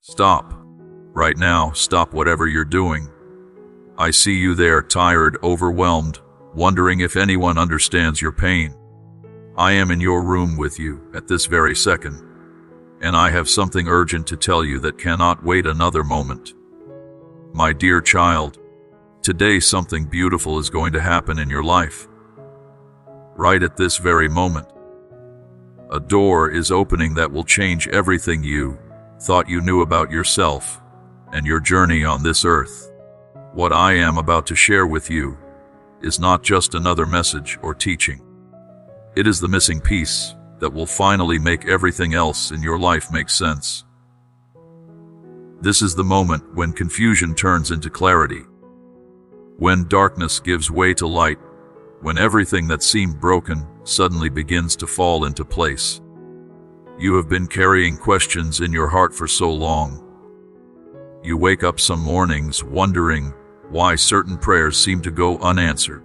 Stop. Right now, stop whatever you're doing. I see you there, tired, overwhelmed, wondering if anyone understands your pain. I am in your room with you at this very second, and I have something urgent to tell you that cannot wait another moment. My dear child, today something beautiful is going to happen in your life. Right at this very moment. A door is opening that will change everything you thought you knew about yourself and your journey on this earth. What I am about to share with you is not just another message or teaching. It is the missing piece that will finally make everything else in your life make sense. This is the moment when confusion turns into clarity, when darkness gives way to light, when everything that seemed broken suddenly begins to fall into place. You have been carrying questions in your heart for so long. You wake up some mornings wondering why certain prayers seem to go unanswered.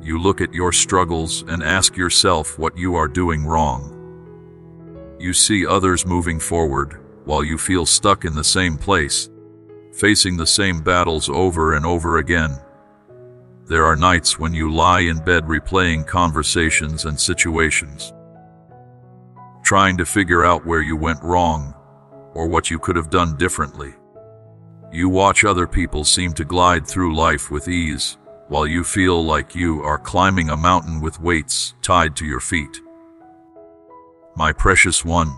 You look at your struggles and ask yourself what you are doing wrong. You see others moving forward while you feel stuck in the same place, facing the same battles over and over again. There are nights when you lie in bed replaying conversations and situations, trying to figure out where you went wrong or what you could have done differently. You watch other people seem to glide through life with ease, while you feel like you are climbing a mountain with weights tied to your feet. My precious one,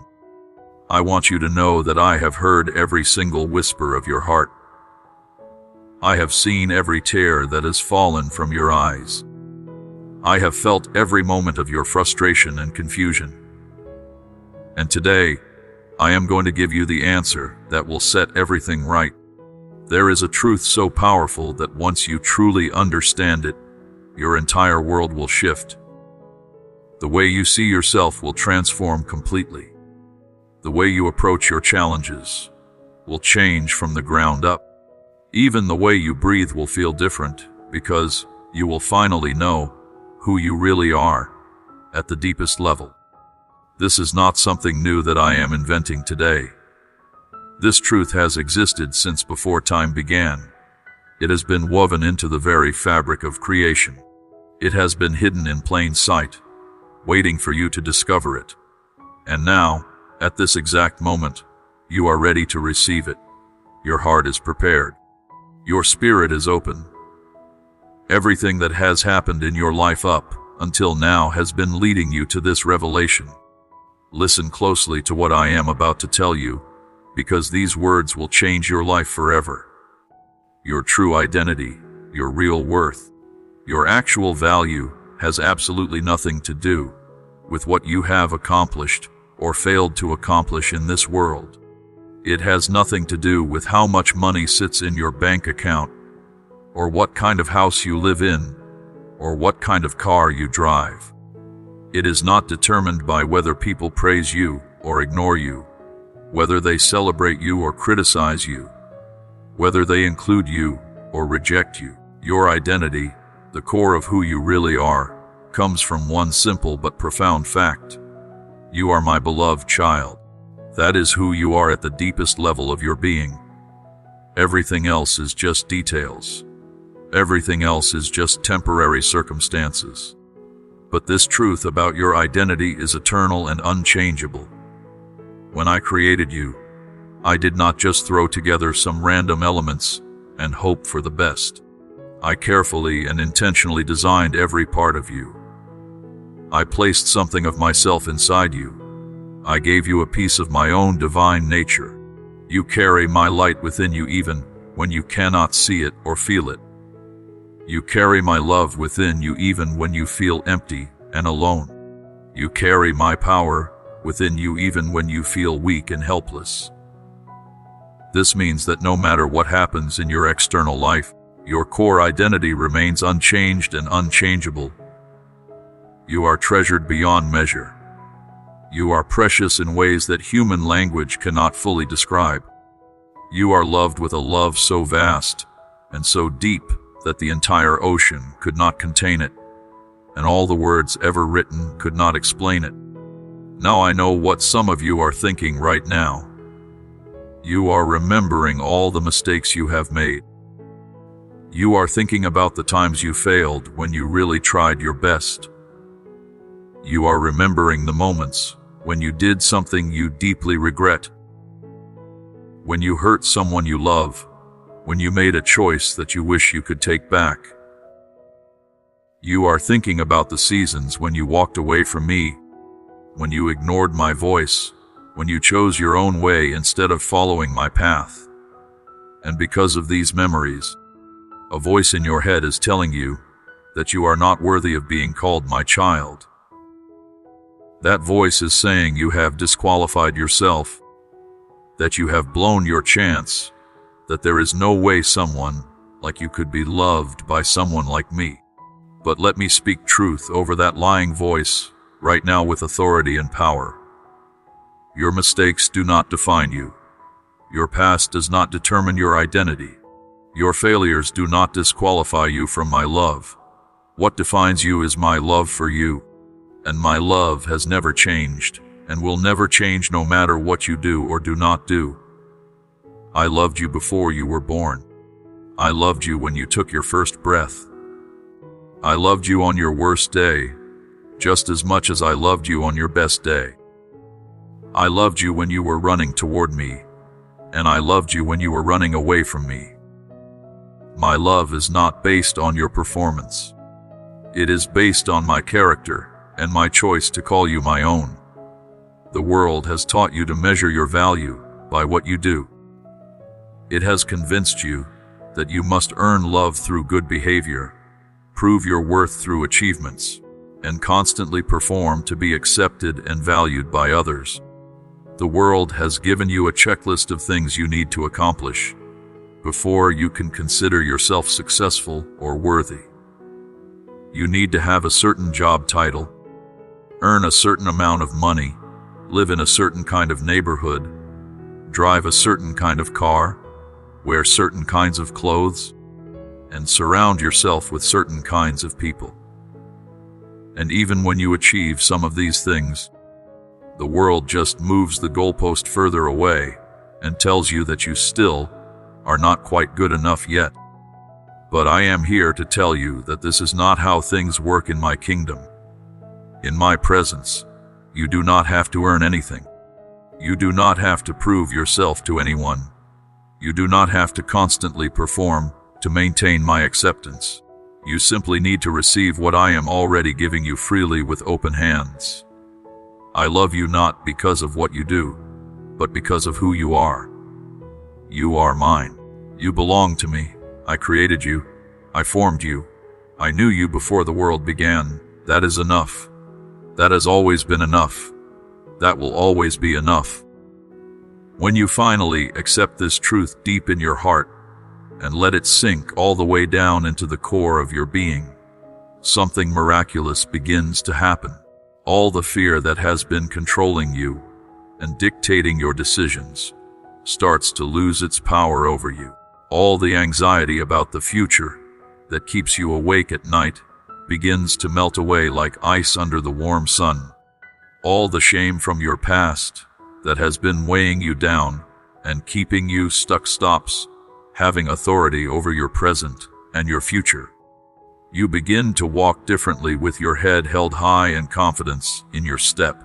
I want you to know that I have heard every single whisper of your heart. I have seen every tear that has fallen from your eyes. I have felt every moment of your frustration and confusion. And today, I am going to give you the answer that will set everything right. There is a truth so powerful that once you truly understand it, your entire world will shift. The way you see yourself will transform completely. The way you approach your challenges will change from the ground up. Even the way you breathe will feel different, because you will finally know who you really are at the deepest level. This is not something new that I am inventing today. This truth has existed since before time began. It has been woven into the very fabric of creation. It has been hidden in plain sight, waiting for you to discover it. And now, at this exact moment, you are ready to receive it. Your heart is prepared. Your spirit is open. Everything that has happened in your life up until now has been leading you to this revelation. Listen closely to what I am about to tell you, because these words will change your life forever. Your true identity, your real worth, your actual value has absolutely nothing to do with what you have accomplished or failed to accomplish in this world. It has nothing to do with how much money sits in your bank account, or what kind of house you live in, or what kind of car you drive. It is not determined by whether people praise you or ignore you, whether they celebrate you or criticize you, whether they include you or reject you. Your identity, the core of who you really are, comes from one simple but profound fact. You are my beloved child. That is who you are at the deepest level of your being. Everything else is just details. Everything else is just temporary circumstances. But this truth about your identity is eternal and unchangeable. When I created you, I did not just throw together some random elements and hope for the best. I carefully and intentionally designed every part of you. I placed something of myself inside you. I gave you a piece of my own divine nature. You carry my light within you even when you cannot see it or feel it. You carry my love within you even when you feel empty and alone. You carry my power within you even when you feel weak and helpless. This means that no matter what happens in your external life, your core identity remains unchanged and unchangeable. You are treasured beyond measure. You are precious in ways that human language cannot fully describe. You are loved with a love so vast and so deep that the entire ocean could not contain it, and all the words ever written could not explain it. Now I know what some of you are thinking right now. You are remembering all the mistakes you have made. You are thinking about the times you failed when you really tried your best. You are remembering the moments when you did something you deeply regret. When you hurt someone you love, when you made a choice that you wish you could take back. You are thinking about the seasons when you walked away from me, when you ignored my voice, when you chose your own way instead of following my path. And because of these memories, a voice in your head is telling you that you are not worthy of being called my child. That voice is saying you have disqualified yourself, that you have blown your chance, that there is no way someone like you could be loved by someone like me. But let me speak truth over that lying voice right now with authority and power. Your mistakes do not define you. Your past does not determine your identity. Your failures do not disqualify you from my love. What defines you is my love for you. And my love has never changed, and will never change no matter what you do or do not do. I loved you before you were born. I loved you when you took your first breath. I loved you on your worst day, just as much as I loved you on your best day. I loved you when you were running toward me, and I loved you when you were running away from me. My love is not based on your performance. It is based on my character and my choice to call you my own. The world has taught you to measure your value by what you do. It has convinced you that you must earn love through good behavior, prove your worth through achievements, and constantly perform to be accepted and valued by others. The world has given you a checklist of things you need to accomplish before you can consider yourself successful or worthy. You need to have a certain job title, earn a certain amount of money, live in a certain kind of neighborhood, drive a certain kind of car, wear certain kinds of clothes, and surround yourself with certain kinds of people. And even when you achieve some of these things, the world just moves the goalpost further away and tells you that you still are not quite good enough yet. But I am here to tell you that this is not how things work in my kingdom. In my presence, you do not have to earn anything. You do not have to prove yourself to anyone. You do not have to constantly perform to maintain my acceptance. You simply need to receive what I am already giving you freely with open hands. I love you not because of what you do, but because of who you are. You are mine. You belong to me. I created you. I formed you. I knew you before the world began. That is enough. That has always been enough. That will always be enough. When you finally accept this truth deep in your heart and let it sink all the way down into the core of your being, something miraculous begins to happen. All the fear that has been controlling you and dictating your decisions starts to lose its power over you. All the anxiety about the future that keeps you awake at night begins to melt away like ice under the warm sun. All the shame from your past that has been weighing you down and keeping you stuck stops having authority over your present and your future. You begin to walk differently with your head held high and confidence in your step.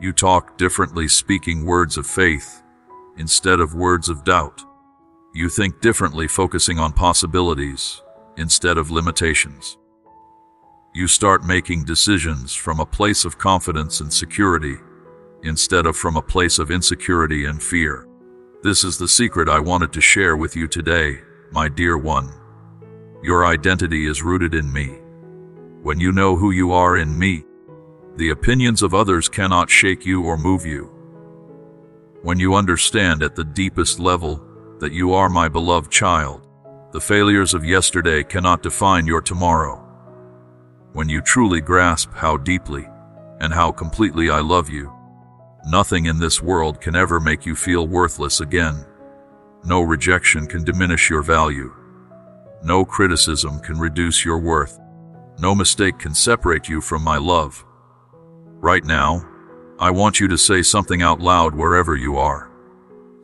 You talk differently, speaking words of faith instead of words of doubt. You think differently, focusing on possibilities instead of limitations. You start making decisions from a place of confidence and security instead of from a place of insecurity and fear. This is the secret I wanted to share with you today, my dear one. Your identity is rooted in me. When you know who you are in me, the opinions of others cannot shake you or move you. When you understand at the deepest level that you are my beloved child, the failures of yesterday cannot define your tomorrow. When you truly grasp how deeply and how completely I love you, nothing in this world can ever make you feel worthless again. No rejection can diminish your value. No criticism can reduce your worth. No mistake can separate you from my love. Right now, I want you to say something out loud wherever you are.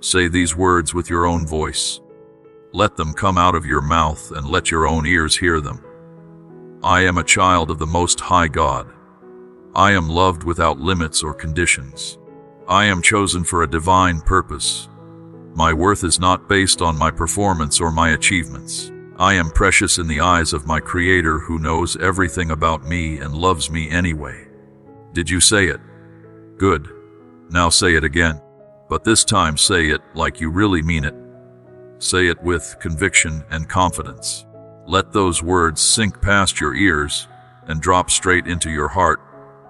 Say these words with your own voice. Let them come out of your mouth and let your own ears hear them. I am a child of the Most High God. I am loved without limits or conditions. I am chosen for a divine purpose. My worth is not based on my performance or my achievements. I am precious in the eyes of my Creator, who knows everything about me and loves me anyway. Did you say it? Good. Now say it again. But this time say it like you really mean it. Say it with conviction and confidence. Let those words sink past your ears and drop straight into your heart,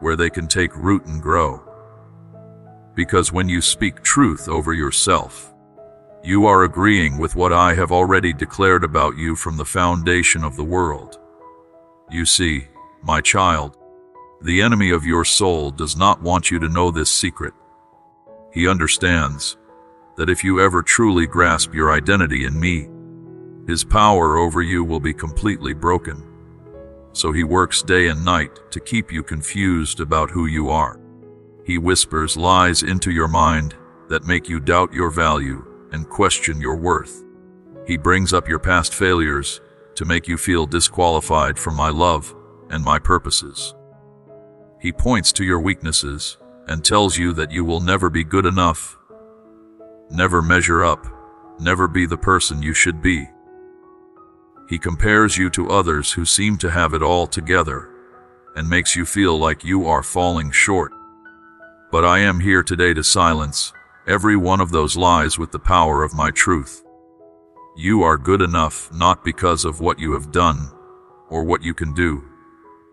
where they can take root and grow. Because when you speak truth over yourself, you are agreeing with what I have already declared about you from the foundation of the world. You see, my child, the enemy of your soul does not want you to know this secret. He understands that if you ever truly grasp your identity in me, his power over you will be completely broken. So he works day and night to keep you confused about who you are. He whispers lies into your mind that make you doubt your value and question your worth. He brings up your past failures to make you feel disqualified from my love and my purposes. He points to your weaknesses and tells you that you will never be good enough, never measure up, never be the person you should be. He compares you to others who seem to have it all together and makes you feel like you are falling short. But I am here today to silence every one of those lies with the power of my truth. You are good enough not because of what you have done or what you can do,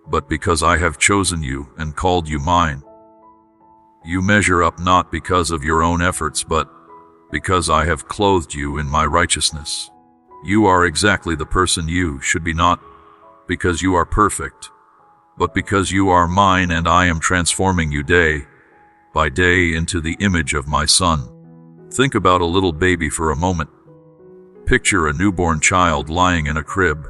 but because I have chosen you and called you mine. You measure up not because of your own efforts, but because I have clothed you in my righteousness. You are exactly the person you should be, not because you are perfect, but because you are mine, and I am transforming you day by day into the image of my Son. Think about a little baby for a moment. Picture a newborn child lying in a crib.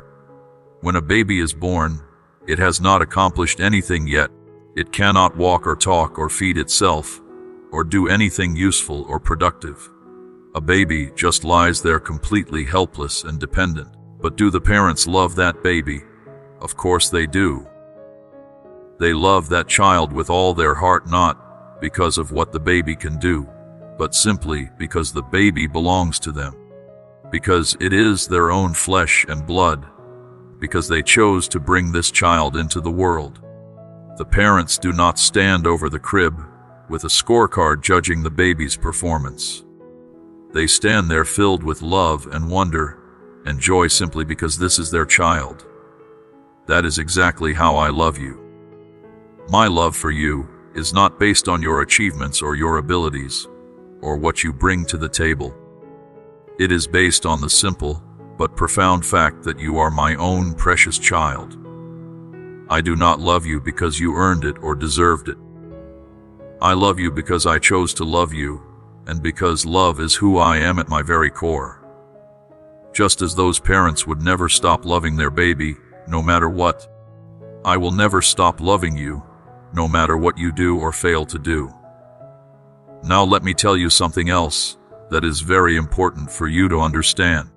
When a baby is born, it has not accomplished anything yet. It cannot walk or talk or feed itself or do anything useful or productive. A baby just lies there completely helpless and dependent. But do the parents love that baby? Of course they do. They love that child with all their heart, not because of what the baby can do, but simply because the baby belongs to them, because it is their own flesh and blood, because they chose to bring this child into the world. The parents do not stand over the crib with a scorecard judging the baby's performance. They stand there filled with love and wonder and joy simply because this is their child. That is exactly how I love you. My love for you is not based on your achievements or your abilities or what you bring to the table. It is based on the simple but profound fact that you are my own precious child. I do not love you because you earned it or deserved it. I love you because I chose to love you, and because love is who I am at my very core. Just as those parents would never stop loving their baby, no matter what, I will never stop loving you, no matter what you do or fail to do. Now let me tell you something else that is very important for you to understand.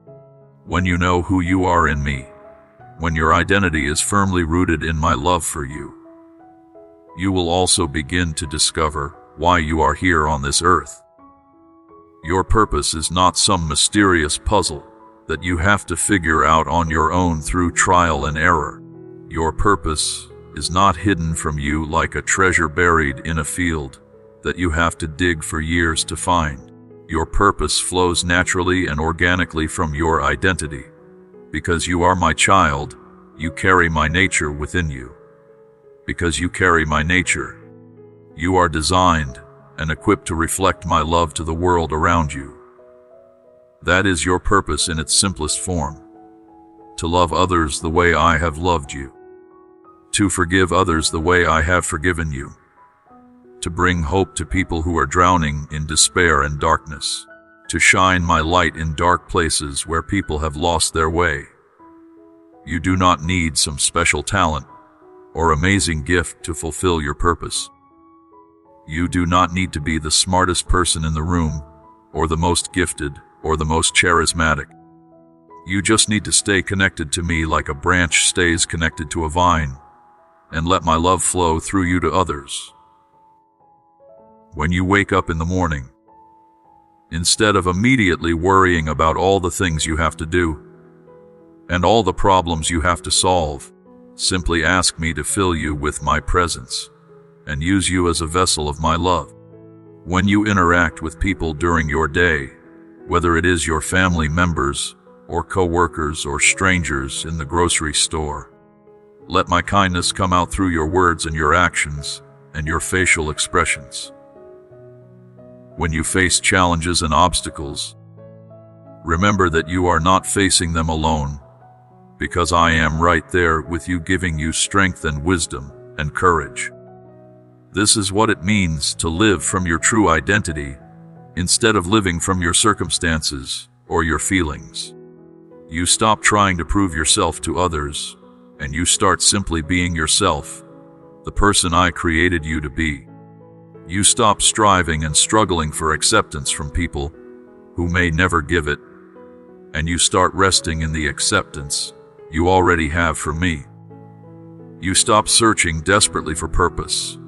When you know who you are in me, when your identity is firmly rooted in my love for you, you will also begin to discover why you are here on this earth. Your purpose is not some mysterious puzzle that you have to figure out on your own through trial and error. Your purpose is not hidden from you like a treasure buried in a field that you have to dig for years to find. Your purpose flows naturally and organically from your identity. Because you are my child, you carry my nature within you. Because you carry my nature, you are designed and equipped to reflect my love to the world around you. That is your purpose in its simplest form. To love others the way I have loved you. To forgive others the way I have forgiven you. To bring hope to people who are drowning in despair and darkness. To shine my light in dark places where people have lost their way. You do not need some special talent or amazing gift to fulfill your purpose. You do not need to be the smartest person in the room or the most gifted, or the most charismatic. You just need to stay connected to me like a branch stays connected to a vine, and let my love flow through you to others. When you wake up in the morning, instead of immediately worrying about all the things you have to do and all the problems you have to solve, simply ask me to fill you with my presence and use you as a vessel of my love. When you interact with people during your day, whether it is your family members or co-workers or strangers in the grocery store, let my kindness come out through your words and your actions and your facial expressions. When you face challenges and obstacles, remember that you are not facing them alone, because I am right there with you, giving you strength and wisdom and courage. This is what it means to live from your true identity instead of living from your circumstances or your feelings. You stop trying to prove yourself to others, and you start simply being yourself, the person I created you to be. You stop striving and struggling for acceptance from people who may never give it, and you start resting in the acceptance you already have from me. You stop searching desperately for purpose,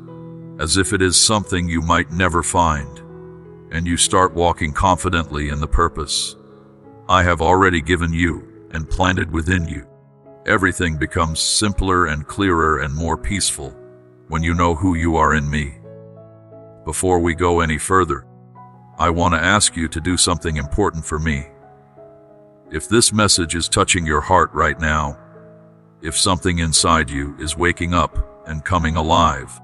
as if it is something you might never find, and you start walking confidently in the purpose I have already given you and planted within you. Everything becomes simpler and clearer and more peaceful when you know who you are in me. Before we go any further, I want to ask you to do something important for me. If this message is touching your heart right now, if something inside you is waking up and coming alive,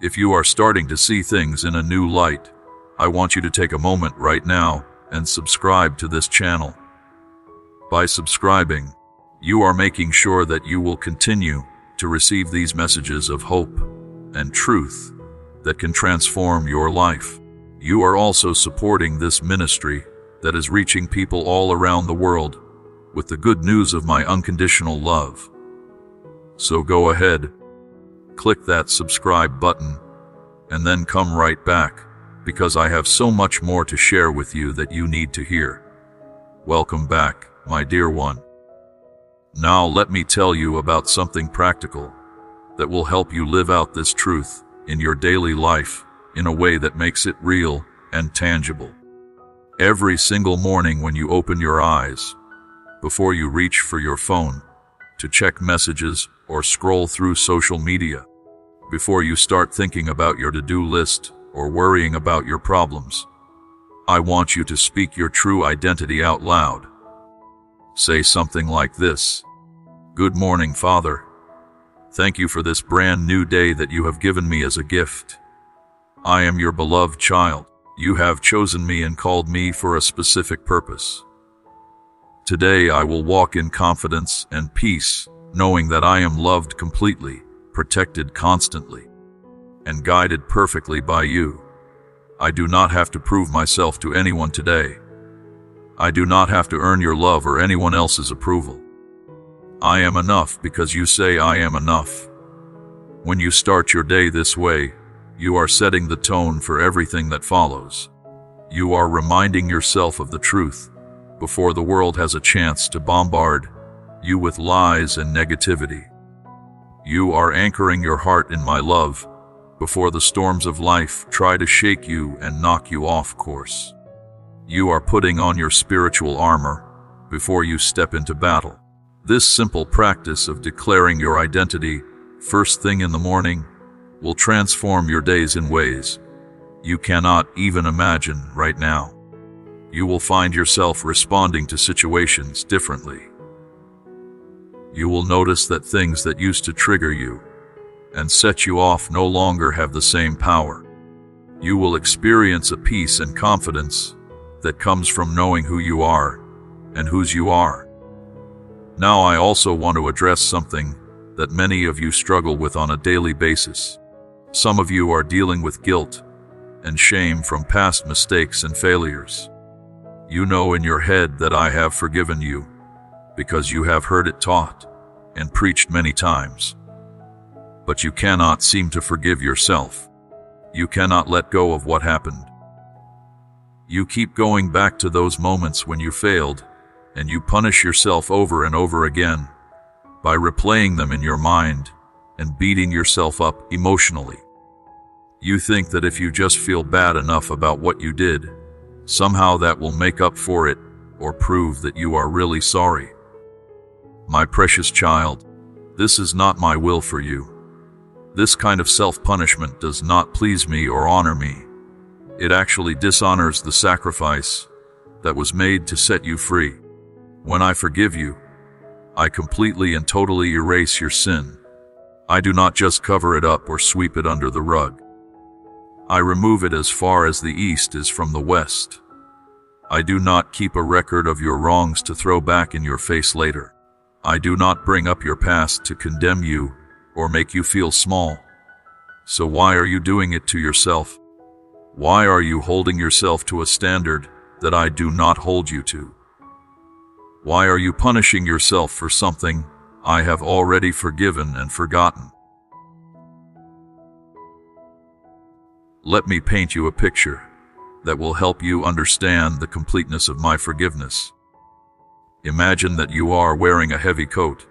if you are starting to see things in a new light, I want you to take a moment right now and subscribe to this channel. By subscribing, you are making sure that you will continue to receive these messages of hope and truth that can transform your life. You are also supporting this ministry that is reaching people all around the world with the good news of my unconditional love. So go ahead, click that subscribe button, and then come right back, because I have so much more to share with you that you need to hear. Welcome back, my dear one. Now let me tell you about something practical that will help you live out this truth in your daily life in a way that makes it real and tangible. Every single morning when you open your eyes, before you reach for your phone to check messages or scroll through social media, before you start thinking about your to-do list or worrying about your problems, I want you to speak your true identity out loud. Say something like this: Good morning, Father. Thank you for this brand new day that you have given me as a gift. I am your beloved child. You have chosen me and called me for a specific purpose. Today I will walk in confidence and peace, knowing that I am loved completely, protected constantly, and guided perfectly by you. I do not have to prove myself to anyone today. I do not have to earn your love or anyone else's approval. I am enough because you say I am enough. When you start your day this way, you are setting the tone for everything that follows. You are reminding yourself of the truth before the world has a chance to bombard you with lies and negativity. You are anchoring your heart in my love before the storms of life try to shake you and knock you off course. You are putting on your spiritual armor before you step into battle. This simple practice of declaring your identity first thing in the morning will transform your days in ways you cannot even imagine right now. You will find yourself responding to situations differently. You will notice that things that used to trigger you and set you off no longer have the same power. You will experience a peace and confidence that comes from knowing who you are and whose you are. Now I also want to address something that many of you struggle with on a daily basis. Some of you are dealing with guilt and shame from past mistakes and failures. You know in your head that I have forgiven you because you have heard it taught and preached many times. But you cannot seem to forgive yourself. You cannot let go of what happened. You keep going back to those moments when you failed, and you punish yourself over and over again by replaying them in your mind and beating yourself up emotionally. You think that if you just feel bad enough about what you did, somehow that will make up for it or prove that you are really sorry. My precious child, this is not my will for you. This kind of self-punishment does not please me or honor me. It actually dishonors the sacrifice that was made to set you free. When I forgive you, I completely and totally erase your sin. I do not just cover it up or sweep it under the rug. I remove it as far as the east is from the west. I do not keep a record of your wrongs to throw back in your face later. I do not bring up your past to condemn you or make you feel small. So why are you doing it to yourself? Why are you holding yourself to a standard that I do not hold you to? Why are you punishing yourself for something I have already forgiven and forgotten? Let me paint you a picture that will help you understand the completeness of my forgiveness. Imagine that you are wearing a heavy coat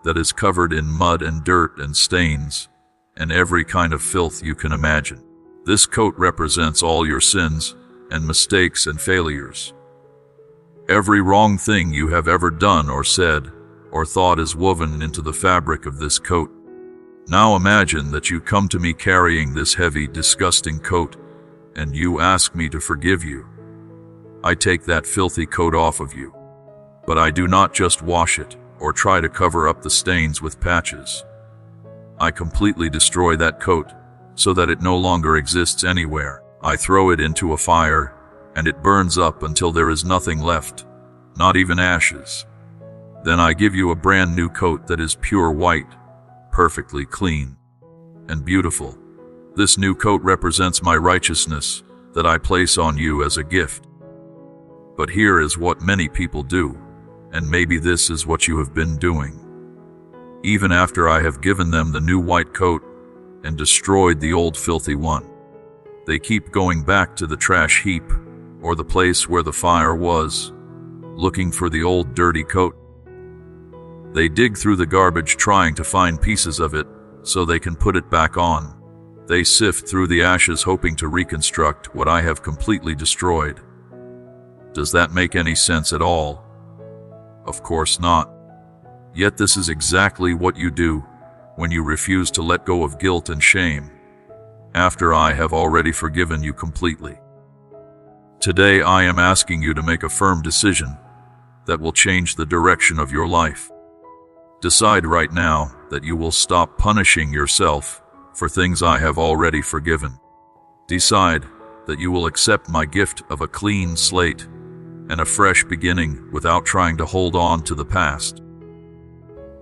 that is covered in mud and dirt and stains and every kind of filth you can imagine. This coat represents all your sins and mistakes and failures. Every wrong thing you have ever done or said or thought is woven into the fabric of this coat. Now imagine that you come to me carrying this heavy, disgusting coat, and you ask me to forgive you. I take that filthy coat off of you, but I do not just wash it or try to cover up the stains with patches. I completely destroy that coat so that it no longer exists anywhere. I throw it into a fire, and it burns up until there is nothing left, not even ashes. Then I give you a brand new coat that is pure white, perfectly clean and beautiful. This new coat represents my righteousness that I place on you as a gift. But here is what many people do, and maybe this is what you have been doing. Even after I have given them the new white coat and destroyed the old filthy one, they keep going back to the trash heap or the place where the fire was, looking for the old dirty coat. They dig through the garbage trying to find pieces of it so they can put it back on. They sift through the ashes hoping to reconstruct what I have completely destroyed. Does that make any sense at all? Of course not. Yet this is exactly what you do when you refuse to let go of guilt and shame, after I have already forgiven you completely. Today I am asking you to make a firm decision that will change the direction of your life. Decide right now that you will stop punishing yourself for things I have already forgiven. Decide that you will accept my gift of a clean slate and a fresh beginning without trying to hold on to the past.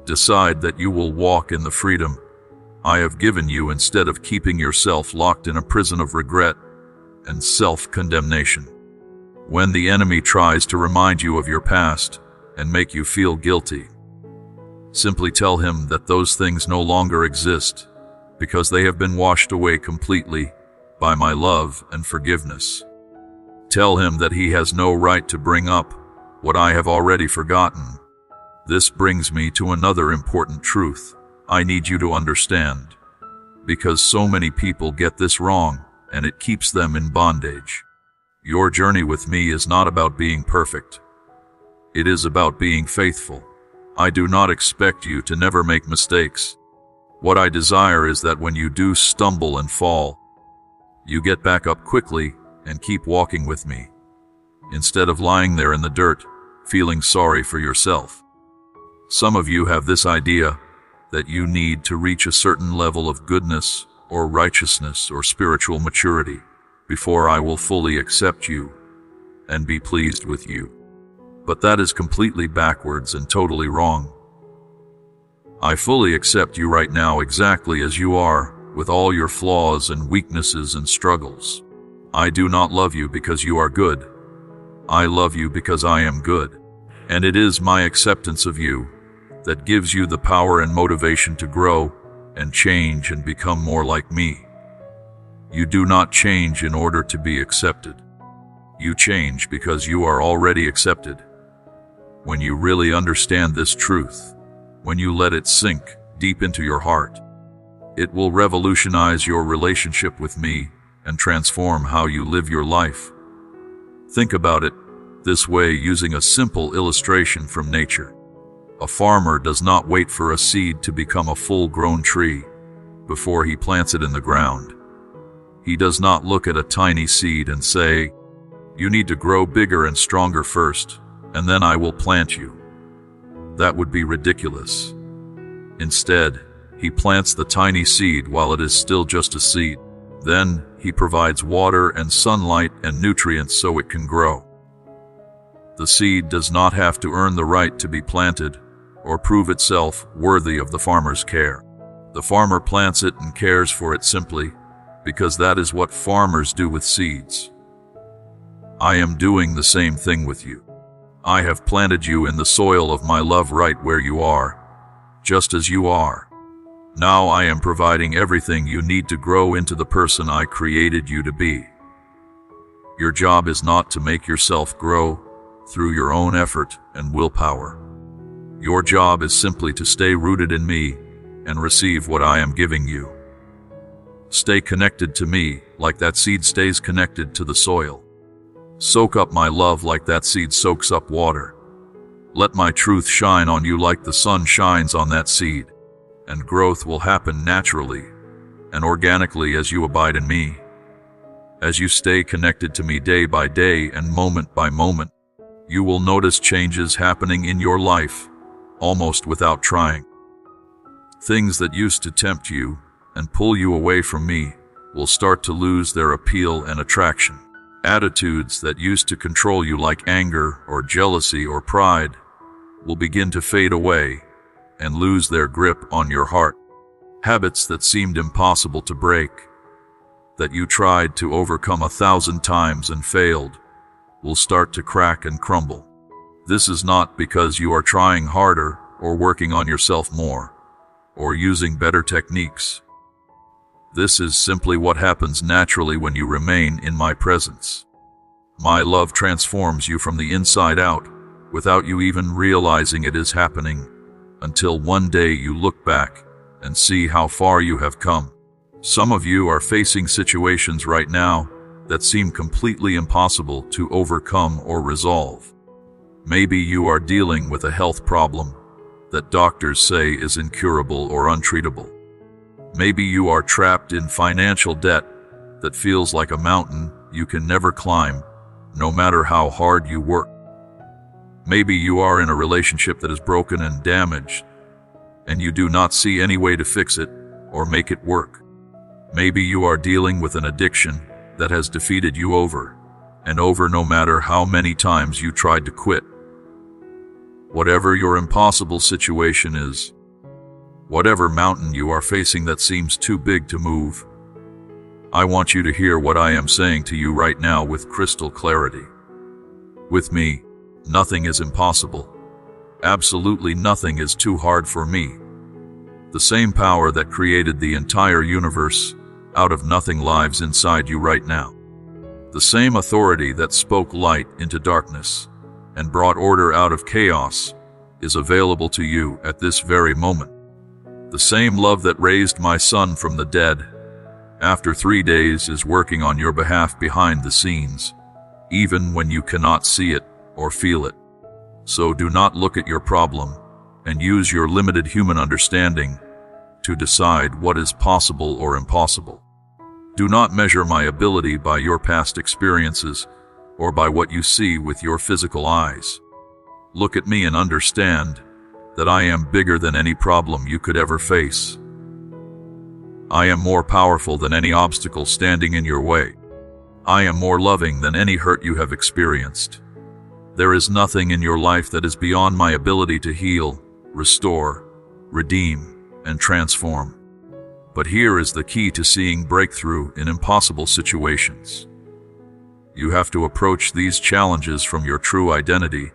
Decide that you will walk in the freedom I have given you instead of keeping yourself locked in a prison of regret and self-condemnation. When the enemy tries to remind you of your past and make you feel guilty, simply tell him that those things no longer exist because they have been washed away completely by my love and forgiveness. Tell him that he has no right to bring up what I have already forgotten. This brings me to another important truth I need you to understand, because so many people get this wrong and it keeps them in bondage. Your journey with me is not about being perfect. It is about being faithful. I do not expect you to never make mistakes. What I desire is that when you do stumble and fall, you get back up quickly and keep walking with me, instead of lying there in the dirt, feeling sorry for yourself. Some of you have this idea that you need to reach a certain level of goodness or righteousness or spiritual maturity before I will fully accept you and be pleased with you. But that is completely backwards and totally wrong. I fully accept you right now exactly as you are, with all your flaws and weaknesses and struggles. I do not love you because you are good. I love you because I am good. And it is my acceptance of you that gives you the power and motivation to grow and change and become more like me. You do not change in order to be accepted. You change because you are already accepted. When you really understand this truth, when you let it sink deep into your heart, it will revolutionize your relationship with me and transform how you live your life. Think about it this way using a simple illustration from nature. A farmer does not wait for a seed to become a full-grown tree before he plants it in the ground. He does not look at a tiny seed and say, "You need to grow bigger and stronger first, and then I will plant you." That would be ridiculous. Instead, he plants the tiny seed while it is still just a seed. Then, he provides water and sunlight and nutrients so it can grow. The seed does not have to earn the right to be planted or prove itself worthy of the farmer's care. The farmer plants it and cares for it simply because that is what farmers do with seeds. I am doing the same thing with you. I have planted you in the soil of my love right where you are, just as you are. Now I am providing everything you need to grow into the person I created you to be. Your job is not to make yourself grow through your own effort and willpower. Your job is simply to stay rooted in me and receive what I am giving you. Stay connected to me like that seed stays connected to the soil. Soak up my love like that seed soaks up water. Let my truth shine on you like the sun shines on that seed, and growth will happen naturally and organically as you abide in me. As you stay connected to me day by day and moment by moment, you will notice changes happening in your life, almost without trying. Things that used to tempt you and pull you away from me will start to lose their appeal and attraction. Attitudes that used to control you like anger or jealousy or pride will begin to fade away and lose their grip on your heart. Habits that seemed impossible to break, that you tried to overcome 1,000 times and failed, will start to crack and crumble. This is not because you are trying harder or working on yourself more or using better techniques. This is simply what happens naturally when you remain in my presence. My love transforms you from the inside out without you even realizing it is happening, until one day you look back and see how far you have come. Some of you are facing situations right now that seem completely impossible to overcome or resolve. Maybe you are dealing with a health problem that doctors say is incurable or untreatable. Maybe you are trapped in financial debt that feels like a mountain you can never climb, no matter how hard you work. Maybe you are in a relationship that is broken and damaged, and you do not see any way to fix it or make it work. Maybe you are dealing with an addiction that has defeated you over and over, no matter how many times you tried to quit. Whatever your impossible situation is, whatever mountain you are facing that seems too big to move, I want you to hear what I am saying to you right now with crystal clarity. With me, nothing is impossible. Absolutely nothing is too hard for me. The same power that created the entire universe out of nothing lives inside you right now. The same authority that spoke light into darkness and brought order out of chaos is available to you at this very moment. The same love that raised my son from the dead after 3 days is working on your behalf behind the scenes, even when you cannot see it or feel it. So do not look at your problem and use your limited human understanding to decide what is possible or impossible. Do not measure my ability by your past experiences or by what you see with your physical eyes. Look at me and understand that I am bigger than any problem you could ever face. I am more powerful than any obstacle standing in your way. I am more loving than any hurt you have experienced. There is nothing in your life that is beyond my ability to heal, restore, redeem, and transform. But here is the key to seeing breakthrough in impossible situations. You have to approach these challenges from your true identity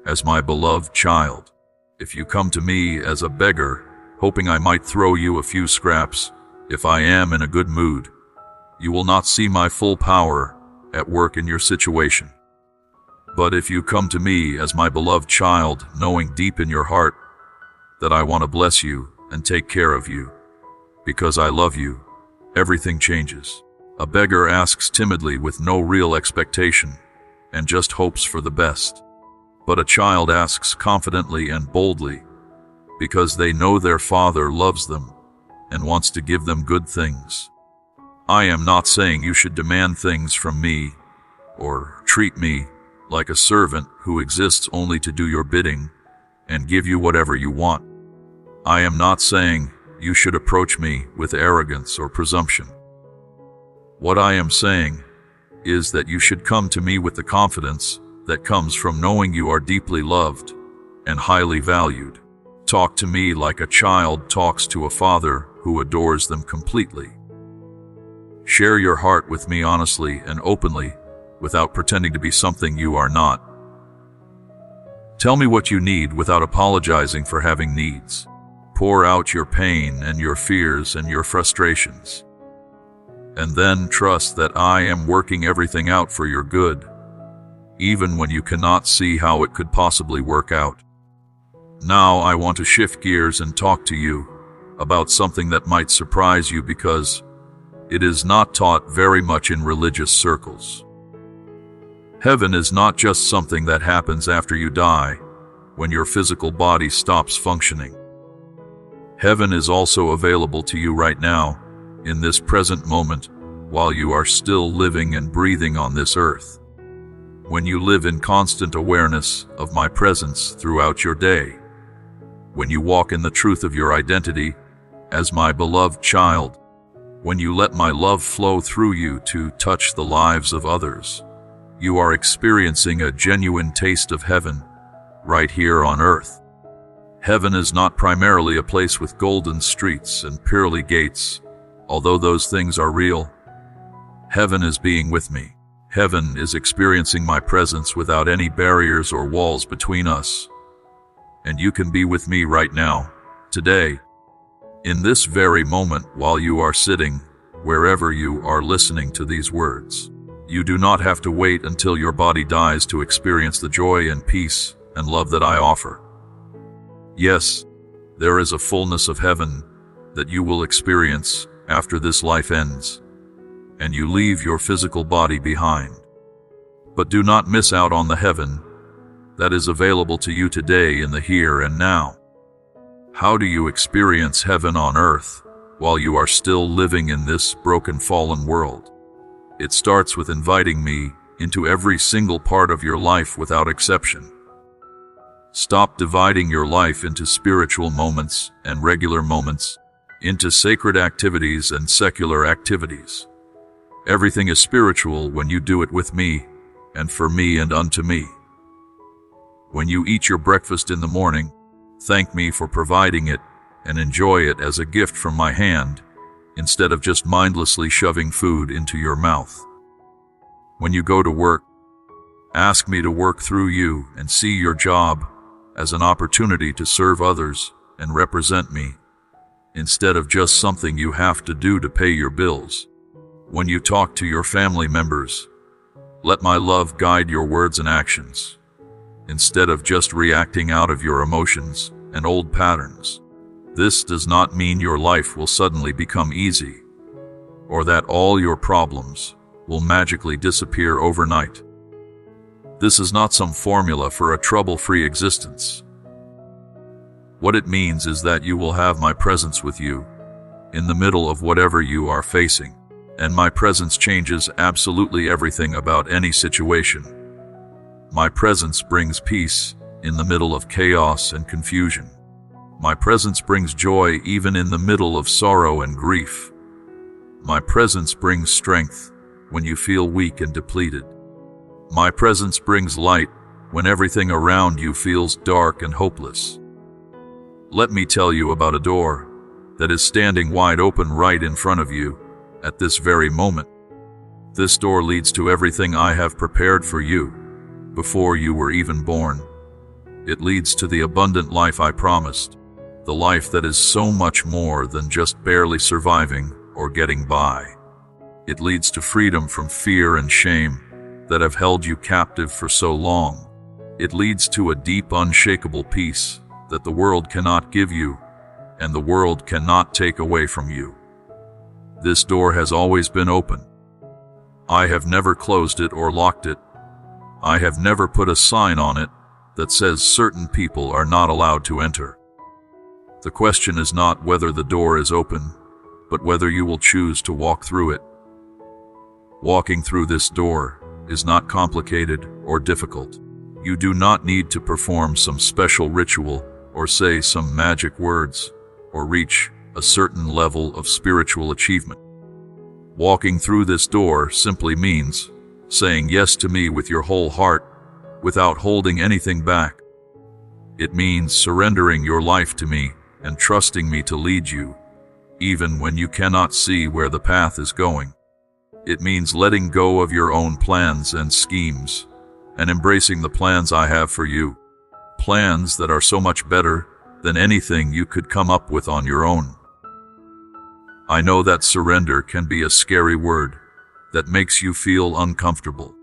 as my beloved child. If you come to me as a beggar, hoping I might throw you a few scraps if I am in a good mood, you will not see my full power at work in your situation. But if you come to me as my beloved child, knowing deep in your heart that I want to bless you and take care of you, because I love you, everything changes. A beggar asks timidly with no real expectation and just hopes for the best. But a child asks confidently and boldly because they know their father loves them and wants to give them good things. I am not saying you should demand things from me or treat me like a servant who exists only to do your bidding and give you whatever you want. I am not saying you should approach me with arrogance or presumption. What I am saying is that you should come to me with the confidence that comes from knowing you are deeply loved and highly valued. Talk to me like a child talks to a father who adores them completely. Share your heart with me honestly and openly, without pretending to be something you are not. Tell me what you need without apologizing for having needs. Pour out your pain and your fears and your frustrations. And then trust that I am working everything out for your good, even when you cannot see how it could possibly work out. Now I want to shift gears and talk to you about something that might surprise you because it is not taught very much in religious circles. Heaven is not just something that happens after you die, when your physical body stops functioning. Heaven is also available to you right now, in this present moment, while you are still living and breathing on this earth. When you live in constant awareness of my presence throughout your day. When you walk in the truth of your identity as my beloved child. When you let my love flow through you to touch the lives of others. You are experiencing a genuine taste of heaven right here on earth. Heaven is not primarily a place with golden streets and pearly gates, although those things are real. Heaven is being with me. Heaven is experiencing my presence without any barriers or walls between us. And you can be with me right now, today, in this very moment while you are sitting, wherever you are listening to these words. You do not have to wait until your body dies to experience the joy and peace and love that I offer. Yes, there is a fullness of heaven that you will experience after this life ends, and you leave your physical body behind. But do not miss out on the heaven that is available to you today in the here and now. How do you experience heaven on earth while you are still living in this broken, fallen world? It starts with inviting me into every single part of your life without exception. Stop dividing your life into spiritual moments and regular moments, into sacred activities and secular activities. Everything is spiritual when you do it with me, and for me and unto me. When you eat your breakfast in the morning, thank me for providing it and enjoy it as a gift from my hand, instead of just mindlessly shoving food into your mouth. When you go to work, ask me to work through you and see your job as an opportunity to serve others and represent me, instead of just something you have to do to pay your bills. When you talk to your family members, let my love guide your words and actions, instead of just reacting out of your emotions and old patterns. This does not mean your life will suddenly become easy, or that all your problems will magically disappear overnight. This is not some formula for a trouble-free existence. What it means is that you will have my presence with you in the middle of whatever you are facing, and my presence changes absolutely everything about any situation. My presence brings peace in the middle of chaos and confusion. My presence brings joy even in the middle of sorrow and grief. My presence brings strength when you feel weak and depleted. My presence brings light when everything around you feels dark and hopeless. Let me tell you about a door that is standing wide open right in front of you at this very moment. This door leads to everything I have prepared for you before you were even born. It leads to the abundant life I promised, the life that is so much more than just barely surviving or getting by. It leads to freedom from fear and shame, that have held you captive for so long. It leads to a deep, unshakable peace that the world cannot give you, and the world cannot take away from you. This door has always been open. I have never closed it or locked it. I have never put a sign on it that says certain people are not allowed to enter. The question is not whether the door is open, but whether you will choose to walk through it. Walking through this door is not complicated or difficult. You do not need to perform some special ritual or say some magic words or reach a certain level of spiritual achievement. Walking through this door simply means saying yes to me with your whole heart without holding anything back. It means surrendering your life to me and trusting me to lead you, even when you cannot see where the path is going. It means letting go of your own plans and schemes and embracing the plans I have for you, plans that are so much better than anything you could come up with on your own. I know that surrender can be a scary word that makes you feel uncomfortable.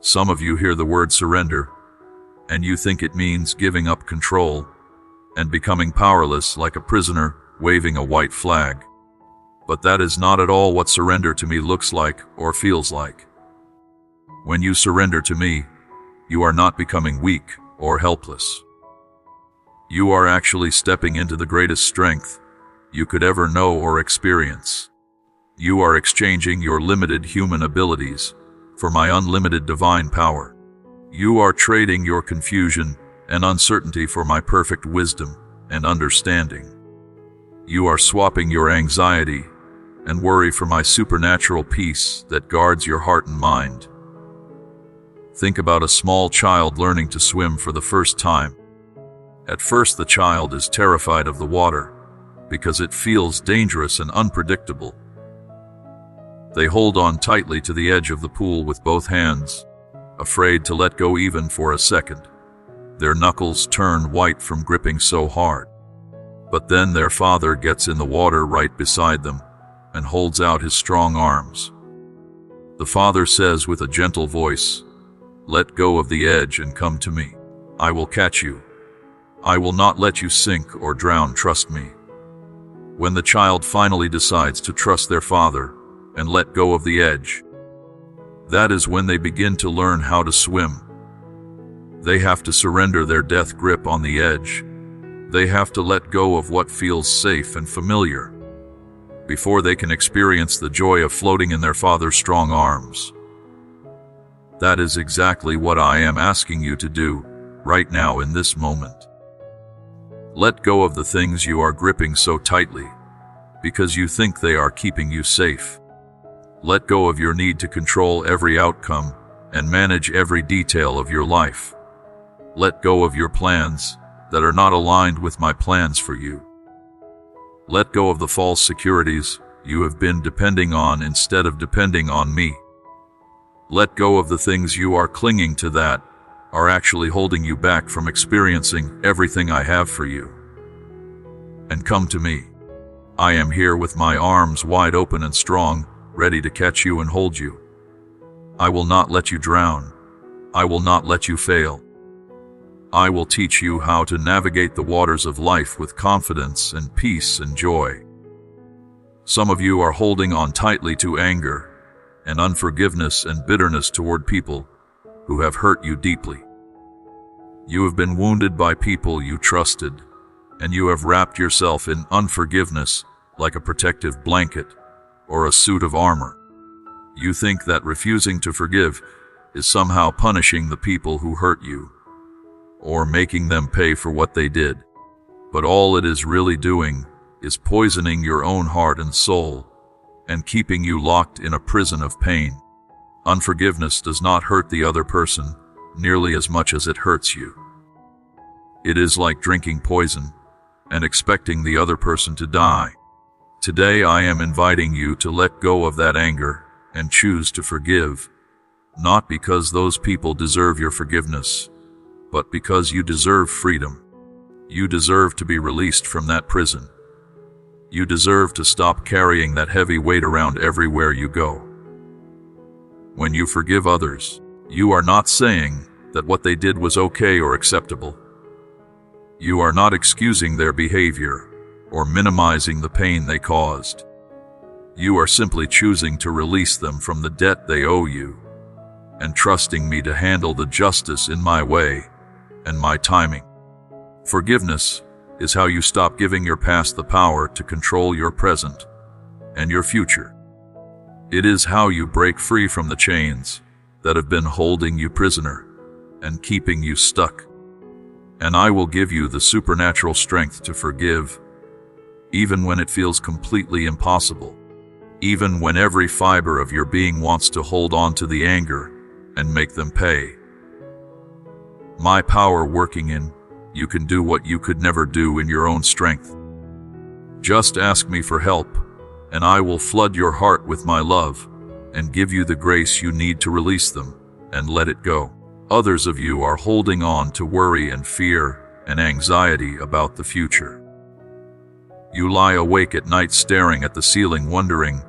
Some of you hear the word surrender, and you think it means giving up control and becoming powerless like a prisoner waving a white flag. But that is not at all what surrender to me looks like or feels like. When you surrender to me, you are not becoming weak or helpless. You are actually stepping into the greatest strength you could ever know or experience. You are exchanging your limited human abilities for my unlimited divine power. You are trading your confusion and uncertainty for my perfect wisdom and understanding. You are swapping your anxiety and worry for my supernatural peace that guards your heart and mind. Think about a small child learning to swim for the first time. At first, the child is terrified of the water because it feels dangerous and unpredictable. They hold on tightly to the edge of the pool with both hands, afraid to let go even for a second. Their knuckles turn white from gripping so hard. But then their father gets in the water right beside them and holds out his strong arms. The father says with a gentle voice, "Let go of the edge and come to me. I will catch you. I will not let you sink or drown, trust me." When the child finally decides to trust their father and let go of the edge, that is when they begin to learn how to swim. They have to surrender their death grip on the edge. They have to let go of what feels safe and familiar before they can experience the joy of floating in their father's strong arms. That is exactly what I am asking you to do right now in this moment. Let go of the things you are gripping so tightly because you think they are keeping you safe. Let go of your need to control every outcome and manage every detail of your life. Let go of your plans that are not aligned with my plans for you. Let go of the false securities you have been depending on instead of depending on me. Let go of the things you are clinging to that are actually holding you back from experiencing everything I have for you. And come to me. I am here with my arms wide open and strong, ready to catch you and hold you. I will not let you drown. I will not let you fail. I will teach you how to navigate the waters of life with confidence and peace and joy. Some of you are holding on tightly to anger and unforgiveness and bitterness toward people who have hurt you deeply. You have been wounded by people you trusted, and you have wrapped yourself in unforgiveness like a protective blanket or a suit of armor. You think that refusing to forgive is somehow punishing the people who hurt you, or making them pay for what they did. But all it is really doing is poisoning your own heart and soul, and keeping you locked in a prison of pain. Unforgiveness does not hurt the other person nearly as much as it hurts you. It is like drinking poison and expecting the other person to die. Today I am inviting you to let go of that anger and choose to forgive, not because those people deserve your forgiveness, but because you deserve freedom. You deserve to be released from that prison. You deserve to stop carrying that heavy weight around everywhere you go. When you forgive others, you are not saying that what they did was okay or acceptable. You are not excusing their behavior or minimizing the pain they caused. You are simply choosing to release them from the debt they owe you and trusting me to handle the justice in my way and my timing. Forgiveness is how you stop giving your past the power to control your present and your future. It is how you break free from the chains that have been holding you prisoner and keeping you stuck. And I will give you the supernatural strength to forgive, even when it feels completely impossible, even when every fiber of your being wants to hold on to the anger and make them pay. My power working in you can do what you could never do in your own strength. Just ask me for help, and I will flood your heart with my love and give you the grace you need to release them and let it go. Others of you are holding on to worry and fear and anxiety about the future. You lie awake at night staring at the ceiling wondering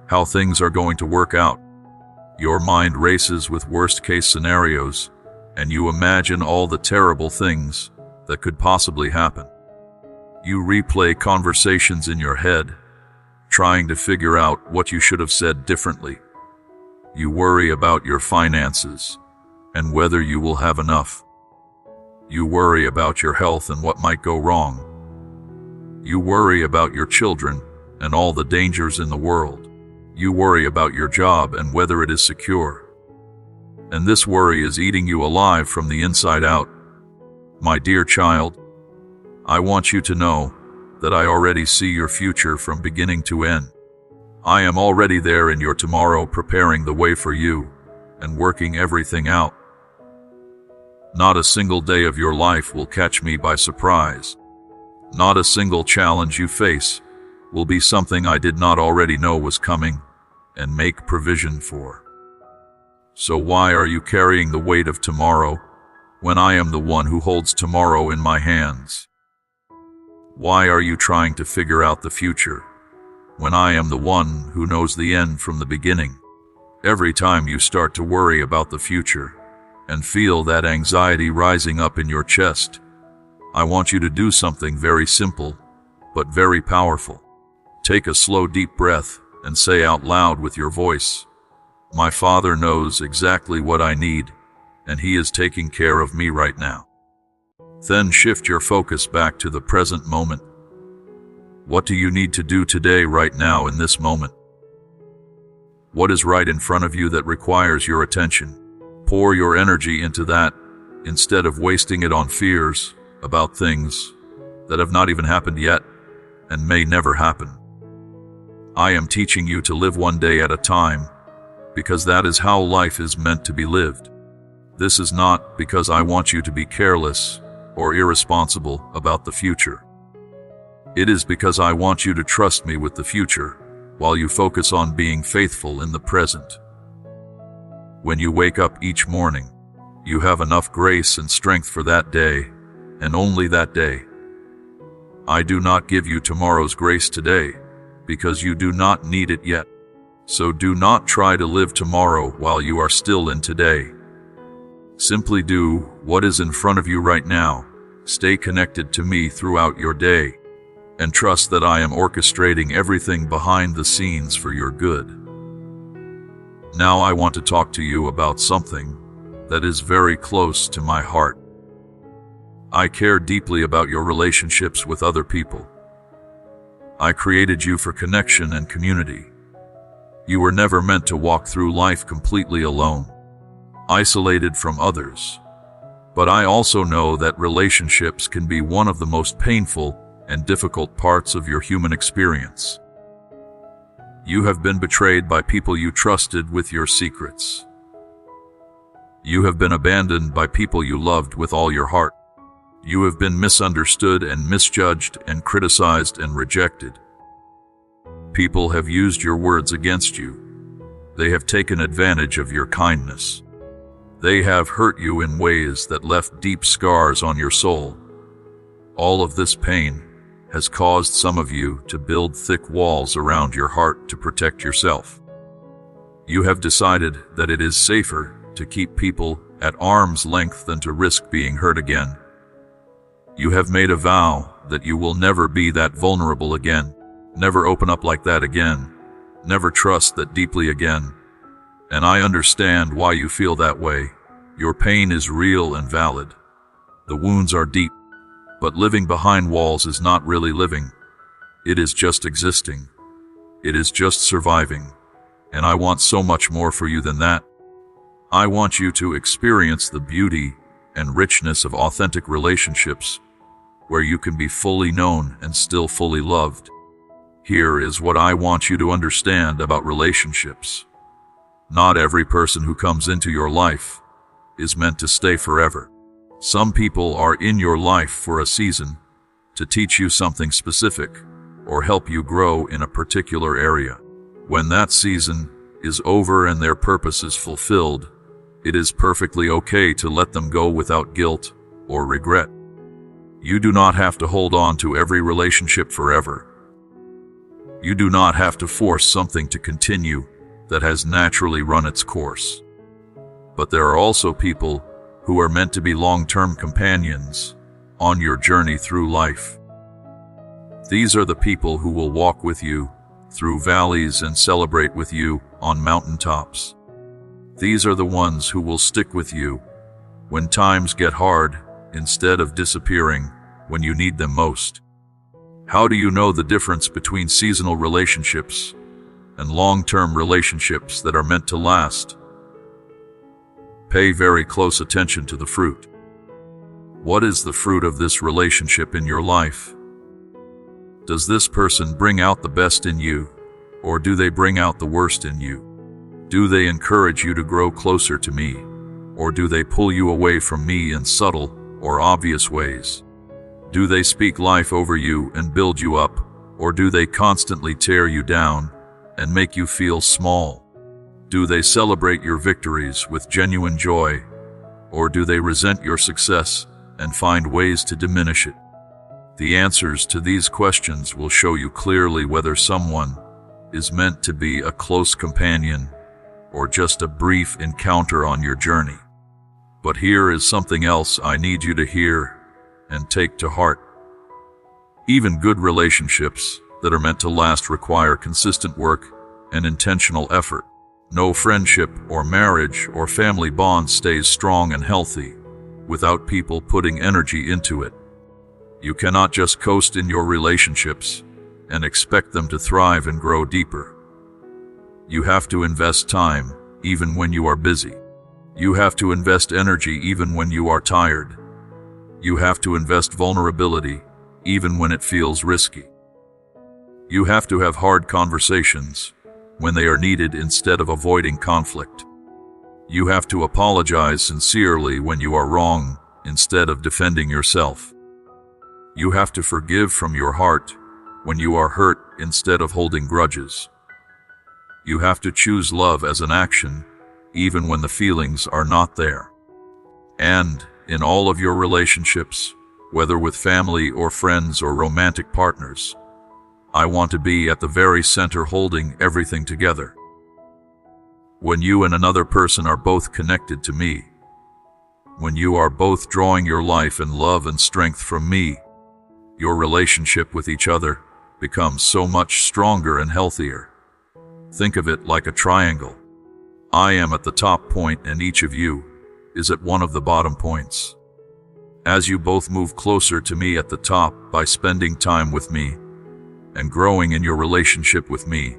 how things are going to work out. Your mind races with worst-case scenarios, and you imagine all the terrible things that could possibly happen. You replay conversations in your head, trying to figure out what you should have said differently. You worry about your finances and whether you will have enough. You worry about your health and what might go wrong. You worry about your children and all the dangers in the world. You worry about your job and whether it is secure. And this worry is eating you alive from the inside out. My dear child, I want you to know that I already see your future from beginning to end. I am already there in your tomorrow, preparing the way for you and working everything out. Not a single day of your life will catch me by surprise. Not a single challenge you face will be something I did not already know was coming and make provision for. So why are you carrying the weight of tomorrow when I am the one who holds tomorrow in my hands? Why are you trying to figure out the future when I am the one who knows the end from the beginning? Every time you start to worry about the future and feel that anxiety rising up in your chest, I want you to do something very simple but very powerful. Take a slow, deep breath and say out loud with your voice, "My Father knows exactly what I need, and He is taking care of me right now." Then shift your focus back to the present moment. What do you need to do today, right now, in this moment? What is right in front of you that requires your attention? Pour your energy into that instead of wasting it on fears about things that have not even happened yet and may never happen. I am teaching you to live one day at a time because that is how life is meant to be lived. This is not because I want you to be careless or irresponsible about the future. It is because I want you to trust me with the future while you focus on being faithful in the present. When you wake up each morning, you have enough grace and strength for that day, and only that day. I do not give you tomorrow's grace today because you do not need it yet. So do not try to live tomorrow while you are still in today. Simply do what is in front of you right now. Stay connected to me throughout your day, and trust that I am orchestrating everything behind the scenes for your good. Now I want to talk to you about something that is very close to my heart. I care deeply about your relationships with other people. I created you for connection and community. You were never meant to walk through life completely alone, isolated from others. But I also know that relationships can be one of the most painful and difficult parts of your human experience. You have been betrayed by people you trusted with your secrets. You have been abandoned by people you loved with all your heart. You have been misunderstood and misjudged and criticized and rejected. People have used your words against you. They have taken advantage of your kindness. They have hurt you in ways that left deep scars on your soul. All of this pain has caused some of you to build thick walls around your heart to protect yourself. You have decided that it is safer to keep people at arm's length than to risk being hurt again. You have made a vow that you will never be that vulnerable again, never open up like that again, never trust that deeply again. And I understand why you feel that way. Your pain is real and valid. The wounds are deep, but living behind walls is not really living. It is just existing. It is just surviving. And I want so much more for you than that. I want you to experience the beauty and richness of authentic relationships, where you can be fully known and still fully loved. Here is what I want you to understand about relationships. Not every person who comes into your life is meant to stay forever. Some people are in your life for a season to teach you something specific or help you grow in a particular area. When that season is over and their purpose is fulfilled, it is perfectly okay to let them go without guilt or regret. You do not have to hold on to every relationship forever. You do not have to force something to continue that has naturally run its course. But there are also people who are meant to be long-term companions on your journey through life. These are the people who will walk with you through valleys and celebrate with you on mountaintops. These are the ones who will stick with you when times get hard instead of disappearing when you need them most. How do you know the difference between seasonal relationships and long-term relationships that are meant to last? Pay very close attention to the fruit. What is the fruit of this relationship in your life? Does this person bring out the best in you, or do they bring out the worst in you? Do they encourage you to grow closer to me, or do they pull you away from me in subtle or obvious ways? Do they speak life over you and build you up, or do they constantly tear you down and make you feel small? Do they celebrate your victories with genuine joy, or do they resent your success and find ways to diminish it? The answers to these questions will show you clearly whether someone is meant to be a close companion or just a brief encounter on your journey. But here is something else I need you to hear and take to heart. Even good relationships that are meant to last require consistent work and intentional effort. No friendship or marriage or family bond stays strong and healthy without people putting energy into it. You cannot just coast in your relationships and expect them to thrive and grow deeper. You have to invest time even when you are busy. You have to invest energy even when you are tired. You have to invest vulnerability even when it feels risky. You have to have hard conversations when they are needed instead of avoiding conflict. You have to apologize sincerely when you are wrong instead of defending yourself. You have to forgive from your heart when you are hurt instead of holding grudges. You have to choose love as an action, even when the feelings are not there. And in all of your relationships, whether with family or friends or romantic partners, I want to be at the very center holding everything together. When you and another person are both connected to me, when you are both drawing your life and love and strength from me, your relationship with each other becomes so much stronger and healthier. Think of it like a triangle. I am at the top point and each of you is at one of the bottom points. As you both move closer to me at the top by spending time with me and growing in your relationship with me,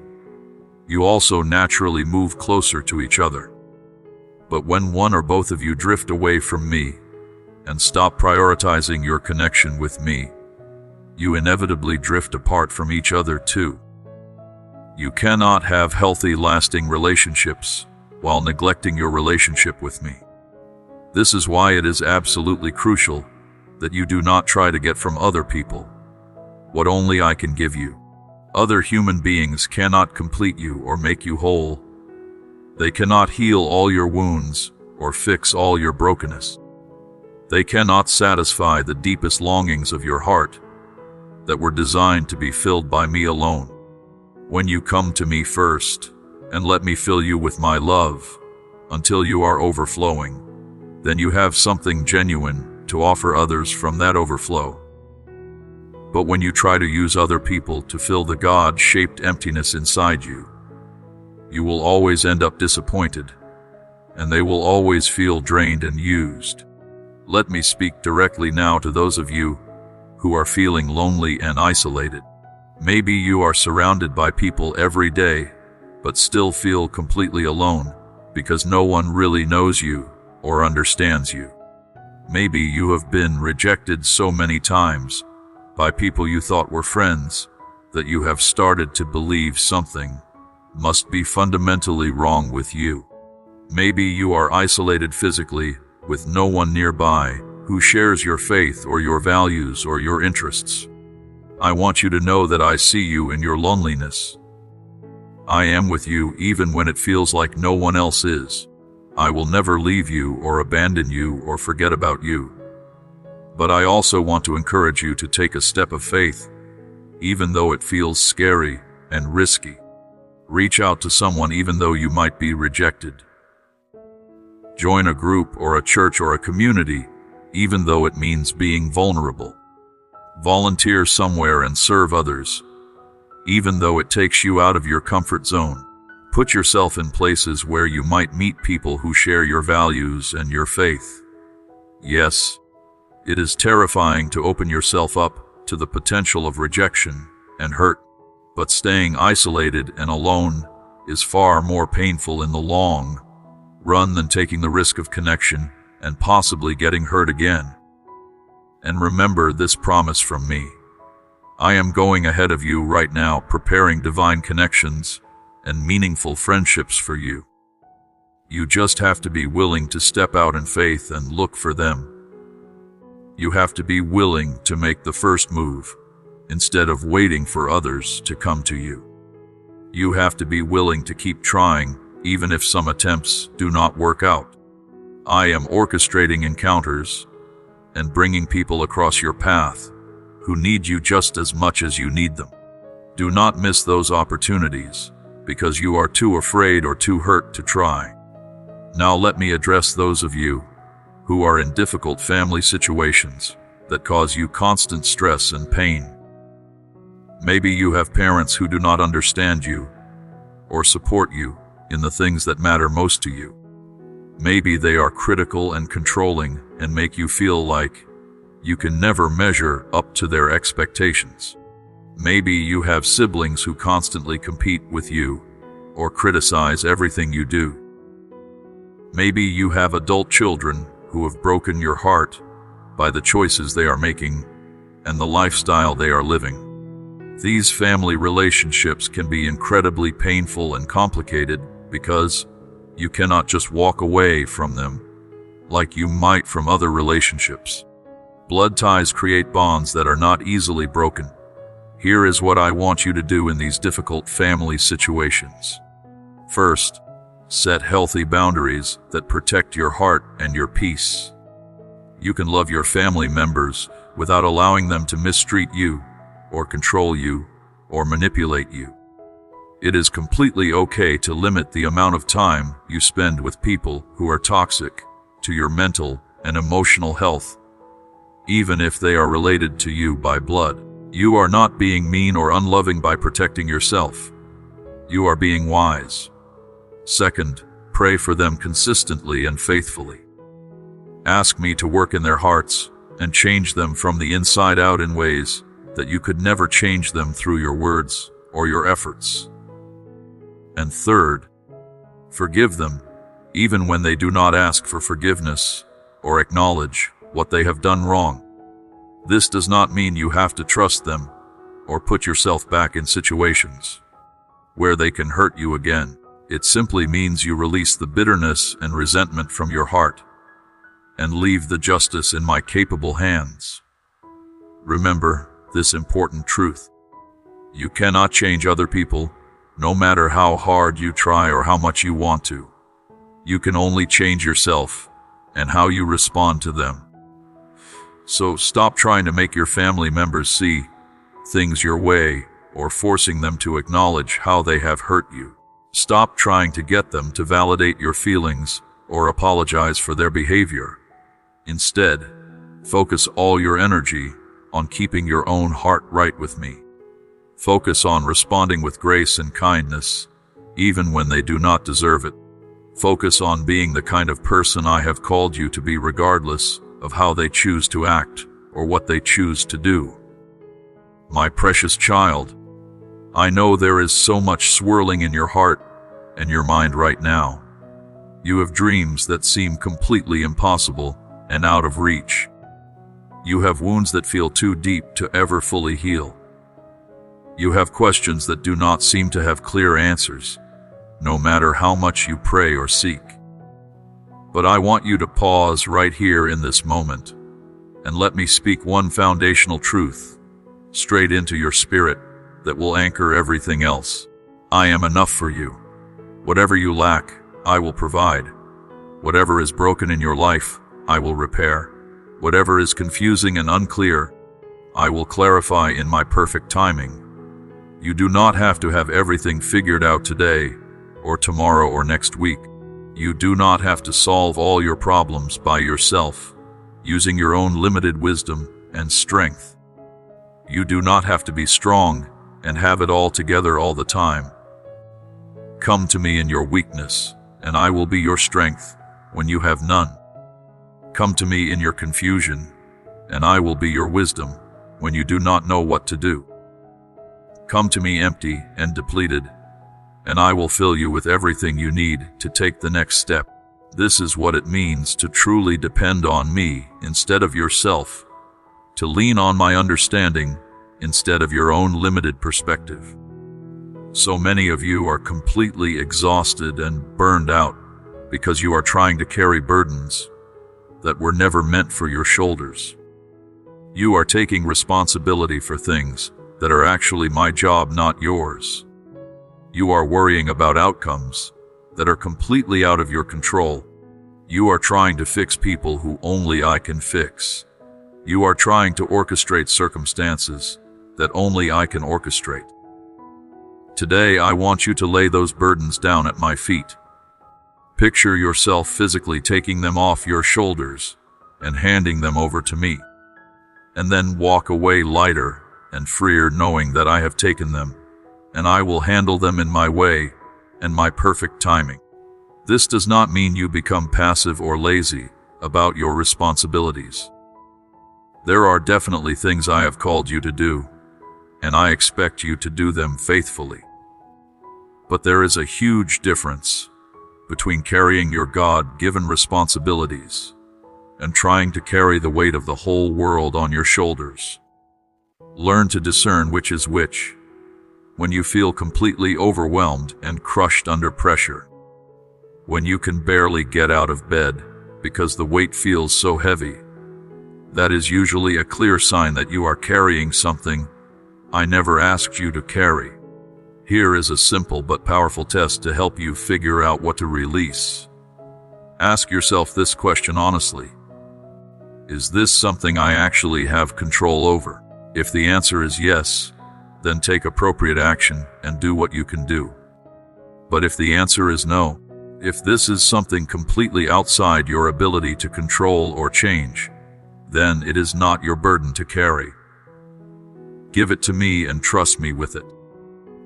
you also naturally move closer to each other. But when one or both of you drift away from me and stop prioritizing your connection with me, you inevitably drift apart from each other too. You cannot have healthy, lasting relationships while neglecting your relationship with me. This is why it is absolutely crucial that you do not try to get from other people what only I can give you. Other human beings cannot complete you or make you whole. They cannot heal all your wounds or fix all your brokenness. They cannot satisfy the deepest longings of your heart that were designed to be filled by me alone. When you come to me first, and let me fill you with my love until you are overflowing. Then you have something genuine to offer others from that overflow. But when you try to use other people to fill the God-shaped emptiness inside you, you will always end up disappointed, and they will always feel drained and used. Let me speak directly now to those of you who are feeling lonely and isolated. Maybe you are surrounded by people every day, but still feel completely alone because no one really knows you or understands you. Maybe you have been rejected so many times by people you thought were friends that you have started to believe something must be fundamentally wrong with you. Maybe you are isolated physically with no one nearby who shares your faith or your values or your interests. I want you to know that I see you in your loneliness. I am with you even when it feels like no one else is. I will never leave you or abandon you or forget about you. But I also want to encourage you to take a step of faith, even though it feels scary and risky. Reach out to someone even though you might be rejected. Join a group or a church or a community, even though it means being vulnerable. Volunteer somewhere and serve others, even though it takes you out of your comfort zone. Put yourself in places where you might meet people who share your values and your faith. Yes, it is terrifying to open yourself up to the potential of rejection and hurt, but staying isolated and alone is far more painful in the long run than taking the risk of connection and possibly getting hurt again. And remember this promise from me. I am going ahead of you right now, preparing divine connections and meaningful friendships for you. You just have to be willing to step out in faith and look for them. You have to be willing to make the first move instead of waiting for others to come to you. You have to be willing to keep trying even if some attempts do not work out. I am orchestrating encounters and bringing people across your path who need you just as much as you need them. Do not miss those opportunities because you are too afraid or too hurt to try. Now let me address those of you who are in difficult family situations that cause you constant stress and pain. Maybe you have parents who do not understand you or support you in the things that matter most to you. Maybe they are critical and controlling and make you feel like you can never measure up to their expectations. Maybe you have siblings who constantly compete with you or criticize everything you do. Maybe you have adult children who have broken your heart by the choices they are making and the lifestyle they are living. These family relationships can be incredibly painful and complicated because you cannot just walk away from them like you might from other relationships. Blood ties create bonds that are not easily broken. Here is what I want you to do in these difficult family situations. First, set healthy boundaries that protect your heart and your peace. You can love your family members without allowing them to mistreat you, or control you, or manipulate you. It is completely okay to limit the amount of time you spend with people who are toxic to your mental and emotional health, even if they are related to you by blood. You are not being mean or unloving by protecting yourself. You are being wise. Second, pray for them consistently and faithfully. Ask me to work in their hearts and change them from the inside out in ways that you could never change them through your words or your efforts. And third, forgive them, even when they do not ask for forgiveness or acknowledge what they have done wrong. This does not mean you have to trust them or put yourself back in situations where they can hurt you again. It simply means you release the bitterness and resentment from your heart and leave the justice in my capable hands. Remember this important truth. You cannot change other people, no matter how hard you try or how much you want to. You can only change yourself and how you respond to them. So stop trying to make your family members see things your way or forcing them to acknowledge how they have hurt you. Stop trying to get them to validate your feelings or apologize for their behavior. Instead, focus all your energy on keeping your own heart right with me. Focus on responding with grace and kindness, even when they do not deserve it. Focus on being the kind of person I have called you to be, regardless of how they choose to act or what they choose to do. My precious child, I know there is so much swirling in your heart and your mind right now. You have dreams that seem completely impossible and out of reach. You have wounds that feel too deep to ever fully heal. You have questions that do not seem to have clear answers, no matter how much you pray or seek. But I want you to pause right here in this moment and let me speak one foundational truth straight into your spirit that will anchor everything else. I am enough for you. Whatever you lack, I will provide. Whatever is broken in your life, I will repair. Whatever is confusing and unclear, I will clarify in my perfect timing. You do not have to have everything figured out today, or tomorrow, or next week. You do not have to solve all your problems by yourself, using your own limited wisdom and strength. You do not have to be strong and have it all together all the time. Come to me in your weakness, and I will be your strength when you have none. Come to me in your confusion, and I will be your wisdom when you do not know what to do. Come to me empty and depleted, and I will fill you with everything you need to take the next step. This is what it means to truly depend on me instead of yourself, to lean on my understanding instead of your own limited perspective. So many of you are completely exhausted and burned out because you are trying to carry burdens that were never meant for your shoulders. You are taking responsibility for things that are actually my job, not yours. You are worrying about outcomes that are completely out of your control. You are trying to fix people who only I can fix. You are trying to orchestrate circumstances that only I can orchestrate. Today, I want you to lay those burdens down at my feet. Picture yourself physically taking them off your shoulders and handing them over to me. And then walk away lighter and freer, knowing that I have taken them, and I will handle them in my way and my perfect timing. This does not mean you become passive or lazy about your responsibilities. There are definitely things I have called you to do, and I expect you to do them faithfully. But there is a huge difference between carrying your God-given responsibilities and trying to carry the weight of the whole world on your shoulders. Learn to discern which is which. When you feel completely overwhelmed and crushed under pressure, when you can barely get out of bed because the weight feels so heavy, that is usually a clear sign that you are carrying something I never asked you to carry. Here is a simple but powerful test to help you figure out what to release. Ask yourself this question honestly. Is this something I actually have control over? If the answer is yes, then take appropriate action and do what you can do. But if the answer is no, if this is something completely outside your ability to control or change, then it is not your burden to carry. Give it to me and trust me with it.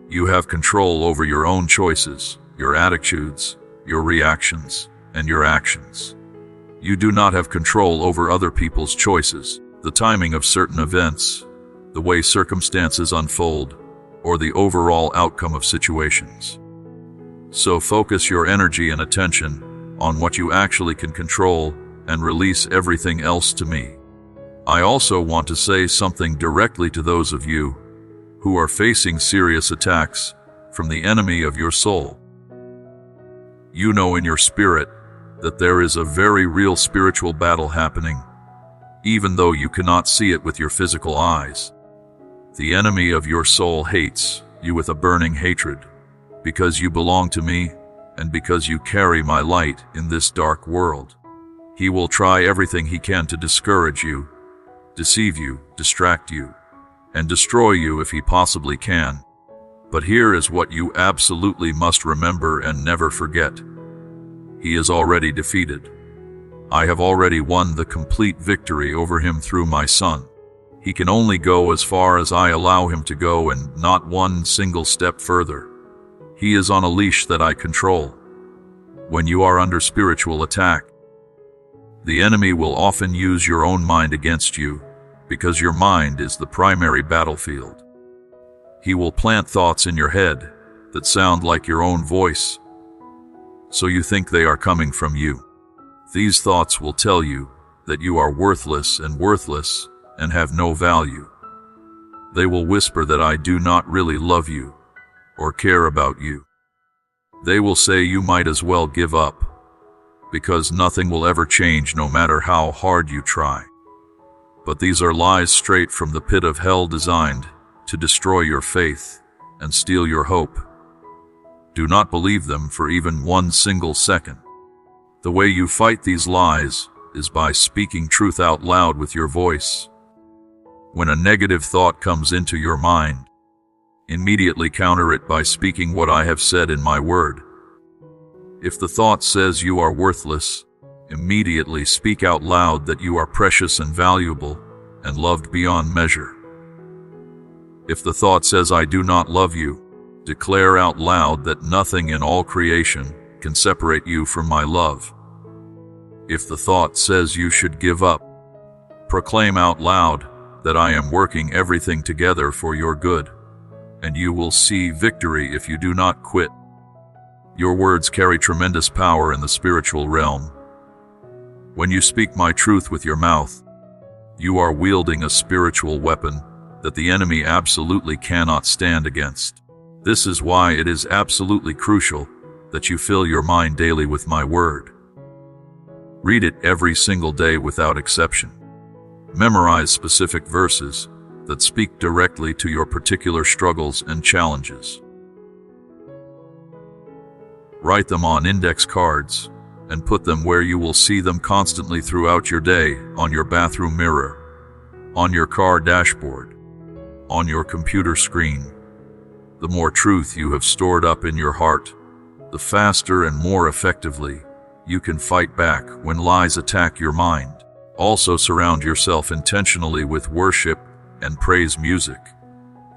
You have control over your own choices, your attitudes, your reactions, and your actions. You do not have control over other people's choices, the timing of certain events, the way circumstances unfold, or the overall outcome of situations. So focus your energy and attention on what you actually can control and release everything else to me. I also want to say something directly to those of you who are facing serious attacks from the enemy of your soul. You know in your spirit that there is a very real spiritual battle happening, even though you cannot see it with your physical eyes. The enemy of your soul hates you with a burning hatred because you belong to me and because you carry my light in this dark world. He will try everything he can to discourage you, deceive you, distract you, and destroy you if he possibly can. But here is what you absolutely must remember and never forget. He is already defeated. I have already won the complete victory over him through my Son. He can only go as far as I allow him to go and not one single step further. He is on a leash that I control. When you are under spiritual attack, the enemy will often use your own mind against you because your mind is the primary battlefield. He will plant thoughts in your head that sound like your own voice, so you think they are coming from you. These thoughts will tell you that you are worthless and have no value. They will whisper that I do not really love you or care about you. They will say you might as well give up because nothing will ever change no matter how hard you try. But these are lies straight from the pit of hell designed to destroy your faith and steal your hope. Do not believe them for even one single second. The way you fight these lies is by speaking truth out loud with your voice. When a negative thought comes into your mind, immediately counter it by speaking what I have said in my word. If the thought says you are worthless, immediately speak out loud that you are precious and valuable and loved beyond measure. If the thought says I do not love you, declare out loud that nothing in all creation can separate you from my love. If the thought says you should give up, proclaim out loud that I am working everything together for your good, and you will see victory if you do not quit. Your words carry tremendous power in the spiritual realm. When you speak my truth with your mouth, you are wielding a spiritual weapon that the enemy absolutely cannot stand against. This is why it is absolutely crucial that you fill your mind daily with my word. Read it every single day without exception. Memorize specific verses that speak directly to your particular struggles and challenges. Write them on index cards and put them where you will see them constantly throughout your day, on your bathroom mirror, on your car dashboard, on your computer screen. The more truth you have stored up in your heart, the faster and more effectively you can fight back when lies attack your mind. Also surround yourself intentionally with worship and praise music.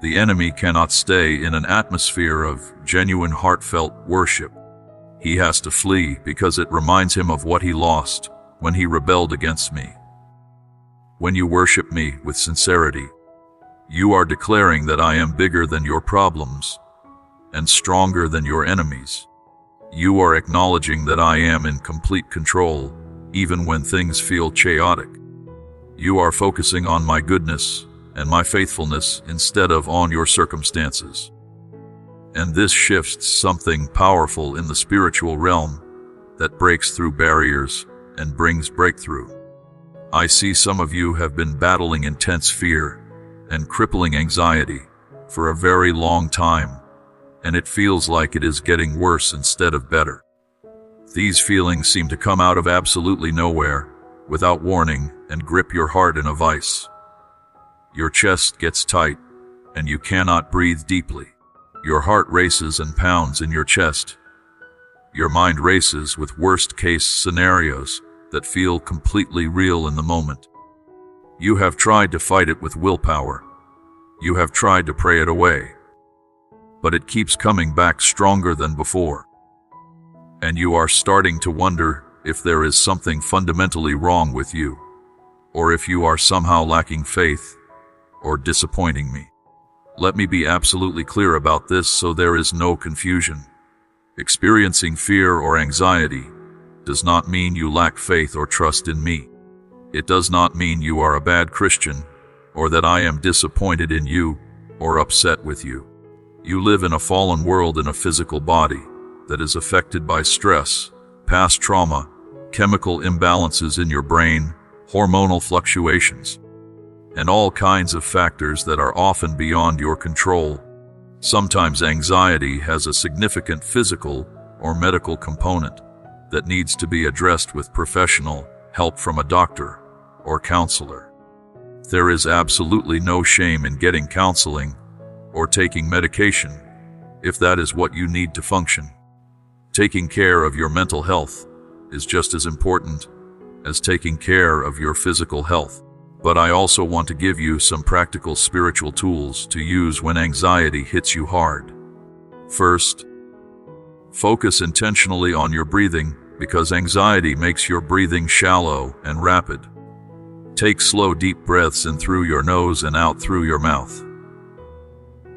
The enemy cannot stay in an atmosphere of genuine heartfelt worship. He has to flee because it reminds him of what he lost when he rebelled against me. When you worship me with sincerity, you are declaring that I am bigger than your problems and stronger than your enemies. You are acknowledging that I am in complete control, even when things feel chaotic. You are focusing on my goodness and my faithfulness instead of on your circumstances. And this shifts something powerful in the spiritual realm that breaks through barriers and brings breakthrough. I see some of you have been battling intense fear and crippling anxiety for a very long time, and it feels like it is getting worse instead of better. These feelings seem to come out of absolutely nowhere, without warning, and grip your heart in a vice. Your chest gets tight, and you cannot breathe deeply. Your heart races and pounds in your chest. Your mind races with worst-case scenarios that feel completely real in the moment. You have tried to fight it with willpower. You have tried to pray it away. But it keeps coming back stronger than before. And you are starting to wonder if there is something fundamentally wrong with you, or if you are somehow lacking faith or disappointing me. Let me be absolutely clear about this so there is no confusion. Experiencing fear or anxiety does not mean you lack faith or trust in me. It does not mean you are a bad Christian or that I am disappointed in you or upset with you. You live in a fallen world in a physical body that is affected by stress, past trauma, chemical imbalances in your brain, hormonal fluctuations, and all kinds of factors that are often beyond your control. Sometimes anxiety has a significant physical or medical component that needs to be addressed with professional help from a doctor or counselor. There is absolutely no shame in getting counseling or taking medication if that is what you need to function. Taking care of your mental health is just as important as taking care of your physical health. But I also want to give you some practical spiritual tools to use when anxiety hits you hard. First, focus intentionally on your breathing, because anxiety makes your breathing shallow and rapid. Take slow, deep breaths in through your nose and out through your mouth.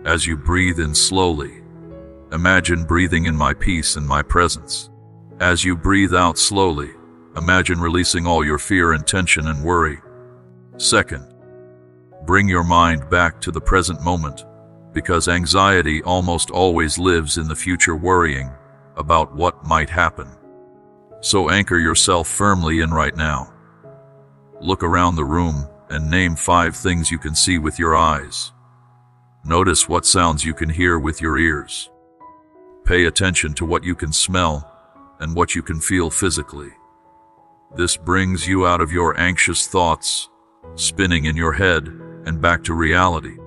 As you breathe in slowly, imagine breathing in my peace and my presence. As you breathe out slowly, imagine releasing all your fear and tension and worry. Second, bring your mind back to the present moment, because anxiety almost always lives in the future, worrying about what might happen. So anchor yourself firmly in right now. Look around the room and name 5 things you can see with your eyes. Notice what sounds you can hear with your ears. Pay attention to what you can smell and what you can feel physically. This brings you out of your anxious thoughts, spinning in your head, and back to reality.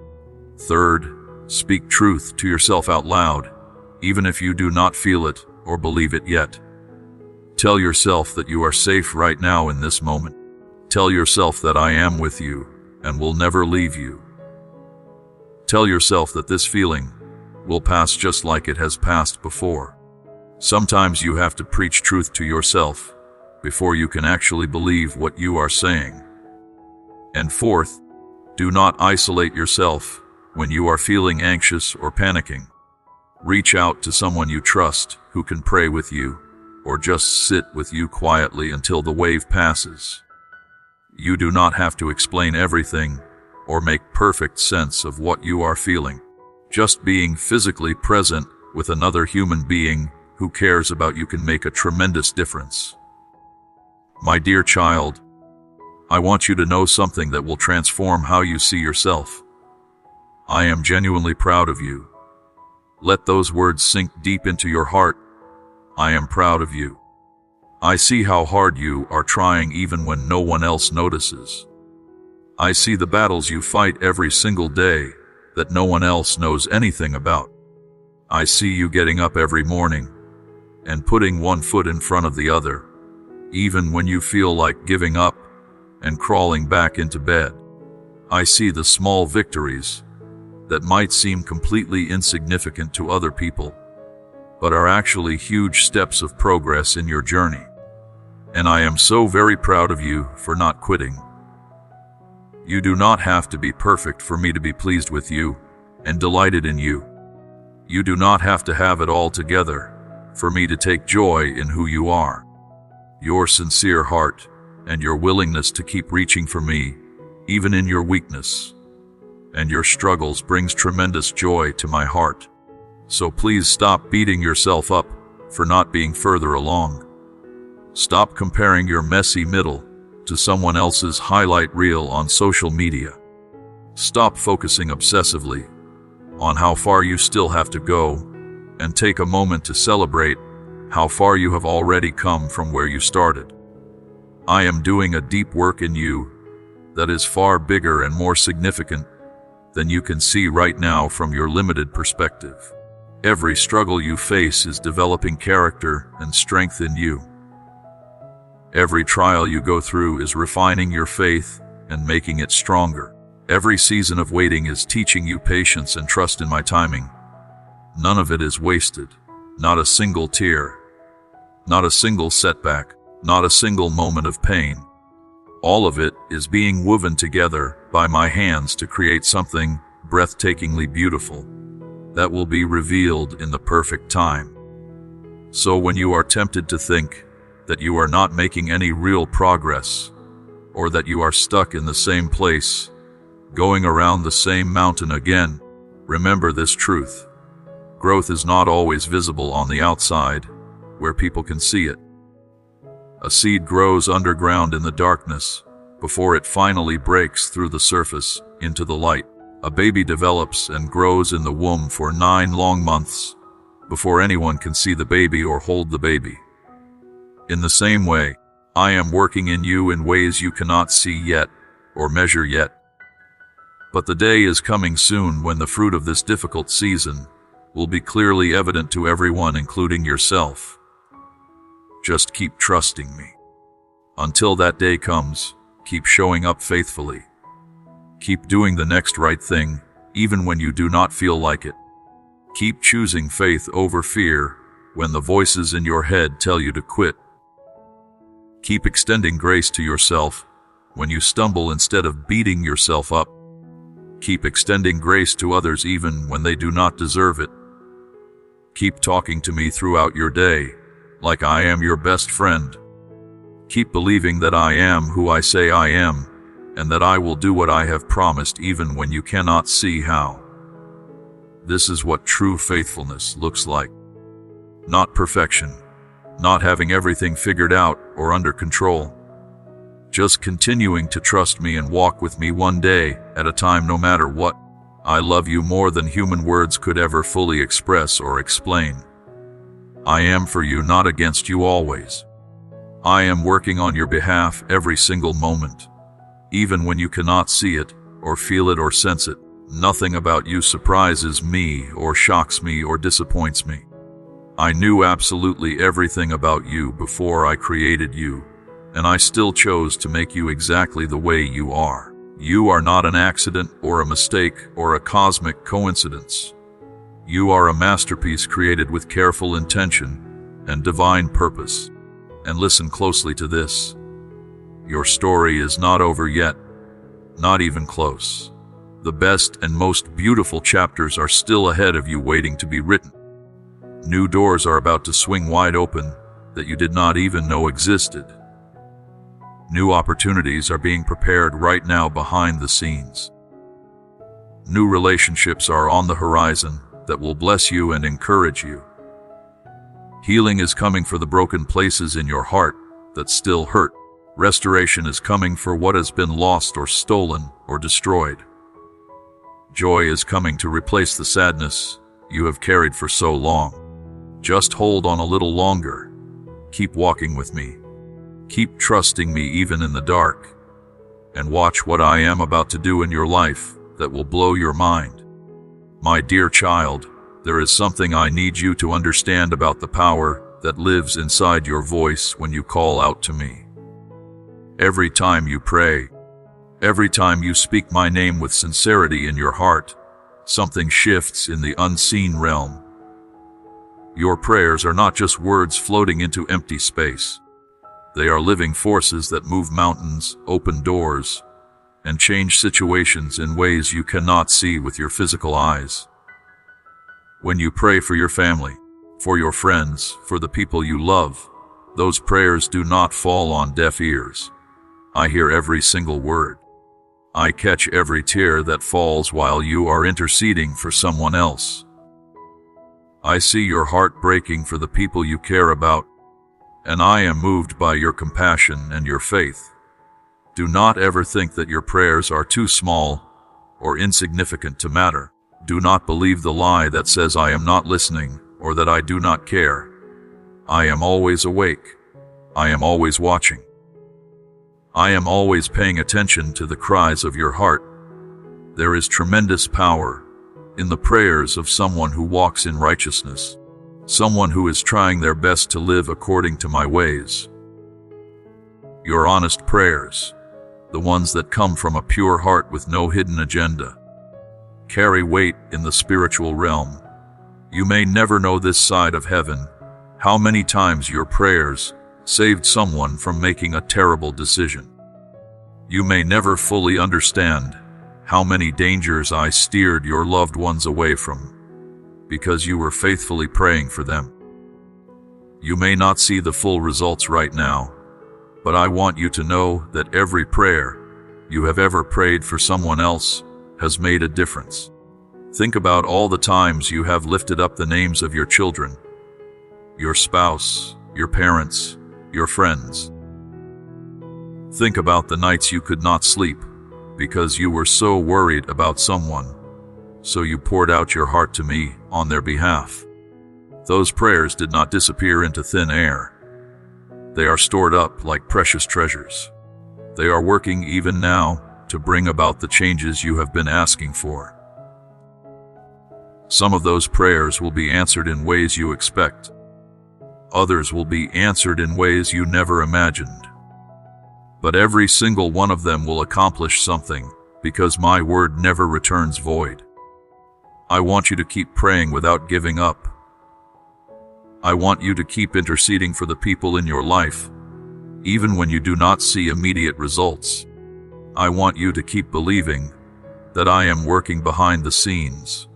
Third, speak truth to yourself out loud, even if you do not feel it or believe it yet. Tell yourself that you are safe right now in this moment. Tell yourself that I am with you and will never leave you. Tell yourself that this feeling will pass just like it has passed before. Sometimes you have to preach truth to yourself before you can actually believe what you are saying. And fourth, do not isolate yourself when you are feeling anxious or panicking. Reach out to someone you trust who can pray with you, or just sit with you quietly until the wave passes. You do not have to explain everything or make perfect sense of what you are feeling. Just being physically present with another human being who cares about you can make a tremendous difference. My dear child, I want you to know something that will transform how you see yourself. I am genuinely proud of you. Let those words sink deep into your heart. I am proud of you. I see how hard you are trying even when no one else notices. I see the battles you fight every single day that no one else knows anything about. I see you getting up every morning and putting one foot in front of the other, even when you feel like giving up and crawling back into bed. I see the small victories that might seem completely insignificant to other people, but are actually huge steps of progress in your journey. And I am so very proud of you for not quitting. You do not have to be perfect for me to be pleased with you and delighted in you. You do not have to have it all together for me to take joy in who you are. Your sincere heart and your willingness to keep reaching for me, even in your weakness and your struggles, brings tremendous joy to my heart. So please stop beating yourself up for not being further along. Stop comparing your messy middle to someone else's highlight reel on social media. Stop focusing obsessively on how far you still have to go, and take a moment to celebrate how far you have already come from where you started. I am doing a deep work in you that is far bigger and more significant than you can see right now from your limited perspective. Every struggle you face is developing character and strength in you. Every trial you go through is refining your faith and making it stronger. Every season of waiting is teaching you patience and trust in my timing. None of it is wasted. Not a single tear. Not a single setback. Not a single moment of pain. All of it is being woven together by my hands to create something breathtakingly beautiful that will be revealed in the perfect time. So when you are tempted to think that you are not making any real progress, or that you are stuck in the same place, going around the same mountain again, remember this truth. Growth is not always visible on the outside, where people can see it. A seed grows underground in the darkness before it finally breaks through the surface into the light. A baby develops and grows in the womb for 9 long months before anyone can see the baby or hold the baby. In the same way, I am working in you in ways you cannot see yet or measure yet. But the day is coming soon when the fruit of this difficult season will be clearly evident to everyone, including yourself. Just keep trusting me. Until that day comes, keep showing up faithfully. Keep doing the next right thing, even when you do not feel like it. Keep choosing faith over fear when the voices in your head tell you to quit. Keep extending grace to yourself when you stumble instead of beating yourself up. Keep extending grace to others even when they do not deserve it. Keep talking to me throughout your day, like I am your best friend. Keep believing that I am who I say I am, and that I will do what I have promised even when you cannot see how. This is what true faithfulness looks like. Not perfection, not having everything figured out or under control. Just continuing to trust me and walk with me one day at a time no matter what. I love you more than human words could ever fully express or explain. I am for you, not against you always. I am working on your behalf every single moment. Even when you cannot see it, or feel it or sense it, nothing about you surprises me or shocks me or disappoints me. I knew absolutely everything about you before I created you, and I still chose to make you exactly the way you are. You are not an accident or a mistake or a cosmic coincidence. You are a masterpiece created with careful intention and divine purpose. And listen closely to this. Your story is not over yet, not even close. The best and most beautiful chapters are still ahead of you, waiting to be written. New doors are about to swing wide open that you did not even know existed. New opportunities are being prepared right now behind the scenes. New relationships are on the horizon that will bless you and encourage you. Healing is coming for the broken places in your heart that still hurt. Restoration is coming for what has been lost or stolen or destroyed. Joy is coming to replace the sadness you have carried for so long. Just hold on a little longer. Keep walking with me. Keep trusting me even in the dark. And watch what I am about to do in your life that will blow your mind. My dear child, there is something I need you to understand about the power that lives inside your voice when you call out to me. Every time you pray, every time you speak my name with sincerity in your heart, something shifts in the unseen realm. Your prayers are not just words floating into empty space. They are living forces that move mountains, open doors, and change situations in ways you cannot see with your physical eyes. When you pray for your family, for your friends, for the people you love, those prayers do not fall on deaf ears. I hear every single word. I catch every tear that falls while you are interceding for someone else. I see your heart breaking for the people you care about, and I am moved by your compassion and your faith. Do not ever think that your prayers are too small or insignificant to matter. Do not believe the lie that says I am not listening or that I do not care. I am always awake. I am always watching. I am always paying attention to the cries of your heart. There is tremendous power in the prayers of someone who walks in righteousness, someone who is trying their best to live according to my ways. Your honest prayers, the ones that come from a pure heart with no hidden agenda, carry weight in the spiritual realm. You may never know this side of heaven, how many times your prayers saved someone from making a terrible decision. You may never fully understand how many dangers I steered your loved ones away from, because you were faithfully praying for them. You may not see the full results right now, but I want you to know that every prayer you have ever prayed for someone else has made a difference. Think about all the times you have lifted up the names of your children, your spouse, your parents, your friends. Think about the nights you could not sleep because you were so worried about someone, so you poured out your heart to me on their behalf. Those prayers did not disappear into thin air. They are stored up like precious treasures. They are working even now to bring about the changes you have been asking for. Some of those prayers will be answered in ways you expect. Others will be answered in ways you never imagined. But every single one of them will accomplish something, because my word never returns void. I want you to keep praying without giving up. I want you to keep interceding for the people in your life, even when you do not see immediate results. I want you to keep believing that I am working behind the scenes,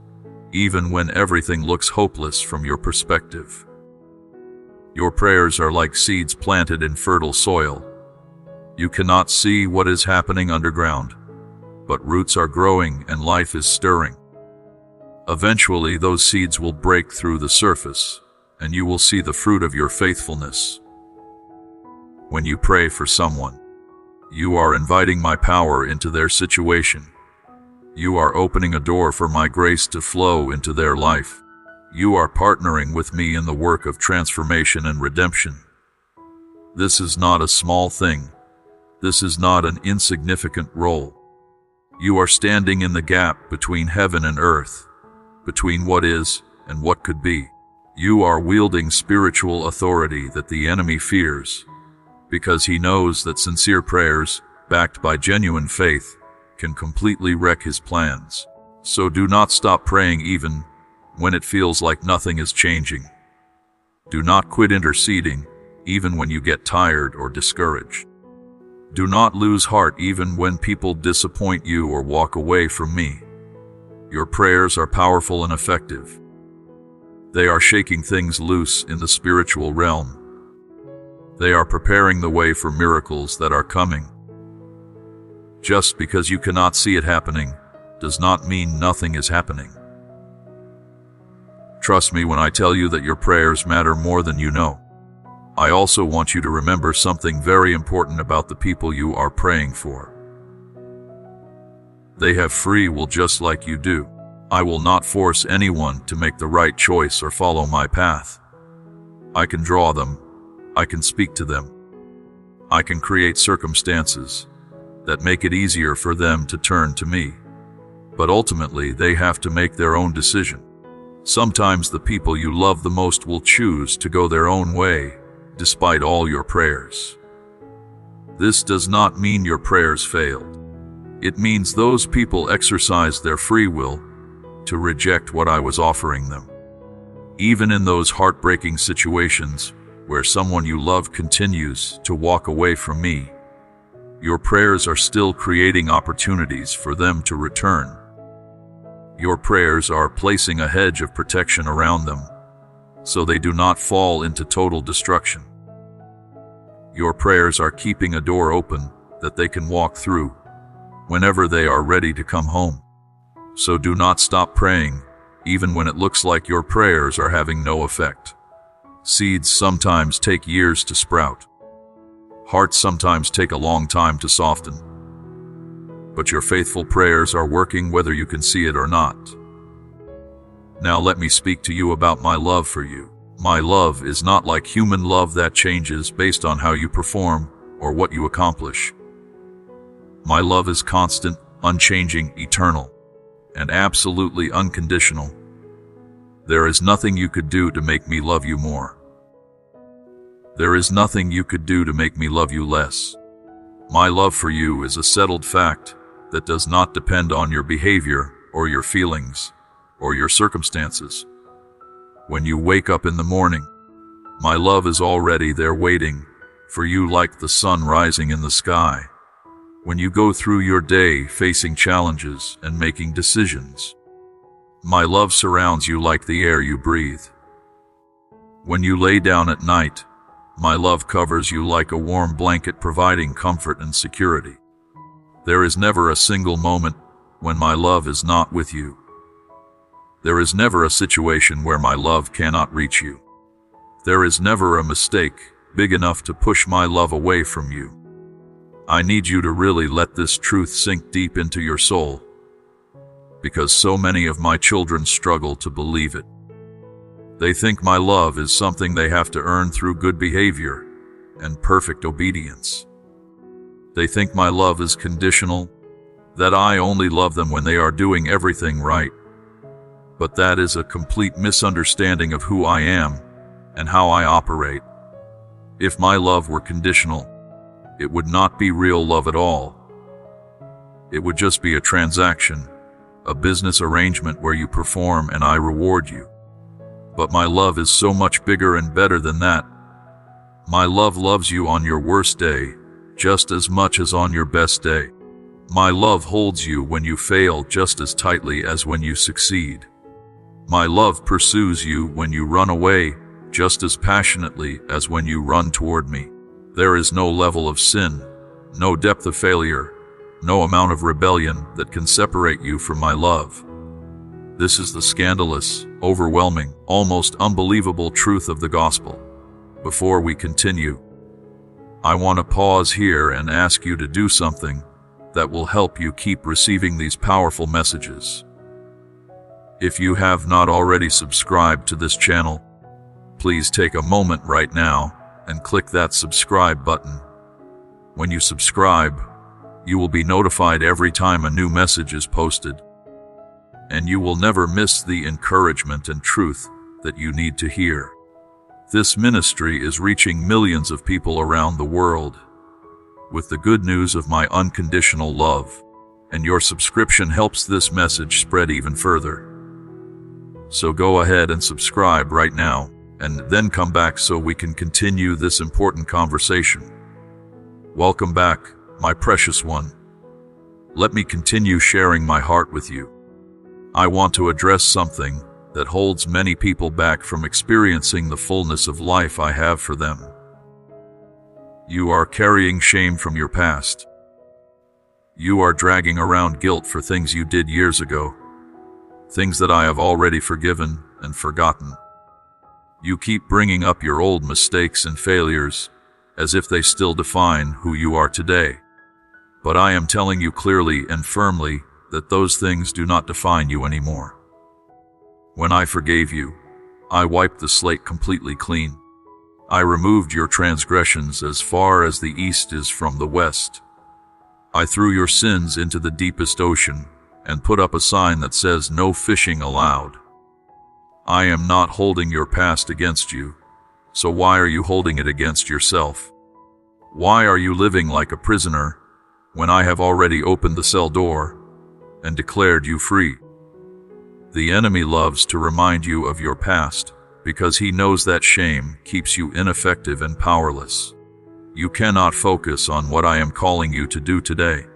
even when everything looks hopeless from your perspective. Your prayers are like seeds planted in fertile soil. You cannot see what is happening underground, but roots are growing and life is stirring. Eventually, those seeds will break through the surface, and you will see the fruit of your faithfulness. When you pray for someone, you are inviting my power into their situation. You are opening a door for my grace to flow into their life. You are partnering with me in the work of transformation and redemption. This is not a small thing. This is not an insignificant role. You are standing in the gap between heaven and earth, between what is and what could be. You are wielding spiritual authority that the enemy fears, because he knows that sincere prayers, backed by genuine faith, can completely wreck his plans. So do not stop praying even when it feels like nothing is changing. Do not quit interceding even when you get tired or discouraged. Do not lose heart even when people disappoint you or walk away from me. Your prayers are powerful and effective. They are shaking things loose in the spiritual realm. They are preparing the way for miracles that are coming. Just because you cannot see it happening does not mean nothing is happening. Trust me when I tell you that your prayers matter more than you know. I also want you to remember something very important about the people you are praying for. They have free will just like you do. I will not force anyone to make the right choice or follow my path. I can draw them. I can speak to them. I can create circumstances that make it easier for them to turn to me. But ultimately, they have to make their own decision. Sometimes the people you love the most will choose to go their own way, despite all your prayers. This does not mean your prayers failed. It means those people exercised their free will to reject what I was offering them. Even in those heartbreaking situations where someone you love continues to walk away from me, your prayers are still creating opportunities for them to return. Your prayers are placing a hedge of protection around them, so they do not fall into total destruction. Your prayers are keeping a door open that they can walk through whenever they are ready to come home. So do not stop praying, even when it looks like your prayers are having no effect. Seeds sometimes take years to sprout. Hearts sometimes take a long time to soften. But your faithful prayers are working whether you can see it or not. Now let me speak to you about my love for you. My love is not like human love that changes based on how you perform or what you accomplish. My love is constant, unchanging, eternal, and absolutely unconditional. There is nothing you could do to make me love you more. There is nothing you could do to make me love you less. My love for you is a settled fact that does not depend on your behavior or your feelings or your circumstances. When you wake up in the morning, my love is already there waiting for you like the sun rising in the sky. When you go through your day facing challenges and making decisions, my love surrounds you like the air you breathe. When you lay down at night, my love covers you like a warm blanket, providing comfort and security. There is never a single moment when my love is not with you. There is never a situation where my love cannot reach you. There is never a mistake big enough to push my love away from you. I need you to really let this truth sink deep into your soul, because so many of my children struggle to believe it. They think my love is something they have to earn through good behavior and perfect obedience. They think my love is conditional, that I only love them when they are doing everything right. But that is a complete misunderstanding of who I am and how I operate. If my love were conditional, it would not be real love at all. It would just be a transaction, a business arrangement where you perform and I reward you. But my love is so much bigger and better than that. My love loves you on your worst day, just as much as on your best day. My love holds you when you fail just as tightly as when you succeed. My love pursues you when you run away just as passionately as when you run toward me. There is no level of sin, no depth of failure, no amount of rebellion that can separate you from my love. This is the scandalous, overwhelming, almost unbelievable truth of the gospel. Before we continue, I want to pause here and ask you to do something that will help you keep receiving these powerful messages. If you have not already subscribed to this channel, please take a moment right now and click that subscribe button. When you subscribe, you will be notified every time a new message is posted, and you will never miss the encouragement and truth that you need to hear. This ministry is reaching millions of people around the world with the good news of my unconditional love, and your subscription helps this message spread even further. So go ahead and subscribe right now, and then come back so we can continue this important conversation. Welcome back, my precious one. Let me continue sharing my heart with you. I want to address something that holds many people back from experiencing the fullness of life I have for them. You are carrying shame from your past. You are dragging around guilt for things you did years ago, things that I have already forgiven and forgotten. You keep bringing up your old mistakes and failures as if they still define who you are today. But I am telling you clearly and firmly that those things do not define you anymore. When I forgave you, I wiped the slate completely clean. I removed your transgressions as far as the east is from the west. I threw your sins into the deepest ocean and put up a sign that says no fishing allowed. I am not holding your past against you, so why are you holding it against yourself? Why are you living like a prisoner when I have already opened the cell door and declared you free? The enemy loves to remind you of your past because he knows that shame keeps you ineffective and powerless. You cannot focus on what I am calling you to do today.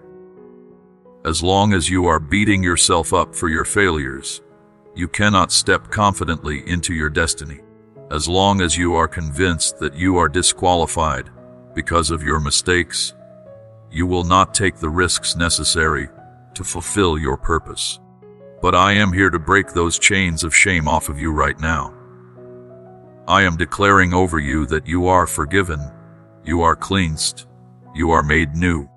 As long as you are beating yourself up for your failures, you cannot step confidently into your destiny. As long as you are convinced that you are disqualified because of your mistakes, you will not take the risks necessary to fulfill your purpose. But I am here to break those chains of shame off of you right now. I am declaring over you that you are forgiven, you are cleansed, you are made new,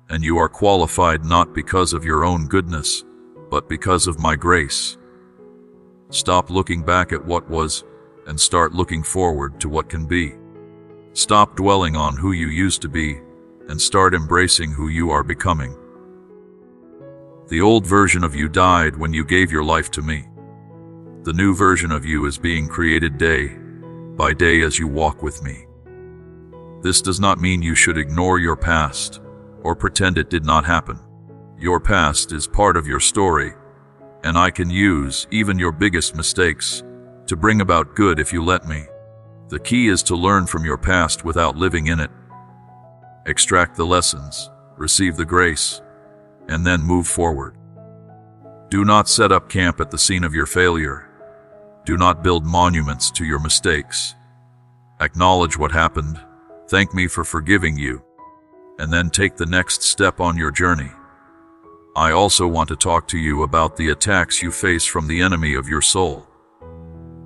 and you are qualified not because of your own goodness, but because of my grace. Stop looking back at what was and start looking forward to what can be. Stop dwelling on who you used to be and start embracing who you are becoming. The old version of you died when you gave your life to me. The new version of you is being created day by day as you walk with me. This does not mean you should ignore your past or pretend it did not happen. Your past is part of your story, and I can use even your biggest mistakes to bring about good if you let me. The key is to learn from your past without living in it. Extract the lessons, receive the grace, and then move forward. Do not set up camp at the scene of your failure. Do not build monuments to your mistakes. Acknowledge what happened, thank me for forgiving you, and then take the next step on your journey. I also want to talk to you about the attacks you face from the enemy of your soul.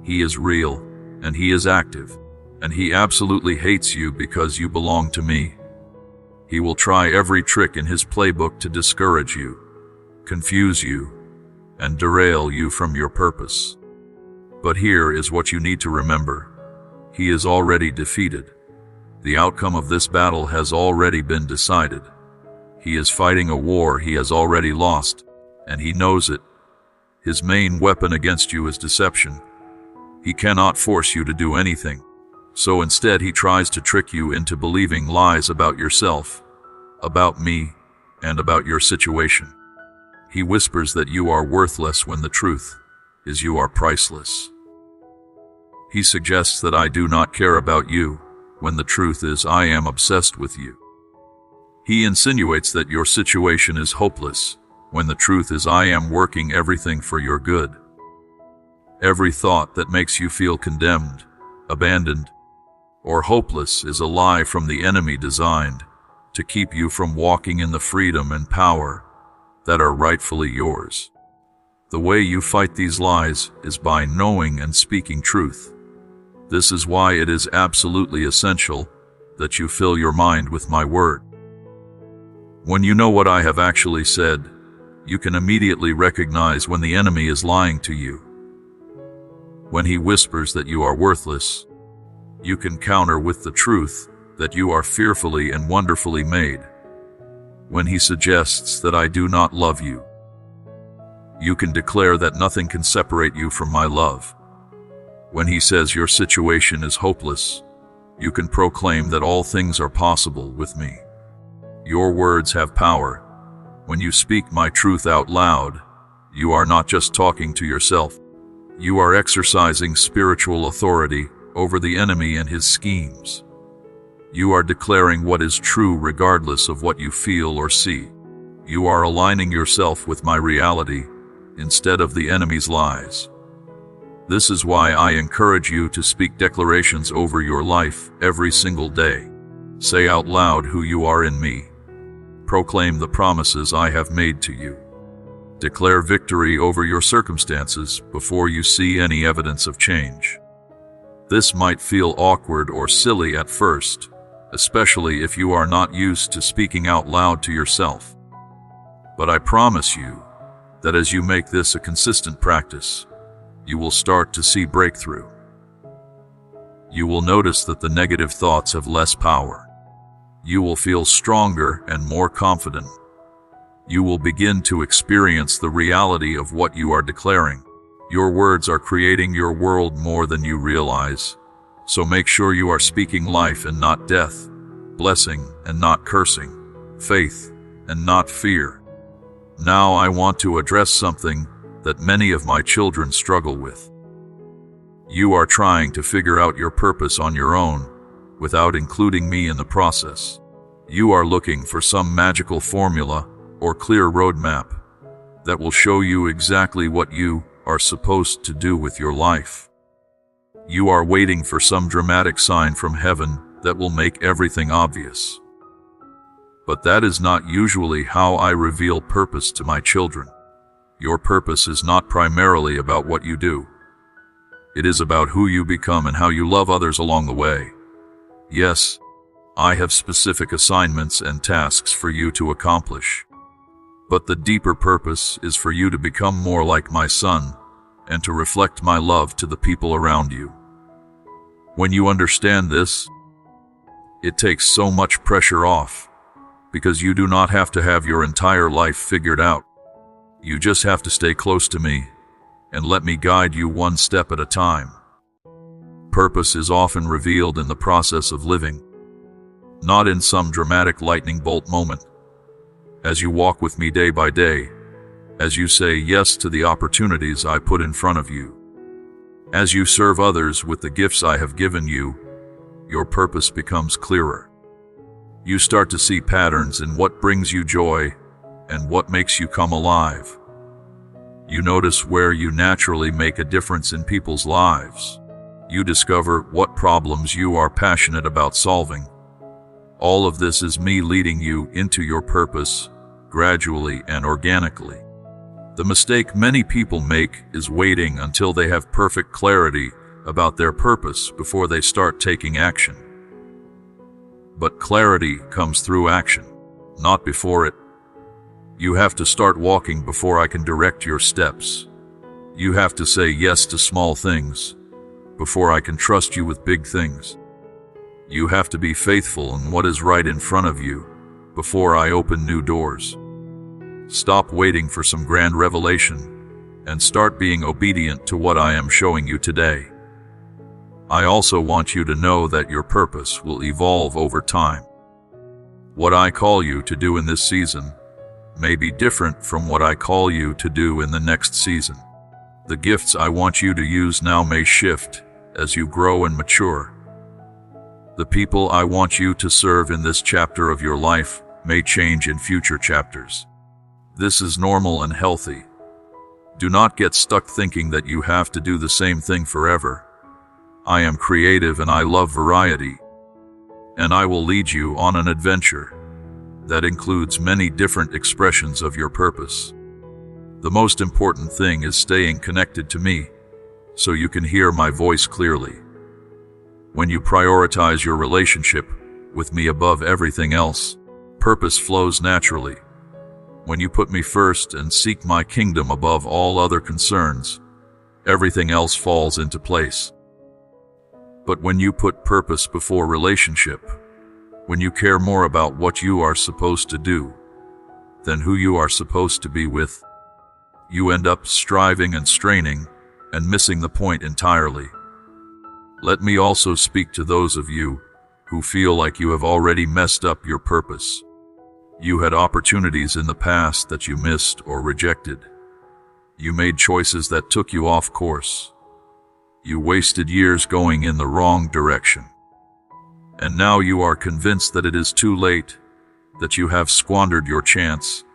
He is real, and he is active, and he absolutely hates you because you belong to me. He will try every trick in his playbook to discourage you, confuse you, and derail you from your purpose. But here is what you need to remember. He is already defeated. The outcome of this battle has already been decided. He is fighting a war he has already lost, and he knows it. His main weapon against you is deception. He cannot force you to do anything. So instead he tries to trick you into believing lies about yourself, about me, and about your situation. He whispers that you are worthless when the truth is you are priceless. He suggests that I do not care about you when the truth is I am obsessed with you. He insinuates that your situation is hopeless when the truth is I am working everything for your good. Every thought that makes you feel condemned, abandoned, or hopeless is a lie from the enemy designed to keep you from walking in the freedom and power that are rightfully yours. The way you fight these lies is by knowing and speaking truth. This is why it is absolutely essential that you fill your mind with my word. When you know what I have actually said, you can immediately recognize when the enemy is lying to you. When he whispers that you are worthless, you can counter with the truth that you are fearfully and wonderfully made. When he suggests that I do not love you, you can declare that nothing can separate you from my love. When he says your situation is hopeless, you can proclaim that all things are possible with me. Your words have power. When you speak my truth out loud, you are not just talking to yourself. You are exercising spiritual authority over the enemy and his schemes. You are declaring what is true regardless of what you feel or see. You are aligning yourself with my reality instead of the enemy's lies. This is why I encourage you to speak declarations over your life every single day. Say out loud who you are in me. Proclaim the promises I have made to you. Declare victory over your circumstances before you see any evidence of change. This might feel awkward or silly at first, especially if you are not used to speaking out loud to yourself. But I promise you that as you make this a consistent practice, you will start to see breakthrough. You will notice that the negative thoughts have less power. You will feel stronger and more confident. You will begin to experience the reality of what you are declaring. Your words are creating your world more than you realize, so make sure you are speaking life and not death, blessing and not cursing, faith and not fear. Now I want to address something that many of my children struggle with. You are trying to figure out your purpose on your own, without including me in the process. You are looking for some magical formula or clear roadmap that will show you exactly what you are supposed to do with your life. You are waiting for some dramatic sign from heaven that will make everything obvious. But that is not usually how I reveal purpose to my children. Your purpose is not primarily about what you do. It is about who you become and how you love others along the way. Yes, I have specific assignments and tasks for you to accomplish. But the deeper purpose is for you to become more like my son and to reflect my love to the people around you. When you understand this, it takes so much pressure off, because you do not have to have your entire life figured out. You just have to stay close to me and let me guide you one step at a time. Purpose is often revealed in the process of living, not in some dramatic lightning bolt moment. As you walk with me day by day, as you say yes to the opportunities I put in front of you, as you serve others with the gifts I have given you, your purpose becomes clearer. You start to see patterns in what brings you joy and what makes you come alive. You notice where you naturally make a difference in people's lives. You discover what problems you are passionate about solving. All of this is me leading you into your purpose, gradually and organically. The mistake many people make is waiting until they have perfect clarity about their purpose before they start taking action. But clarity comes through action, not before it. You have to start walking before I can direct your steps. You have to say yes to small things before I can trust you with big things. You have to be faithful in what is right in front of you before I open new doors. Stop waiting for some grand revelation and start being obedient to what I am showing you today. I also want you to know that your purpose will evolve over time. What I call you to do in this season may be different from what I call you to do in the next season. The gifts I want you to use now may shift as you grow and mature. The people I want you to serve in this chapter of your life may change in future chapters. This is normal and healthy. Do not get stuck thinking that you have to do the same thing forever. I am creative and I love variety, and I will lead you on an adventure that includes many different expressions of your purpose. The most important thing is staying connected to me so you can hear my voice clearly. When you prioritize your relationship with me above everything else, purpose flows naturally. When you put me first and seek my kingdom above all other concerns, everything else falls into place. But when you put purpose before relationship, when you care more about what you are supposed to do than who you are supposed to be with, you end up striving and straining and missing the point entirely. Let me also speak to those of you who feel like you have already messed up your purpose. You had opportunities in the past that you missed or rejected. You made choices that took you off course. You wasted years going in the wrong direction. And now you are convinced that it is too late, that you have squandered your chance,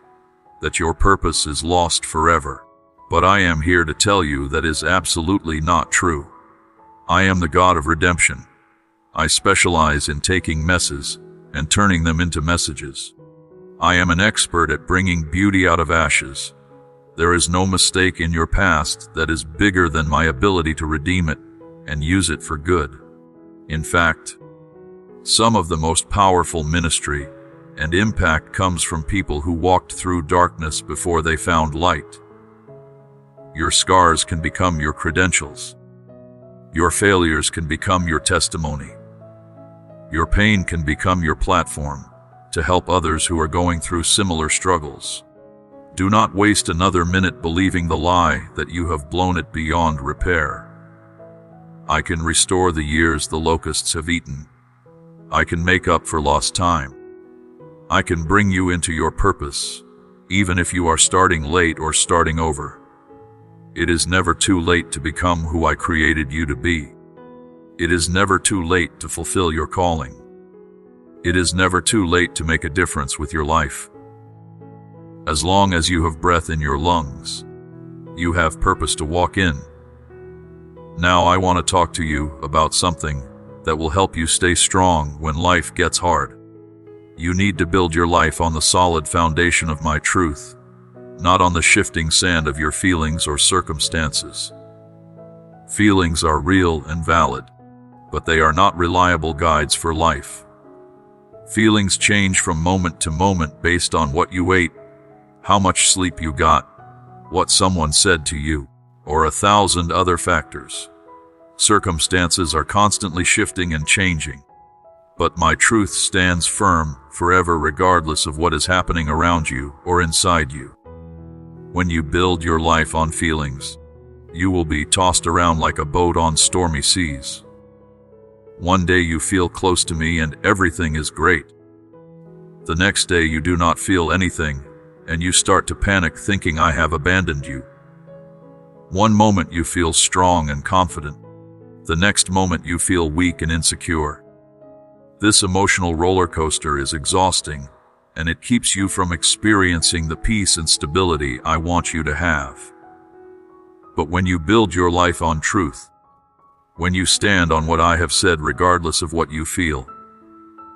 that your purpose is lost forever. But I am here to tell you that is absolutely not true. I am the God of redemption. I specialize in taking messes and turning them into messages. I am an expert at bringing beauty out of ashes. There is no mistake in your past that is bigger than my ability to redeem it and use it for good. In fact, some of the most powerful ministry and impact comes from people who walked through darkness before they found light. Your scars can become your credentials. Your failures can become your testimony. Your pain can become your platform to help others who are going through similar struggles. Do not waste another minute believing the lie that you have blown it beyond repair. I can restore the years the locusts have eaten. I can make up for lost time. I can bring you into your purpose, even if you are starting late or starting over. It is never too late to become who I created you to be. It is never too late to fulfill your calling. It is never too late to make a difference with your life. As long as you have breath in your lungs, you have purpose to walk in. Now I want to talk to you about something that will help you stay strong when life gets hard. You need to build your life on the solid foundation of my truth, not on the shifting sand of your feelings or circumstances. Feelings are real and valid, but they are not reliable guides for life. Feelings change from moment to moment based on what you ate, how much sleep you got, what someone said to you, or 1,000 other factors. Circumstances are constantly shifting and changing, but my truth stands firm forever regardless of what is happening around you or inside you. When you build your life on feelings, you will be tossed around like a boat on stormy seas. One day you feel close to me and everything is great. The next day you do not feel anything, and you start to panic thinking I have abandoned you. One moment you feel strong and confident. The next moment you feel weak and insecure. This emotional roller coaster is exhausting, and it keeps you from experiencing the peace and stability I want you to have. But when you build your life on truth, when you stand on what I have said regardless of what you feel,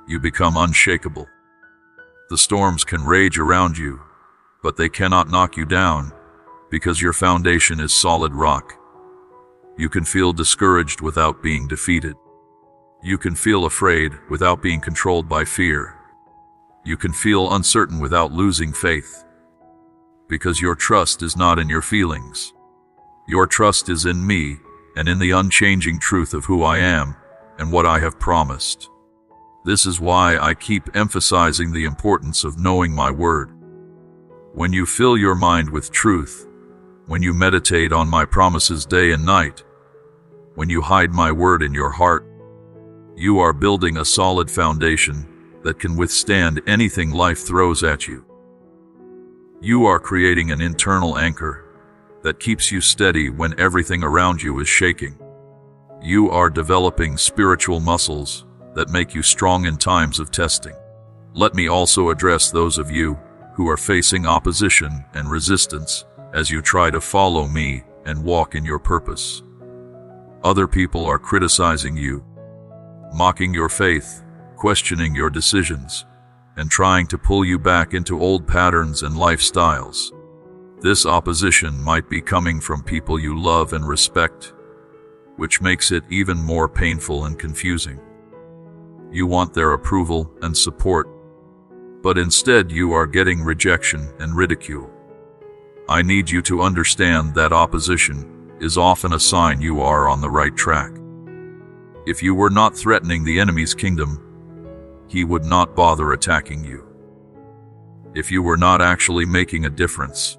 you become unshakable. The storms can rage around you, but they cannot knock you down because your foundation is solid rock. You can feel discouraged without being defeated. You can feel afraid without being controlled by fear. You can feel uncertain without losing faith, because your trust is not in your feelings. Your trust is in me and in the unchanging truth of who I am and what I have promised. This is why I keep emphasizing the importance of knowing my word. When you fill your mind with truth, when you meditate on my promises day and night, when you hide my word in your heart, you are building a solid foundation that can withstand anything life throws at you. You are creating an internal anchor that keeps you steady when everything around you is shaking. You are developing spiritual muscles that make you strong in times of testing. Let me also address those of you who are facing opposition and resistance as you try to follow me and walk in your purpose. Other people are criticizing you, mocking your faith, questioning your decisions, and trying to pull you back into old patterns and lifestyles. This opposition might be coming from people you love and respect, which makes it even more painful and confusing. You want their approval and support, but instead you are getting rejection and ridicule. I need you to understand that opposition is often a sign you are on the right track. If you were not threatening the enemy's kingdom, he would not bother attacking you. If you were not actually making a difference,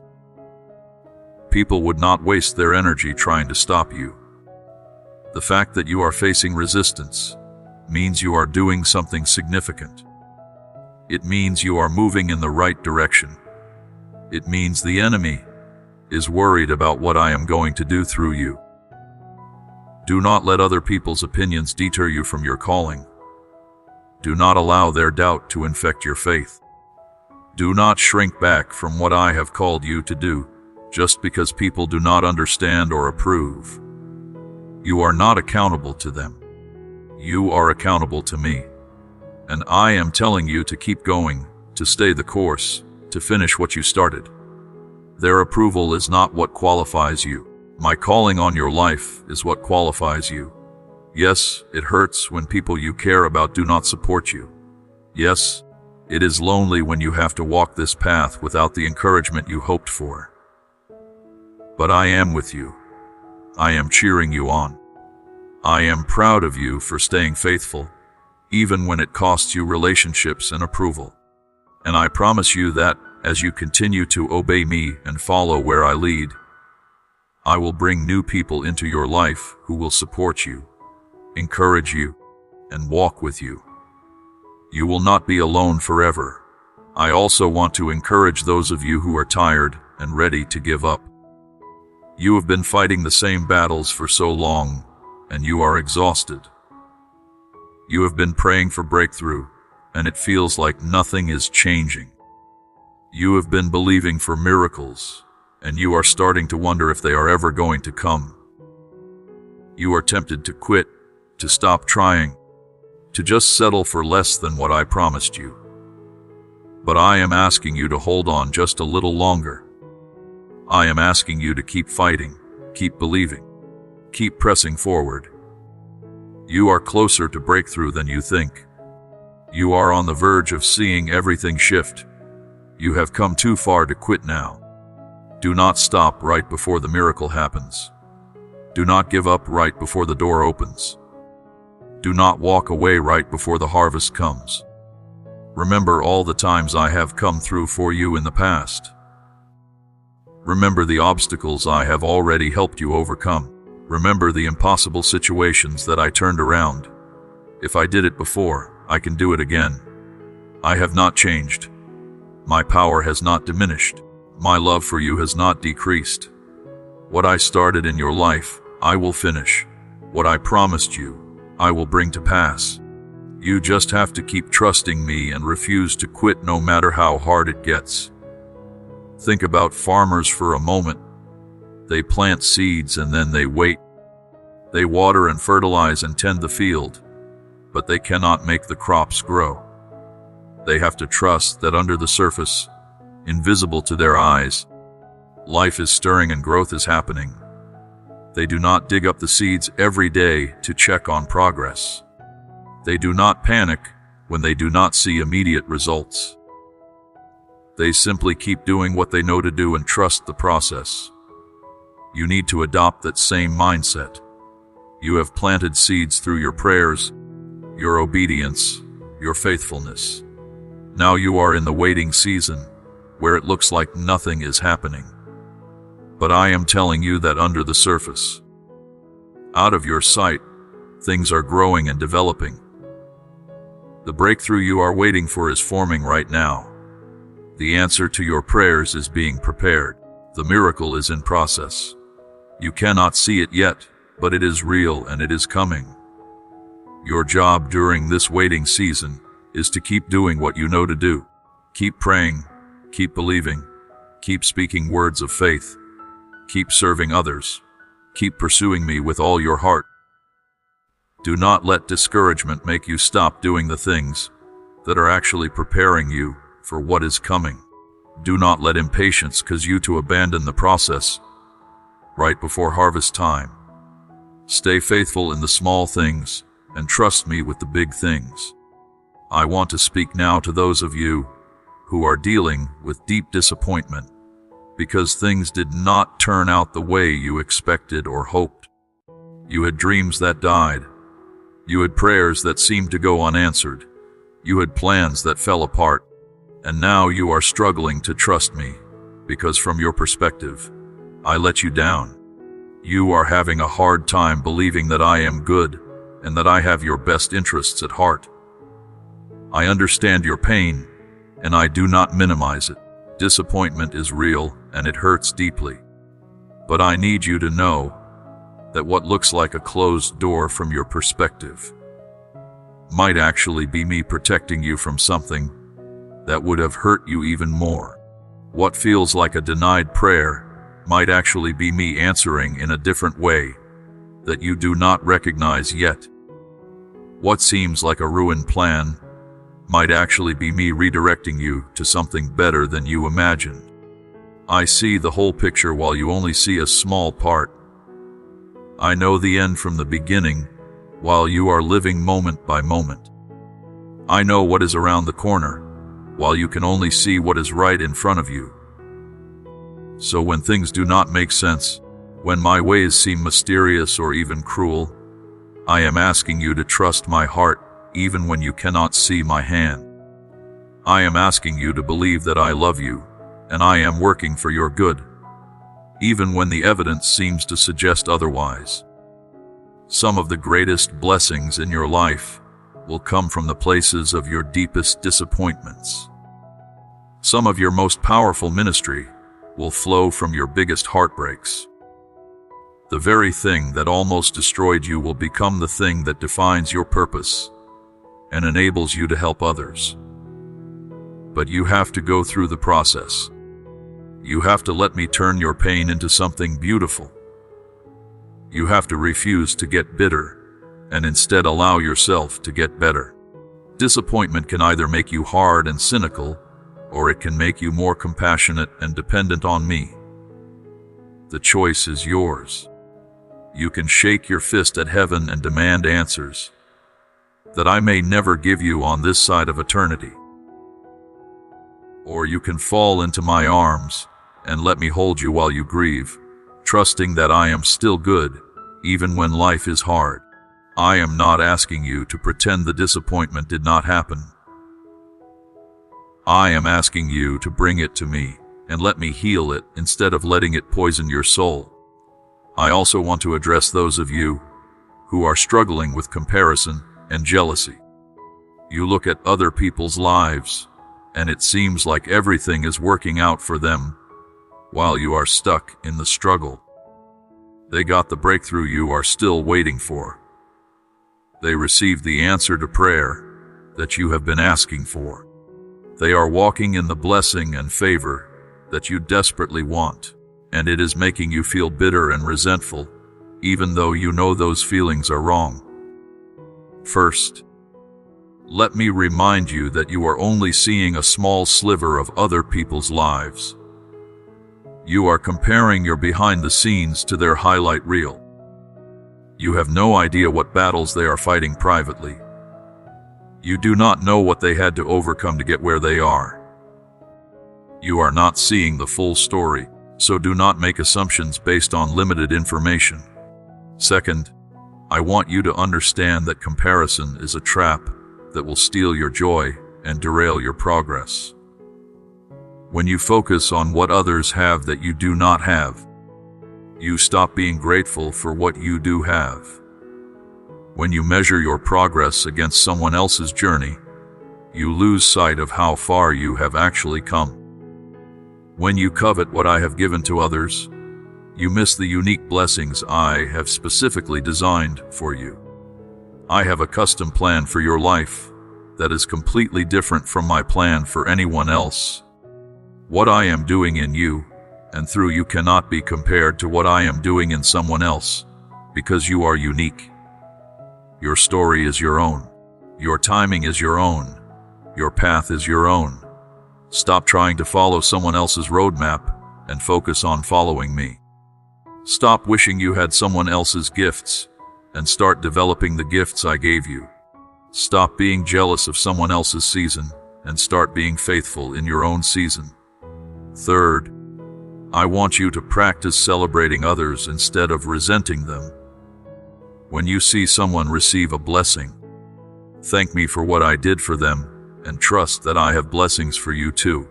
people would not waste their energy trying to stop you. The fact that you are facing resistance means you are doing something significant. It means you are moving in the right direction. It means the enemy is worried about what I am going to do through you. Do not let other people's opinions deter you from your calling. Do not allow their doubt to infect your faith. Do not shrink back from what I have called you to do just because people do not understand or approve. You are not accountable to them. You are accountable to me. And I am telling you to keep going, to stay the course, to finish what you started. Their approval is not what qualifies you. My calling on your life is what qualifies you. Yes, it hurts when people you care about do not support you. Yes, it is lonely when you have to walk this path without the encouragement you hoped for. But I am with you. I am cheering you on. I am proud of you for staying faithful, even when it costs you relationships and approval. And I promise you that, as you continue to obey me and follow where I lead, I will bring new people into your life who will support you, encourage you, and walk with you. You will not be alone forever. I also want to encourage those of you who are tired and ready to give up. You have been fighting the same battles for so long, and you are exhausted. You have been praying for breakthrough, and it feels like nothing is changing. You have been believing for miracles, and you are starting to wonder if they are ever going to come. You are tempted to quit, to stop trying, to just settle for less than what I promised you. But I am asking you to hold on just a little longer. I am asking you to keep fighting, keep believing, keep pressing forward. You are closer to breakthrough than you think. You are on the verge of seeing everything shift. You have come too far to quit now. Do not stop right before the miracle happens. Do not give up right before the door opens. Do not walk away right before the harvest comes. Remember all the times I have come through for you in the past. Remember the obstacles I have already helped you overcome. Remember the impossible situations that I turned around. If I did it before, I can do it again. I have not changed. My power has not diminished. My love for you has not decreased. What I started in your life, I will finish. What I promised you, I will bring to pass. You just have to keep trusting me and refuse to quit no matter how hard it gets. Think about farmers for a moment. They plant seeds and then they wait. They water and fertilize and tend the field, but they cannot make the crops grow. They have to trust that under the surface, invisible to their eyes, life is stirring and growth is happening. They do not dig up the seeds every day to check on progress. They do not panic when they do not see immediate results. They simply keep doing what they know to do and trust the process. You need to adopt that same mindset. You have planted seeds through your prayers, your obedience, your faithfulness. Now you are in the waiting season, where it looks like nothing is happening. But I am telling you that under the surface, out of your sight, things are growing and developing. The breakthrough you are waiting for is forming right now. The answer to your prayers is being prepared. The miracle is in process. You cannot see it yet, but it is real and it is coming. Your job during this waiting season is to keep doing what you know to do. Keep praying, keep believing, keep speaking words of faith, keep serving others, keep pursuing me with all your heart. Do not let discouragement make you stop doing the things that are actually preparing you for what is coming. Do not let impatience cause you to abandon the process right before harvest time. Stay faithful in the small things and trust me with the big things. I want to speak now to those of you who are dealing with deep disappointment because things did not turn out the way you expected or hoped. You had dreams that died. You had prayers that seemed to go unanswered. You had plans that fell apart. And now you are struggling to trust me because from your perspective, I let you down. You are having a hard time believing that I am good and that I have your best interests at heart. I understand your pain, and I do not minimize it. Disappointment is real and it hurts deeply. But I need you to know that what looks like a closed door from your perspective might actually be me protecting you from something that would have hurt you even more. What feels like a denied prayer might actually be me answering in a different way that you do not recognize yet. What seems like a ruined plan might actually be me redirecting you to something better than you imagined. I see the whole picture while you only see a small part. I know the end from the beginning while you are living moment by moment. I know what is around the corner while you can only see what is right in front of you. So when things do not make sense, when my ways seem mysterious or even cruel, I am asking you to trust my heart even when you cannot see my hand. I am asking you to believe that I love you and I am working for your good, even when the evidence seems to suggest otherwise. Some of the greatest blessings in your life will come from the places of your deepest disappointments. Some of your most powerful ministry will flow from your biggest heartbreaks. The very thing that almost destroyed you will become the thing that defines your purpose and enables you to help others. But you have to go through the process. You have to let me turn your pain into something beautiful. You have to refuse to get bitter and instead allow yourself to get better. Disappointment can either make you hard and cynical, or it can make you more compassionate and dependent on me. The choice is yours. You can shake your fist at heaven and demand answers that I may never give you on this side of eternity. Or you can fall into my arms and let me hold you while you grieve, trusting that I am still good, even when life is hard. I am not asking you to pretend the disappointment did not happen. I am asking you to bring it to me and let me heal it instead of letting it poison your soul. I also want to address those of you who are struggling with comparison and jealousy. You look at other people's lives, and it seems like everything is working out for them, while you are stuck in the struggle. They got the breakthrough you are still waiting for. They received the answer to prayer that you have been asking for. They are walking in the blessing and favor that you desperately want, and it is making you feel bitter and resentful, even though you know those feelings are wrong. First, let me remind you that you are only seeing a small sliver of other people's lives. You are comparing your behind the scenes to their highlight reel. You have no idea what battles they are fighting privately. You do not know what they had to overcome to get where they are. You are not seeing the full story, so do not make assumptions based on limited information. Second, I want you to understand that comparison is a trap that will steal your joy and derail your progress. When you focus on what others have that you do not have, You stop being grateful for what you do have. When you measure your progress against someone else's journey, you lose sight of how far you have actually come. When you covet what I have given to others, you miss the unique blessings I have specifically designed for you. I have a custom plan for your life that is completely different from my plan for anyone else. What I am doing in you and through you cannot be compared to what I am doing in someone else, because you are unique. Your story is your own. Your timing is your own. Your path is your own. Stop trying to follow someone else's roadmap and focus on following me. Stop wishing you had someone else's gifts and start developing the gifts I gave you. Stop being jealous of someone else's season and start being faithful in your own season. Third, I want you to practice celebrating others instead of resenting them. When you see someone receive a blessing, thank me for what I did for them and trust that I have blessings for you too.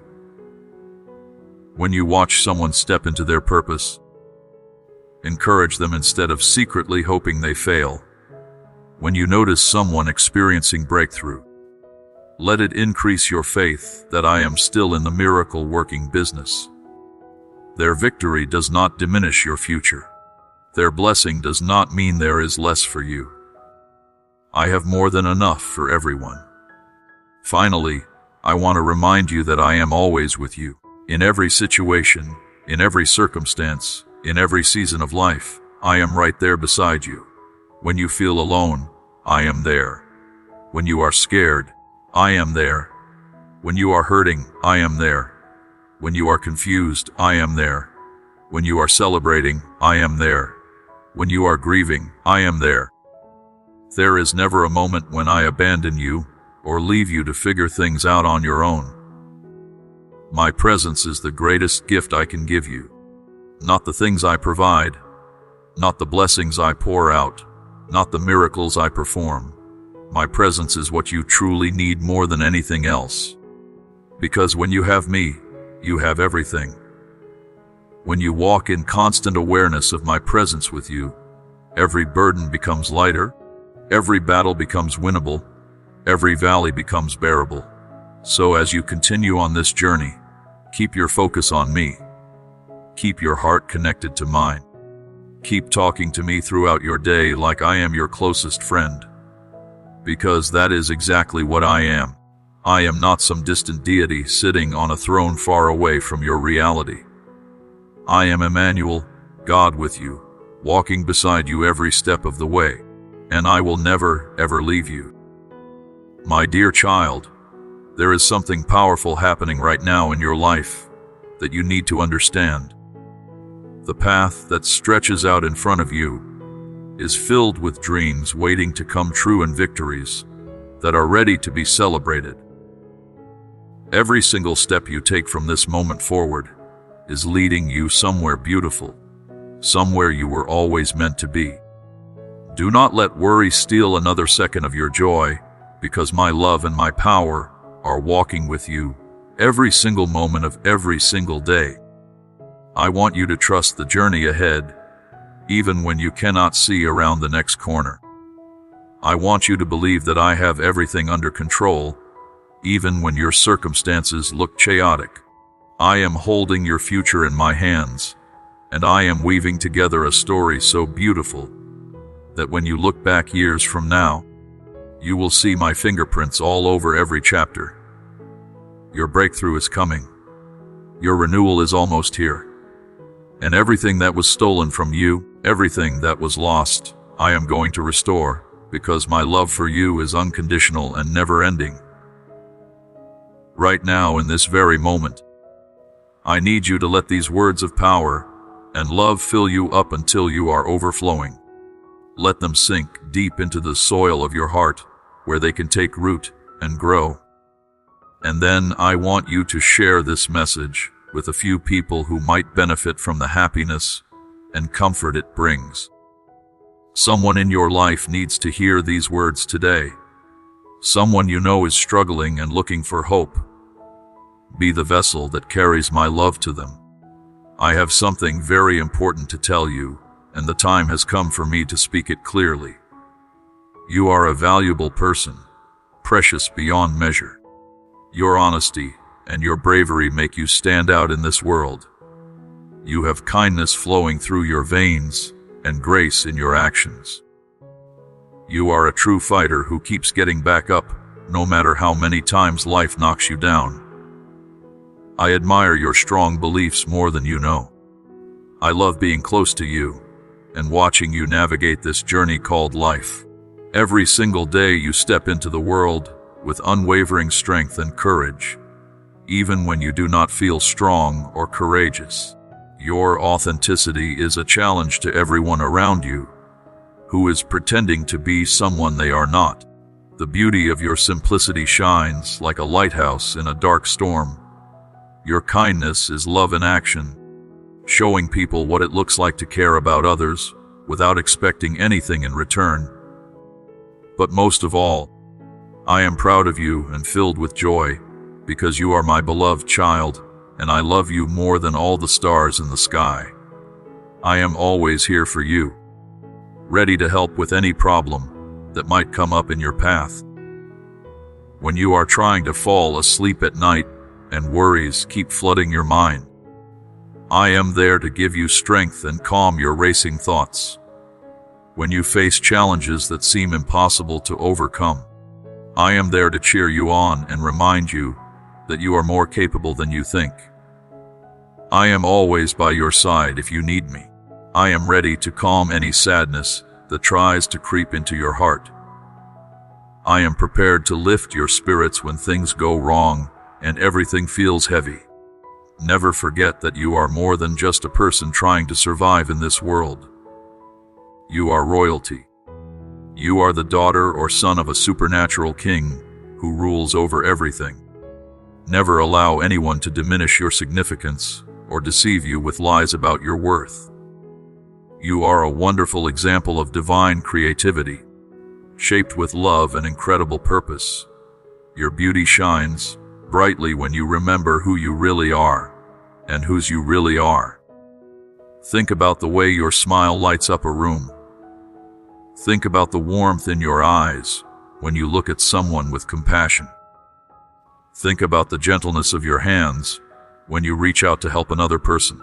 When you watch someone step into their purpose, encourage them instead of secretly hoping they fail. When you notice someone experiencing breakthrough, let it increase your faith that I am still in the miracle-working business. Their victory does not diminish your future. Their blessing does not mean there is less for you. I have more than enough for everyone. Finally, I want to remind you that I am always with you. In every situation, in every circumstance, in every season of life, I am right there beside you. When you feel alone, I am there. When you are scared, I am there. When you are hurting, I am there. When you are confused, I am there. When you are celebrating, I am there. When you are grieving, I am there. There is never a moment when I abandon you or leave you to figure things out on your own. My presence is the greatest gift I can give you. Not the things I provide, not the blessings I pour out, not the miracles I perform. My presence is what you truly need more than anything else. Because when you have me, you have everything. When you walk in constant awareness of my presence with you, every burden becomes lighter, every battle becomes winnable, every valley becomes bearable. So as you continue on this journey, keep your focus on me. Keep your heart connected to mine. Keep talking to me throughout your day like I am your closest friend. Because that is exactly what I am. I am not some distant deity sitting on a throne far away from your reality. I am Emmanuel, God with you, walking beside you every step of the way, and I will never, ever leave you. My dear child, there is something powerful happening right now in your life that you need to understand. The path that stretches out in front of you is filled with dreams waiting to come true and victories that are ready to be celebrated. Every single step you take from this moment forward is leading you somewhere beautiful, somewhere you were always meant to be. Do not let worry steal another second of your joy, because my love and my power are walking with you every single moment of every single day. I want you to trust the journey ahead, even when you cannot see around the next corner. I want you to believe that I have everything under control, even when your circumstances look chaotic. I am holding your future in my hands, and I am weaving together a story so beautiful that when you look back years from now, you will see my fingerprints all over every chapter. Your breakthrough is coming. Your renewal is almost here. And everything that was stolen from you, everything that was lost, I am going to restore, because my love for you is unconditional and never-ending. Right now, in this very moment, I need you to let these words of power and love fill you up until you are overflowing. Let them sink deep into the soil of your heart, where they can take root and grow. And then I want you to share this message with a few people who might benefit from the happiness and comfort it brings. Someone in your life needs to hear these words today. Someone you know is struggling and looking for hope. Be the vessel that carries my love to them. I have something very important to tell you, and the time has come for me to speak it clearly. You are a valuable person, precious beyond measure. Your honesty and your bravery make you stand out in this world. You have kindness flowing through your veins and grace in your actions. You are a true fighter who keeps getting back up, no matter how many times life knocks you down. I admire your strong beliefs more than you know. I love being close to you and watching you navigate this journey called life. Every single day you step into the world with unwavering strength and courage, even when you do not feel strong or courageous. Your authenticity is a challenge to everyone around you who is pretending to be someone they are not. The beauty of your simplicity shines like a lighthouse in a dark storm. Your kindness is love in action, showing people what it looks like to care about others without expecting anything in return. But most of all, I am proud of you and filled with joy because you are my beloved child, and I love you more than all the stars in the sky. I am always here for you, ready to help with any problem that might come up in your path. When you are trying to fall asleep at night and worries keep flooding your mind, I am there to give you strength and calm your racing thoughts. When you face challenges that seem impossible to overcome, I am there to cheer you on and remind you that you are more capable than you think. I am always by your side if you need me. I am ready to calm any sadness that tries to creep into your heart. I am prepared to lift your spirits when things go wrong and everything feels heavy. Never forget that you are more than just a person trying to survive in this world. You are royalty. You are the daughter or son of a supernatural king who rules over everything. Never allow anyone to diminish your significance or deceive you with lies about your worth. You are a wonderful example of divine creativity, shaped with love and incredible purpose. Your beauty shines brightly when you remember who you really are and whose you really are. Think about the way your smile lights up a room. Think about the warmth in your eyes when you look at someone with compassion. Think about the gentleness of your hands when you reach out to help another person.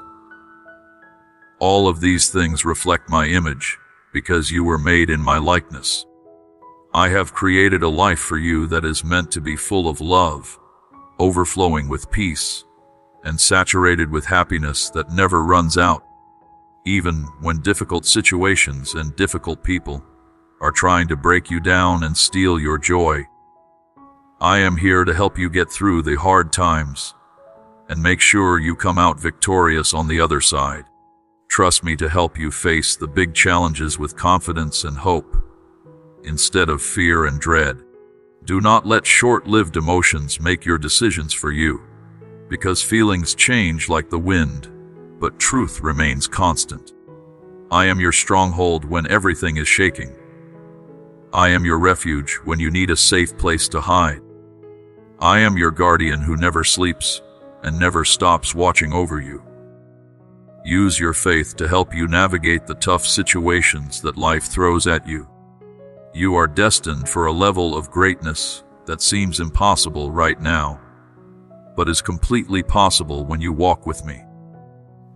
All of these things reflect my image because you were made in my likeness. I have created a life for you that is meant to be full of love, overflowing with peace, and saturated with happiness that never runs out, even when difficult situations and difficult people are trying to break you down and steal your joy. I am here to help you get through the hard times and make sure you come out victorious on the other side. Trust me to help you face the big challenges with confidence and hope, instead of fear and dread. Do not let short-lived emotions make your decisions for you, because feelings change like the wind, but truth remains constant. I am your stronghold when everything is shaking. I am your refuge when you need a safe place to hide. I am your guardian who never sleeps and never stops watching over you. Use your faith to help you navigate the tough situations that life throws at you. You are destined for a level of greatness that seems impossible right now, but is completely possible when you walk with me.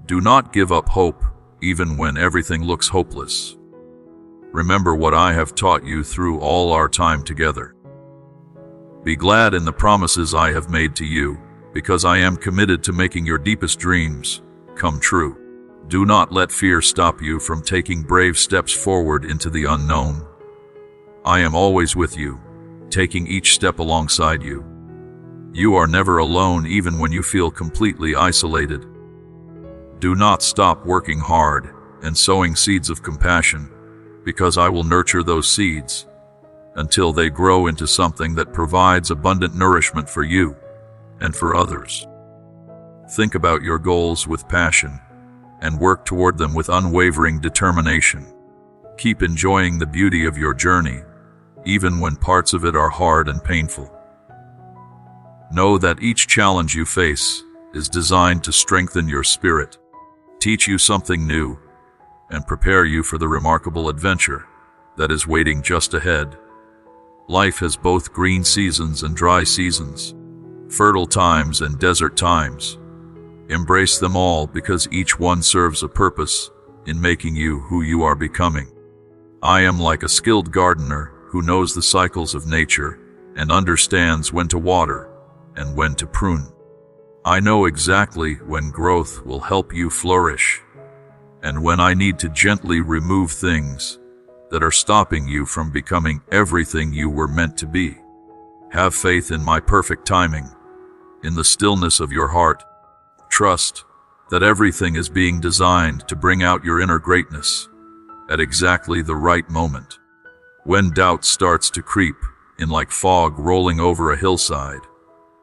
Do not give up hope, even when everything looks hopeless. Remember what I have taught you through all our time together. Be glad in the promises I have made to you, because I am committed to making your deepest dreams come true. Do not let fear stop you from taking brave steps forward into the unknown. I am always with you, taking each step alongside you. You are never alone even when you feel completely isolated. Do not stop working hard and sowing seeds of compassion, because I will nurture those seeds until they grow into something that provides abundant nourishment for you and for others. Think about your goals with passion and work toward them with unwavering determination. Keep enjoying the beauty of your journey, even when parts of it are hard and painful. Know that each challenge you face is designed to strengthen your spirit teach you something new, and prepare you for the remarkable adventure that is waiting just ahead. Life has both green seasons and dry seasons, fertile times and desert times. Embrace them all, because each one serves a purpose in making you who you are becoming. I am like a skilled gardener who knows the cycles of nature and understands when to water and when to prune. I know exactly when growth will help you flourish, and when I need to gently remove things that are stopping you from becoming everything you were meant to be. Have faith in my perfect timing. In the stillness of your heart, trust that everything is being designed to bring out your inner greatness at exactly the right moment. When doubt starts to creep in like fog rolling over a hillside,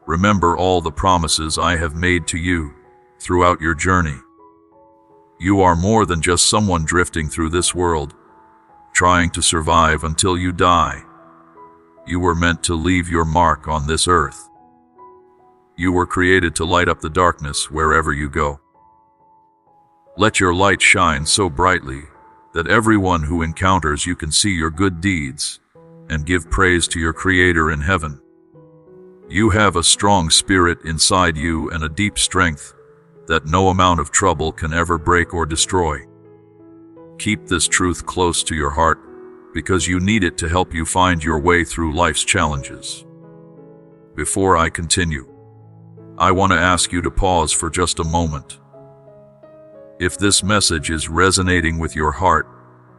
remember all the promises I have made to you throughout your journey. You are more than just someone drifting through this world, trying to survive until you die. You were meant to leave your mark on this earth. You were created to light up the darkness wherever you go. Let your light shine so brightly that everyone who encounters you can see your good deeds and give praise to your Creator in heaven. You have a strong spirit inside you and a deep strength that no amount of trouble can ever break or destroy. Keep this truth close to your heart, because you need it to help you find your way through life's challenges. Before I continue, I want to ask you to pause for just a moment. If this message is resonating with your heart,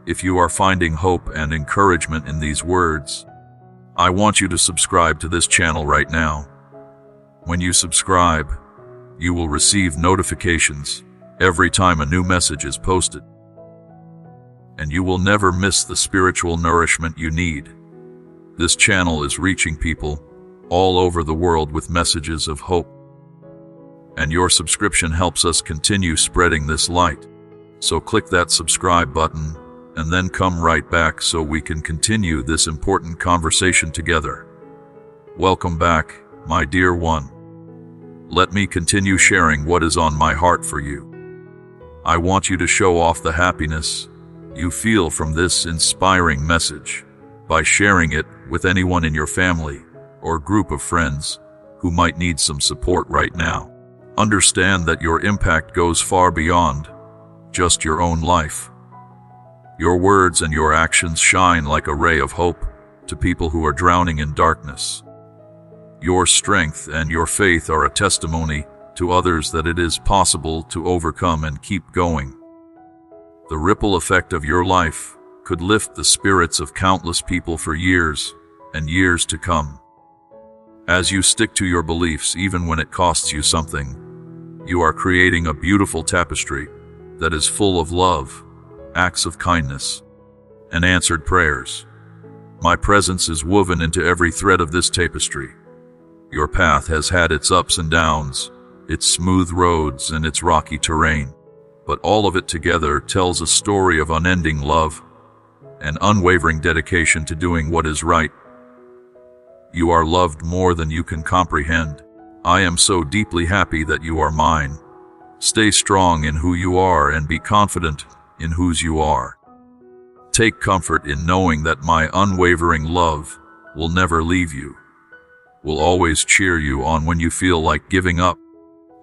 if you are finding hope and encouragement in these words, I want you to subscribe to this channel right now. When you subscribe, you will receive notifications every time a new message is posted, and you will never miss the spiritual nourishment you need. This channel is reaching people all over the world with messages of hope, and your subscription helps us continue spreading this light. So click that subscribe button and then come right back so we can continue this important conversation together. Welcome back, my dear one. Let me continue sharing what is on my heart for you. I want you to show off the happiness you feel from this inspiring message by sharing it with anyone in your family or group of friends who might need some support right now. Understand that your impact goes far beyond just your own life. Your words and your actions shine like a ray of hope to people who are drowning in darkness. Your strength and your faith are a testimony to others that it is possible to overcome and keep going. The ripple effect of your life could lift the spirits of countless people for years and years to come. As you stick to your beliefs even when it costs you something, you are creating a beautiful tapestry that is full of love, acts of kindness, and answered prayers. My presence is woven into every thread of this tapestry. Your path has had its ups and downs, its smooth roads and its rocky terrain, but all of it together tells a story of unending love and unwavering dedication to doing what is right. You are loved more than you can comprehend. I am so deeply happy that you are mine. Stay strong in who you are and be confident in whose you are. Take comfort in knowing that my unwavering love will never leave you, will always cheer you on when you feel like giving up,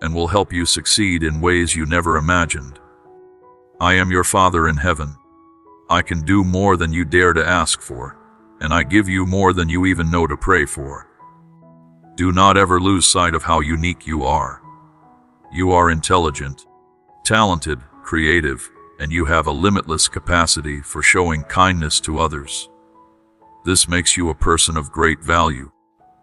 and will help you succeed in ways you never imagined. I am your Father in heaven. I can do more than you dare to ask for, and I give you more than you even know to pray for. Do not ever lose sight of how unique you are. You are intelligent, talented, creative, and you have a limitless capacity for showing kindness to others. This makes you a person of great value,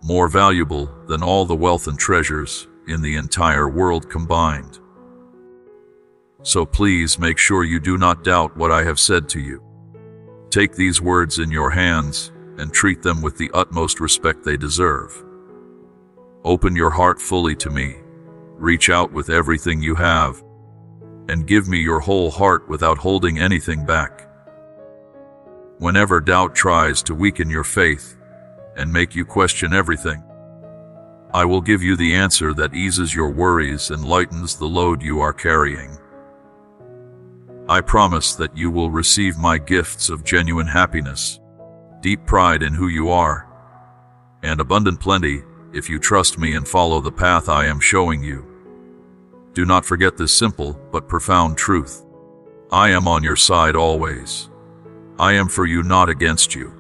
more valuable than all the wealth and treasures in the entire world combined. So please make sure you do not doubt what I have said to you. Take these words in your hands and treat them with the utmost respect they deserve. Open your heart fully to me, reach out with everything you have, and give me your whole heart without holding anything back. Whenever doubt tries to weaken your faith and make you question everything, I will give you the answer that eases your worries and lightens the load you are carrying. I promise that you will receive my gifts of genuine happiness, deep pride in who you are, and abundant plenty if you trust me and follow the path I am showing you. Do not forget this simple but profound truth. I am on your side always. I am for you, not against you.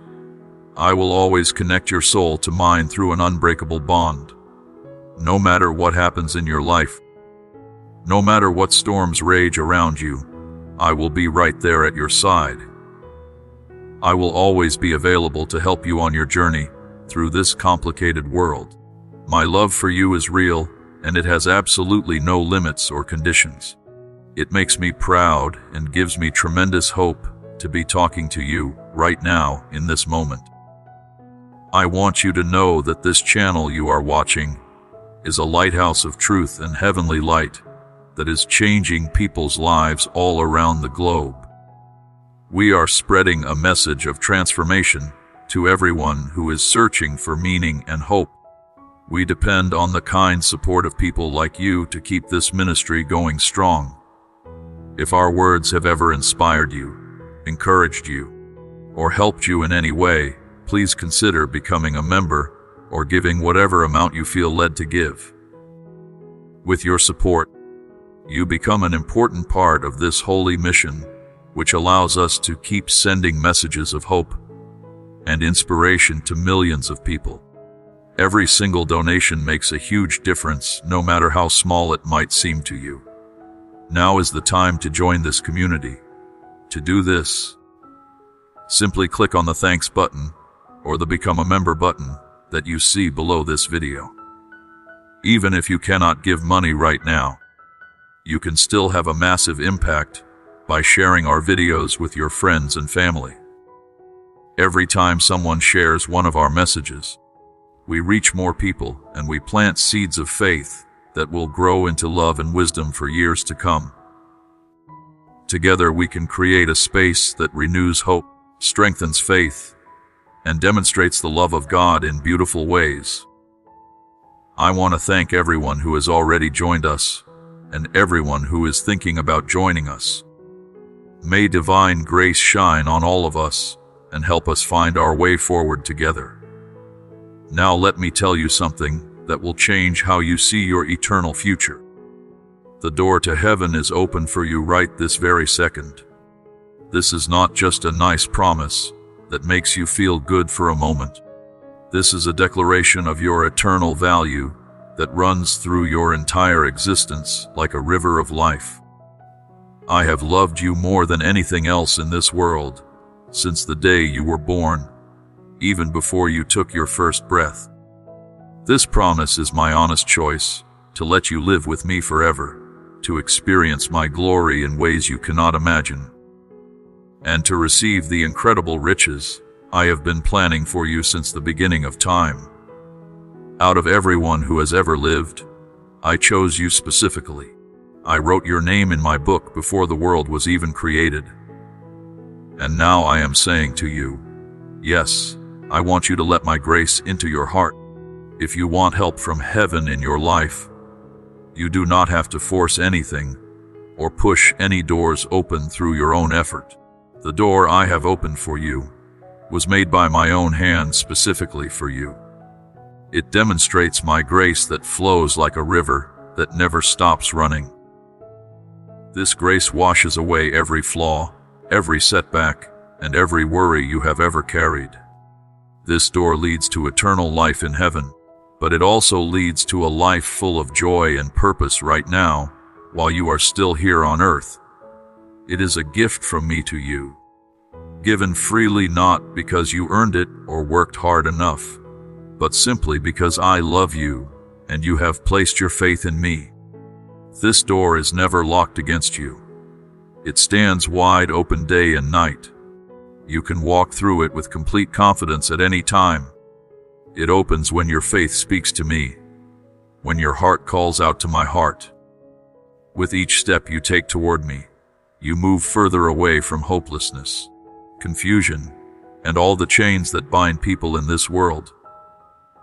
I will always connect your soul to mine through an unbreakable bond. No matter what happens in your life, no matter what storms rage around you, I will be right there at your side. I will always be available to help you on your journey through this complicated world. My love for you is real, and it has absolutely no limits or conditions. It makes me proud and gives me tremendous hope to be talking to you right now in this moment. I want you to know that this channel you are watching is a lighthouse of truth and heavenly light that is changing people's lives all around the globe. We are spreading a message of transformation to everyone who is searching for meaning and hope. We depend on the kind support of people like you to keep this ministry going strong. If our words have ever inspired you, encouraged you, or helped you in any way, please consider becoming a member or giving whatever amount you feel led to give. With your support, you become an important part of this holy mission, which allows us to keep sending messages of hope and inspiration to millions of people. Every single donation makes a huge difference, no matter how small it might seem to you. Now is the time to join this community. To do this, simply click on the Thanks button or the Become a Member button that you see below this video. Even if you cannot give money right now, you can still have a massive impact by sharing our videos with your friends and family. Every time someone shares one of our messages, we reach more people and we plant seeds of faith that will grow into love and wisdom for years to come. Together we can create a space that renews hope, strengthens faith, and demonstrates the love of God in beautiful ways. I want to thank everyone who has already joined us and everyone who is thinking about joining us. May divine grace shine on all of us and help us find our way forward together. Now let me tell you something that will change how you see your eternal future. The door to heaven is open for you right this very second. This is not just a nice promise that makes you feel good for a moment. This is a declaration of your eternal value that runs through your entire existence like a river of life. I have loved you more than anything else in this world since the day you were born, even before you took your first breath. This promise is my honest choice to let you live with me forever, to experience my glory in ways you cannot imagine, and to receive the incredible riches I have been planning for you since the beginning of time. Out of everyone who has ever lived, I chose you specifically. I wrote your name in my book before the world was even created. And now I am saying to you, yes, I want you to let my grace into your heart. If you want help from heaven in your life, you do not have to force anything or push any doors open through your own effort. The door I have opened for you was made by my own hand specifically for you. It demonstrates my grace that flows like a river that never stops running. This grace washes away every flaw, every setback, and every worry you have ever carried. This door leads to eternal life in heaven, but it also leads to a life full of joy and purpose right now, while you are still here on earth. It is a gift from me to you, given freely not because you earned it or worked hard enough, but simply because I love you and you have placed your faith in me. This door is never locked against you. It stands wide open day and night. You can walk through it with complete confidence at any time. It opens when your faith speaks to me, when your heart calls out to my heart. With each step you take toward me, you move further away from hopelessness, confusion, and all the chains that bind people in this world.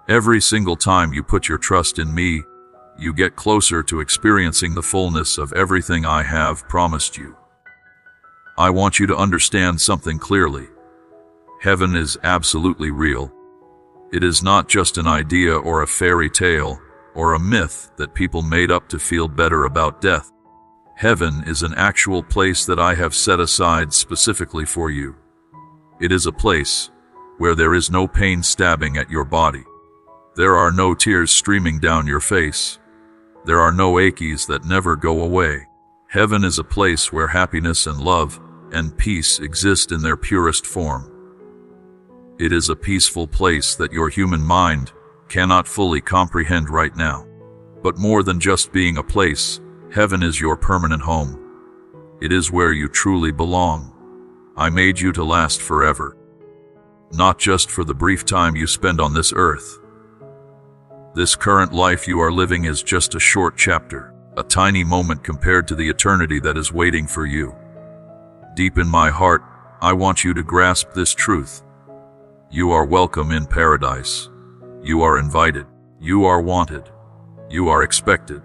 Every single time you put your trust in me, you get closer to experiencing the fullness of everything I have promised you. I want you to understand something clearly. Heaven is absolutely real. It is not just an idea or a fairy tale or a myth that people made up to feel better about death. Heaven is an actual place that I have set aside specifically for you. It is a place where there is no pain stabbing at your body. There are no tears streaming down your face. There are no aches that never go away. Heaven is a place where happiness and love and peace exist in their purest form. It is a peaceful place that your human mind cannot fully comprehend right now. But more than just being a place, heaven is your permanent home. It is where you truly belong. I made you to last forever, not just for the brief time you spend on this earth. This current life you are living is just a short chapter, a tiny moment compared to the eternity that is waiting for you. Deep in my heart, I want you to grasp this truth. You are welcome in paradise. You are invited. You are wanted. You are expected.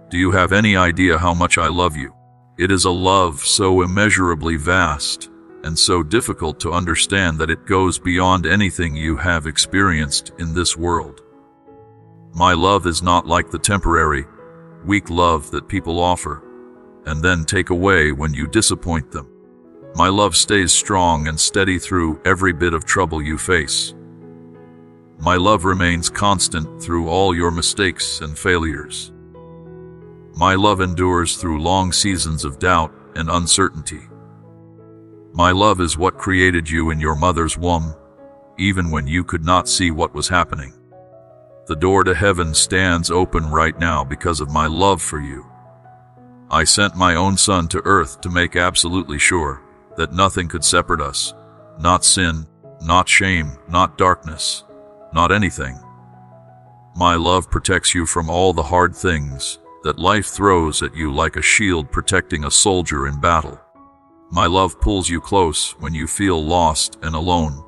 Do you have any idea how much I love you? It is a love so immeasurably vast and so difficult to understand that it goes beyond anything you have experienced in this world. My love is not like the temporary, weak love that people offer and then take away when you disappoint them. My love stays strong and steady through every bit of trouble you face. My love remains constant through all your mistakes and failures. My love endures through long seasons of doubt and uncertainty. My love is what created you in your mother's womb, even when you could not see what was happening. The door to heaven stands open right now because of my love for you. I sent my own son to earth to make absolutely sure that nothing could separate us. Not sin, not shame, not darkness, not anything. My love protects you from all the hard things that life throws at you like a shield protecting a soldier in battle. My love pulls you close when you feel lost and alone.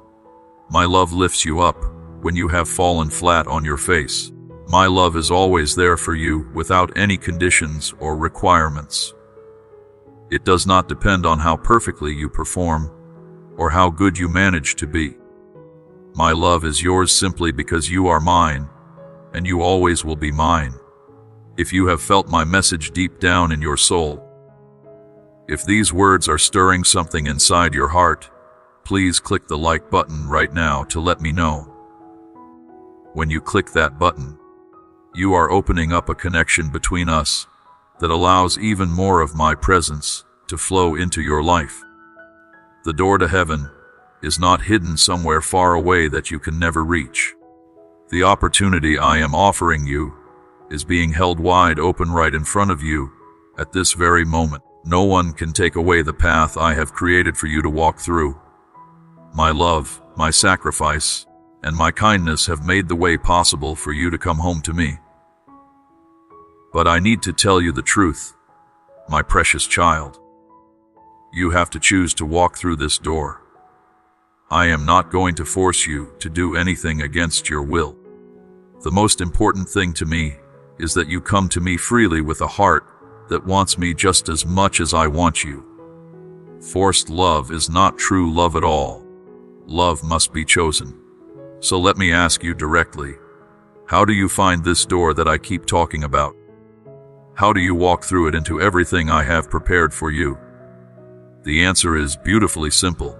My love lifts you up when you have fallen flat on your face. My love is always there for you without any conditions or requirements. It does not depend on how perfectly you perform or how good you manage to be. My love is yours simply because you are mine, and you always will be mine. If you have felt my message deep down in your soul, if these words are stirring something inside your heart, please click the like button right now to let me know. When you click that button, you are opening up a connection between us that allows even more of my presence to flow into your life. The door to heaven is not hidden somewhere far away that you can never reach. The opportunity I am offering you is being held wide open right in front of you at this very moment. No one can take away the path I have created for you to walk through. My love, my sacrifice, and my kindness have made the way possible for you to come home to me. But I need to tell you the truth, my precious child. You have to choose to walk through this door. I am not going to force you to do anything against your will. The most important thing to me is that you come to me freely with a heart that wants me just as much as I want you. Forced love is not true love at all. Love must be chosen. So let me ask you directly, how do you find this door that I keep talking about? How do you walk through it into everything I have prepared for you? The answer is beautifully simple.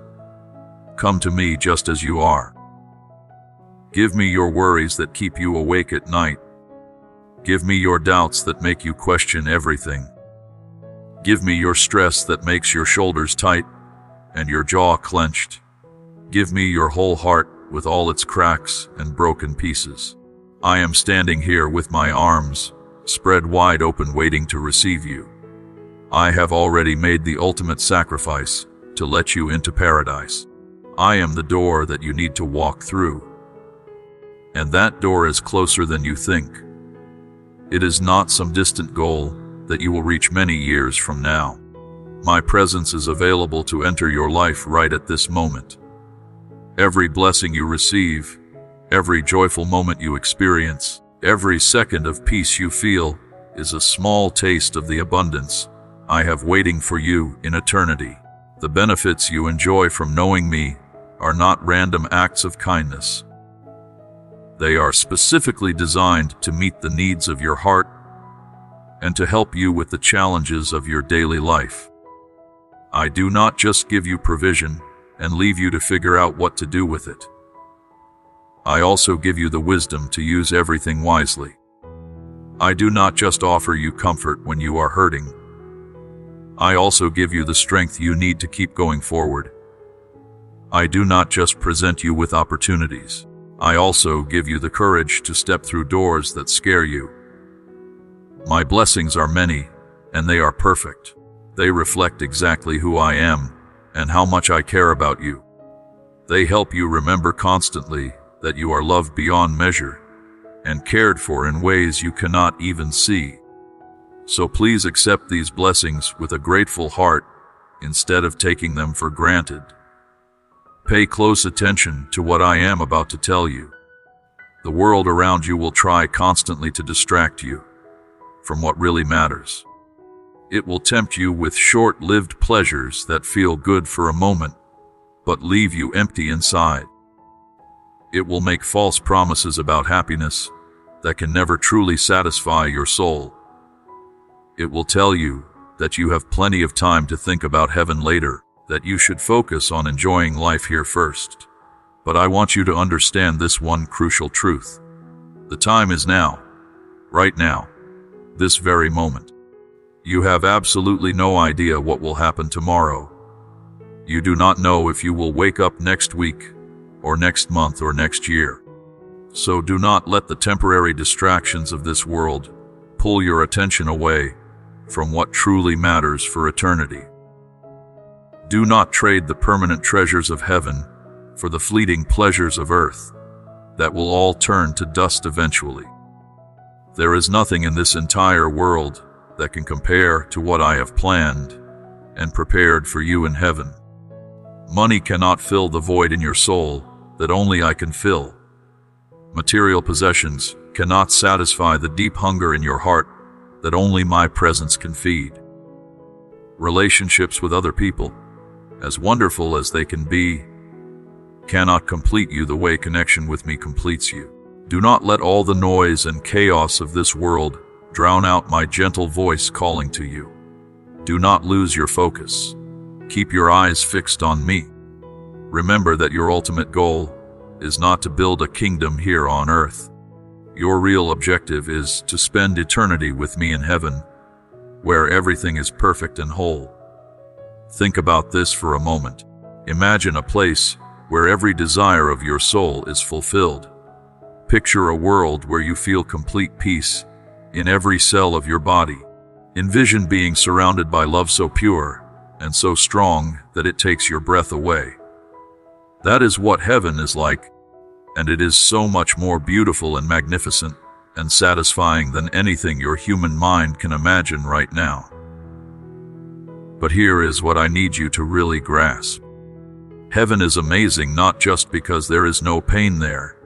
Come to me just as you are. Give me your worries that keep you awake at night. Give me your doubts that make you question everything. Give me your stress that makes your shoulders tight and your jaw clenched. Give me your whole heart with all its cracks and broken pieces. I am standing here with my arms spread wide open waiting to receive you. I have already made the ultimate sacrifice to let you into paradise. I am the door that you need to walk through. And that door is closer than you think. It is not some distant goal that you will reach many years from now. My presence is available to enter your life right at this moment. Every blessing you receive, every joyful moment you experience, every second of peace you feel is a small taste of the abundance I have waiting for you in eternity. The benefits you enjoy from knowing me are not random acts of kindness. They are specifically designed to meet the needs of your heart and to help you with the challenges of your daily life. I do not just give you provision and leave you to figure out what to do with it. I also give you the wisdom to use everything wisely. I do not just offer you comfort when you are hurting. I also give you the strength you need to keep going forward. I do not just present you with opportunities. I also give you the courage to step through doors that scare you. My blessings are many, and they are perfect. They reflect exactly who I am and how much I care about you. They help you remember constantly that you are loved beyond measure and cared for in ways you cannot even see. So please accept these blessings with a grateful heart instead of taking them for granted. Pay close attention to what I am about to tell you. The world around you will try constantly to distract you from what really matters. It will tempt you with short-lived pleasures that feel good for a moment, but leave you empty inside. It will make false promises about happiness that can never truly satisfy your soul. It will tell you that you have plenty of time to think about heaven later, that you should focus on enjoying life here first. But I want you to understand this one crucial truth. The time is now, right now, this very moment. You have absolutely no idea what will happen tomorrow. You do not know if you will wake up next week, or next month, or next year. So do not let the temporary distractions of this world pull your attention away from what truly matters for eternity. Do not trade the permanent treasures of heaven for the fleeting pleasures of earth that will all turn to dust eventually. There is nothing in this entire world that can compare to what I have planned and prepared for you in heaven. Money cannot fill the void in your soul that only I can fill. Material possessions cannot satisfy the deep hunger in your heart that only my presence can feed. Relationships with other people, as wonderful as they can be, cannot complete you the way connection with me completes you. Do not let all the noise and chaos of this world drown out my gentle voice calling to you. Do not lose your focus. Keep your eyes fixed on me. Remember that your ultimate goal is not to build a kingdom here on earth. Your real objective is to spend eternity with me in heaven, where everything is perfect and whole. Think about this for a moment. Imagine a place where every desire of your soul is fulfilled. Picture a world where you feel complete peace in every cell of your body. Envision being surrounded by love so pure and so strong that it takes your breath away. That is what heaven is like, and it is so much more beautiful and magnificent and satisfying than anything your human mind can imagine right now. But here is what I need you to really grasp. Heaven is amazing not just because there is no pain there.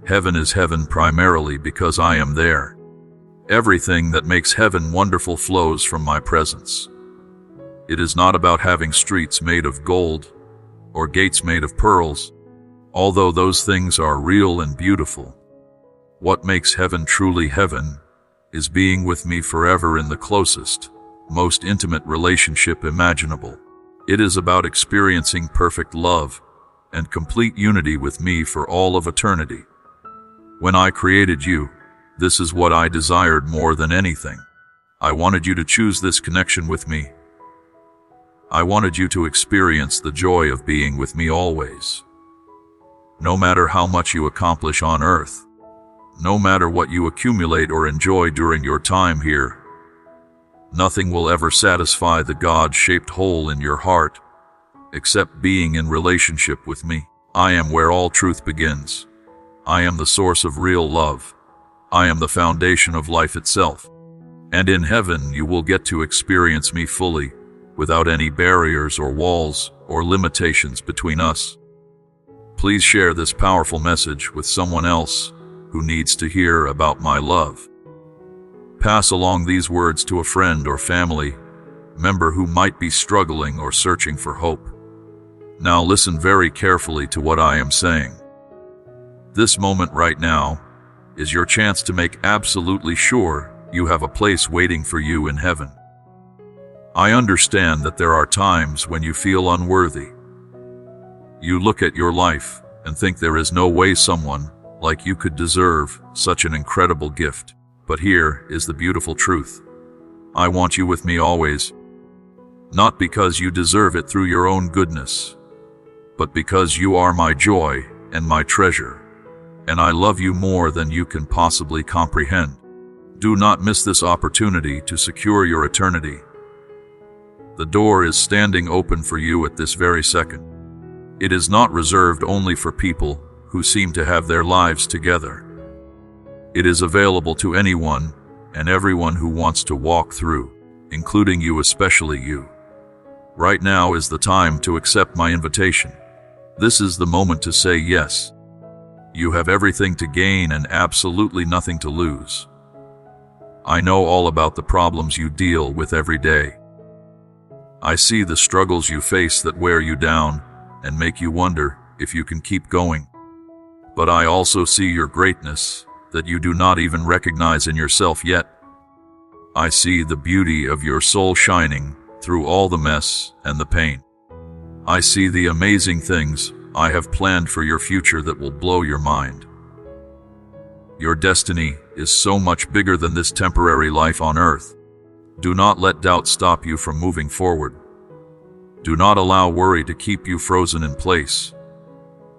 Heaven is heaven primarily because I am there. Everything that makes heaven wonderful flows from my presence. It is not about having streets made of gold or gates made of pearls, although those things are real and beautiful. What makes heaven truly heaven is being with me forever in the closest, most intimate relationship imaginable. It is about experiencing perfect love and complete unity with me for all of eternity. When I created you, this is what I desired more than anything. I wanted you to choose this connection with me. I wanted you to experience the joy of being with me always. No matter how much you accomplish on earth, no matter what you accumulate or enjoy during your time here, nothing will ever satisfy the God-shaped hole in your heart except being in relationship with me. I am where all truth begins. I am the source of real love. I am the foundation of life itself. And in heaven you will get to experience me fully, without any barriers or walls or limitations between us. Please share this powerful message with someone else who needs to hear about my love. Pass along these words to a friend or family member who might be struggling or searching for hope. Now listen very carefully to what I am saying. This moment right now is your chance to make absolutely sure you have a place waiting for you in heaven. I understand that there are times when you feel unworthy. You look at your life and think there is no way someone like you could deserve such an incredible gift. But here is the beautiful truth. I want you with me always. Not because you deserve it through your own goodness, but because you are my joy and my treasure, and I love you more than you can possibly comprehend. Do not miss this opportunity to secure your eternity. The door is standing open for you at this very second. It is not reserved only for people who seem to have their lives together. It is available to anyone and everyone who wants to walk through, including you, especially you. Right now is the time to accept my invitation. This is the moment to say yes. You have everything to gain and absolutely nothing to lose. I know all about the problems you deal with every day. I see the struggles you face that wear you down and make you wonder if you can keep going. But I also see your greatness that you do not even recognize in yourself yet. I see the beauty of your soul shining through all the mess and the pain. I see the amazing things I have planned for your future that will blow your mind. Your destiny is so much bigger than this temporary life on earth. Do not let doubt stop you from moving forward. Do not allow worry to keep you frozen in place.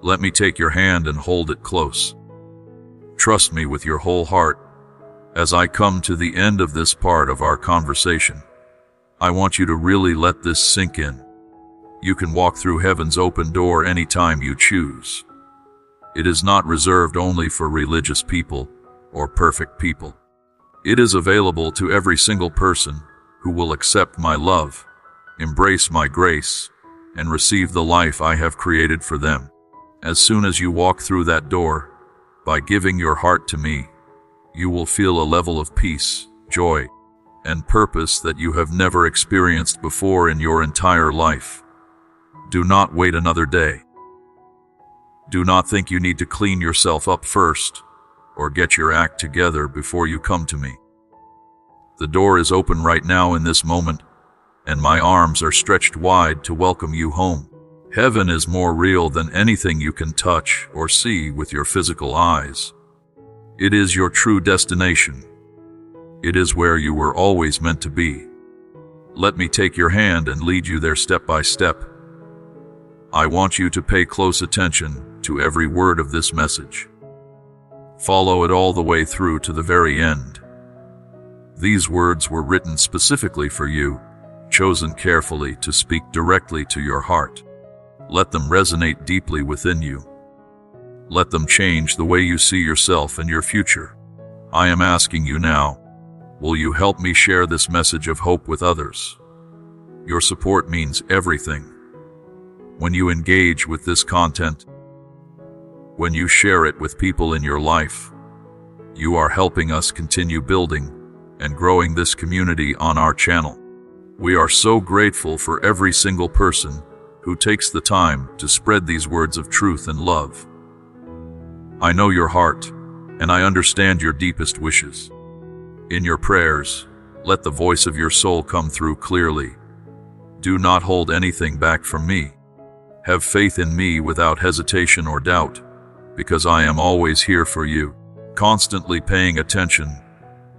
Let me take your hand and hold it close. Trust me with your whole heart. As I come to the end of this part of our conversation, I want you to really let this sink in. You can walk through heaven's open door anytime you choose. It is not reserved only for religious people or perfect people. It is available to every single person who will accept my love, embrace my grace, and receive the life I have created for them. As soon as you walk through that door, by giving your heart to me, you will feel a level of peace, joy, and purpose that you have never experienced before in your entire life. Do not wait another day. Do not think you need to clean yourself up first or get your act together before you come to me. The door is open right now in this moment, and my arms are stretched wide to welcome you home. Heaven is more real than anything you can touch or see with your physical eyes. It is your true destination. It is where you were always meant to be. Let me take your hand and lead you there step by step. I want you to pay close attention to every word of this message. Follow it all the way through to the very end. These words were written specifically for you, chosen carefully to speak directly to your heart. Let them resonate deeply within you. Let them change the way you see yourself and your future. I am asking you now, will you help me share this message of hope with others? Your support means everything. When you engage with this content, when you share it with people in your life, you are helping us continue building and growing this community on our channel. We are so grateful for every single person who takes the time to spread these words of truth and love. I know your heart, and I understand your deepest wishes. In your prayers, let the voice of your soul come through clearly. Do not hold anything back from me. Have faith in me without hesitation or doubt, because I am always here for you, constantly paying attention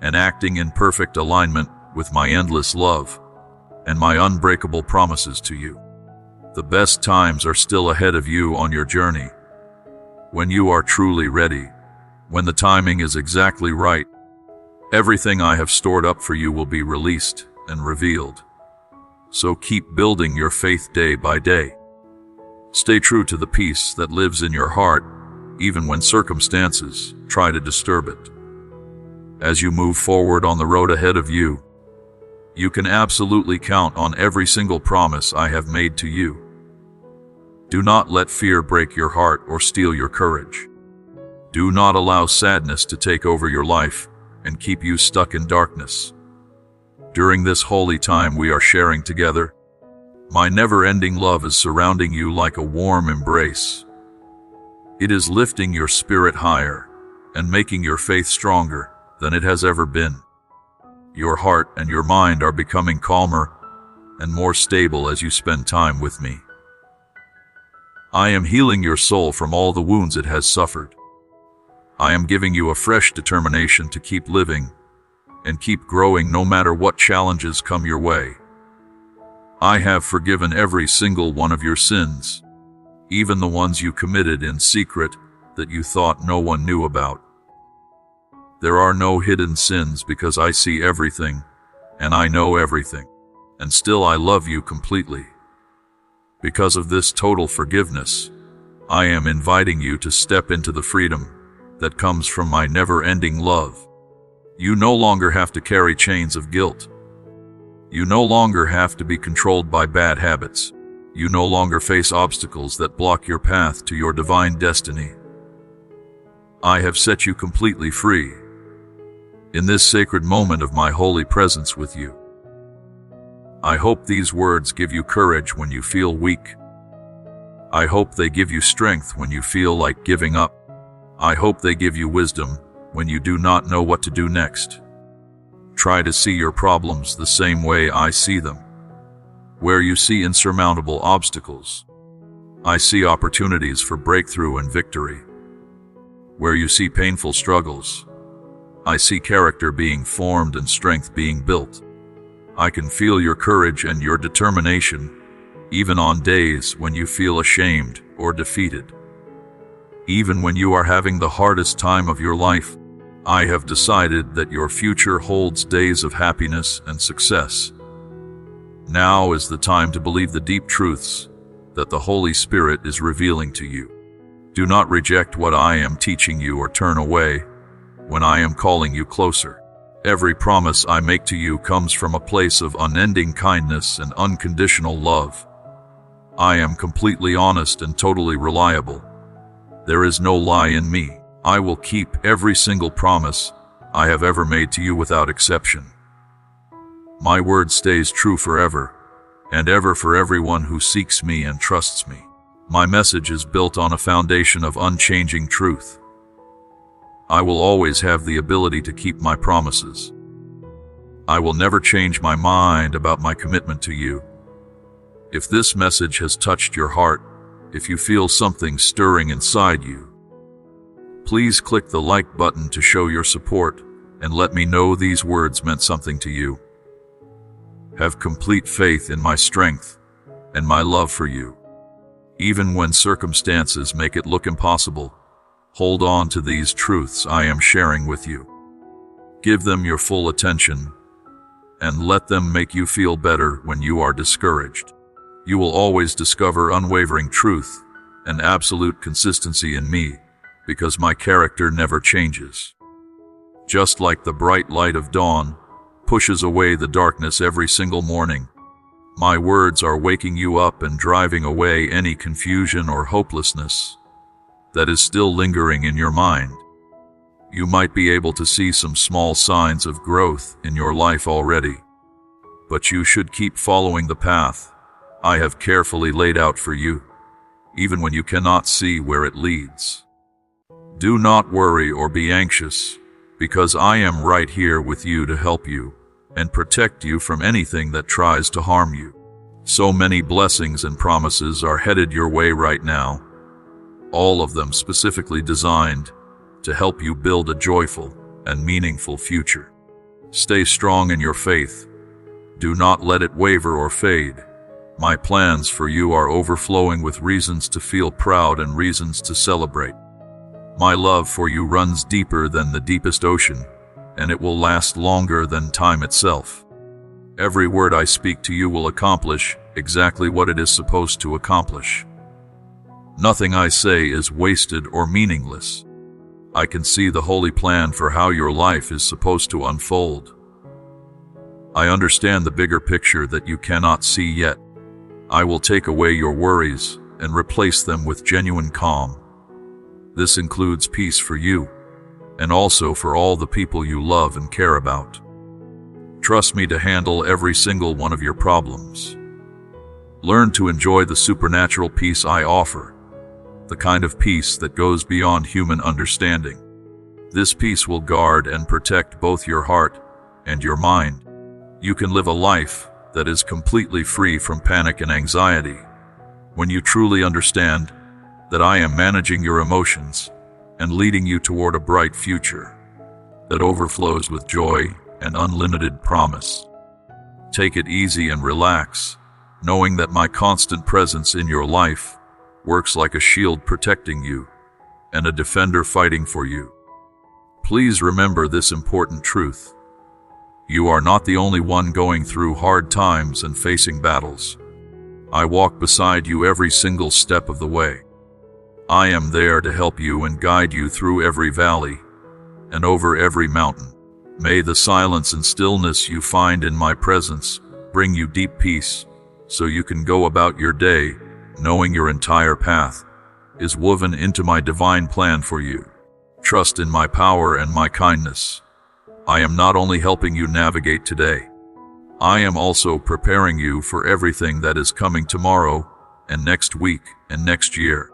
and acting in perfect alignment with my endless love and my unbreakable promises to you. The best times are still ahead of you on your journey. When you are truly ready, when the timing is exactly right, everything I have stored up for you will be released and revealed. So keep building your faith day by day. Stay true to the peace that lives in your heart, even when circumstances try to disturb it. As you move forward on the road ahead of you, you can absolutely count on every single promise I have made to you. Do not let fear break your heart or steal your courage. Do not allow sadness to take over your life and keep you stuck in darkness. During this holy time we are sharing together, my never-ending love is surrounding you like a warm embrace. It is lifting your spirit higher and making your faith stronger than it has ever been. Your heart and your mind are becoming calmer and more stable as you spend time with me. I am healing your soul from all the wounds it has suffered. I am giving you a fresh determination to keep living and keep growing no matter what challenges come your way. I have forgiven every single one of your sins, even the ones you committed in secret that you thought no one knew about. There are no hidden sins because I see everything and I know everything, and still I love you completely. Because of this total forgiveness, I am inviting you to step into the freedom that comes from my never-ending love. You no longer have to carry chains of guilt. You no longer have to be controlled by bad habits. You no longer face obstacles that block your path to your divine destiny. I have set you completely free in this sacred moment of my holy presence with you. I hope these words give you courage when you feel weak. I hope they give you strength when you feel like giving up. I hope they give you wisdom when you do not know what to do next. Try to see your problems the same way I see them. Where you see insurmountable obstacles, I see opportunities for breakthrough and victory. Where you see painful struggles, I see character being formed and strength being built. I can feel your courage and your determination, even on days when you feel ashamed or defeated. Even when you are having the hardest time of your life, I have decided that your future holds days of happiness and success. Now is the time to believe the deep truths that the Holy Spirit is revealing to you. Do not reject what I am teaching you or turn away when I am calling you closer. Every promise I make to you comes from a place of unending kindness and unconditional love. I am completely honest and totally reliable. There is no lie in me. I will keep every single promise I have ever made to you without exception. My word stays true forever and ever for everyone who seeks me and trusts me. My message is built on a foundation of unchanging truth. I will always have the ability to keep my promises. I will never change my mind about my commitment to you. If this message has touched your heart, if you feel something stirring inside you, please click the like button to show your support and let me know these words meant something to you. Have complete faith in my strength and my love for you. Even when circumstances make it look impossible, hold on to these truths I am sharing with you. Give them your full attention and let them make you feel better when you are discouraged. You will always discover unwavering truth and absolute consistency in me because my character never changes. Just like the bright light of dawn pushes away the darkness every single morning, my words are waking you up and driving away any confusion or hopelessness that is still lingering in your mind. You might be able to see some small signs of growth in your life already, but you should keep following the path I have carefully laid out for you, even when you cannot see where it leads. Do not worry or be anxious, because I am right here with you to help you and protect you from anything that tries to harm you. So many blessings and promises are headed your way right now, all of them specifically designed to help you build a joyful and meaningful future. Stay strong in your faith. Do not let it waver or fade. My plans for you are overflowing with reasons to feel proud and reasons to celebrate. My love for you runs deeper than the deepest ocean, and it will last longer than time itself. Every word I speak to you will accomplish exactly what it is supposed to accomplish. Nothing I say is wasted or meaningless. I can see the holy plan for how your life is supposed to unfold. I understand the bigger picture that you cannot see yet. I will take away your worries and replace them with genuine calm. This includes peace for you, and also for all the people you love and care about. Trust me to handle every single one of your problems. Learn to enjoy the supernatural peace I offer, the kind of peace that goes beyond human understanding. This peace will guard and protect both your heart and your mind. You can live a life that is completely free from panic and anxiety when you truly understand that I am managing your emotions and leading you toward a bright future that overflows with joy and unlimited promise. Take it easy and relax, knowing that my constant presence in your life works like a shield protecting you and a defender fighting for you. Please remember this important truth. You are not the only one going through hard times and facing battles. I walk beside you every single step of the way. I am there to help you and guide you through every valley and over every mountain. May the silence and stillness you find in my presence bring you deep peace, so you can go about your day knowing your entire path is woven into my divine plan for you. Trust in my power and my kindness. I am not only helping you navigate today, I am also preparing you for everything that is coming tomorrow and next week and next year.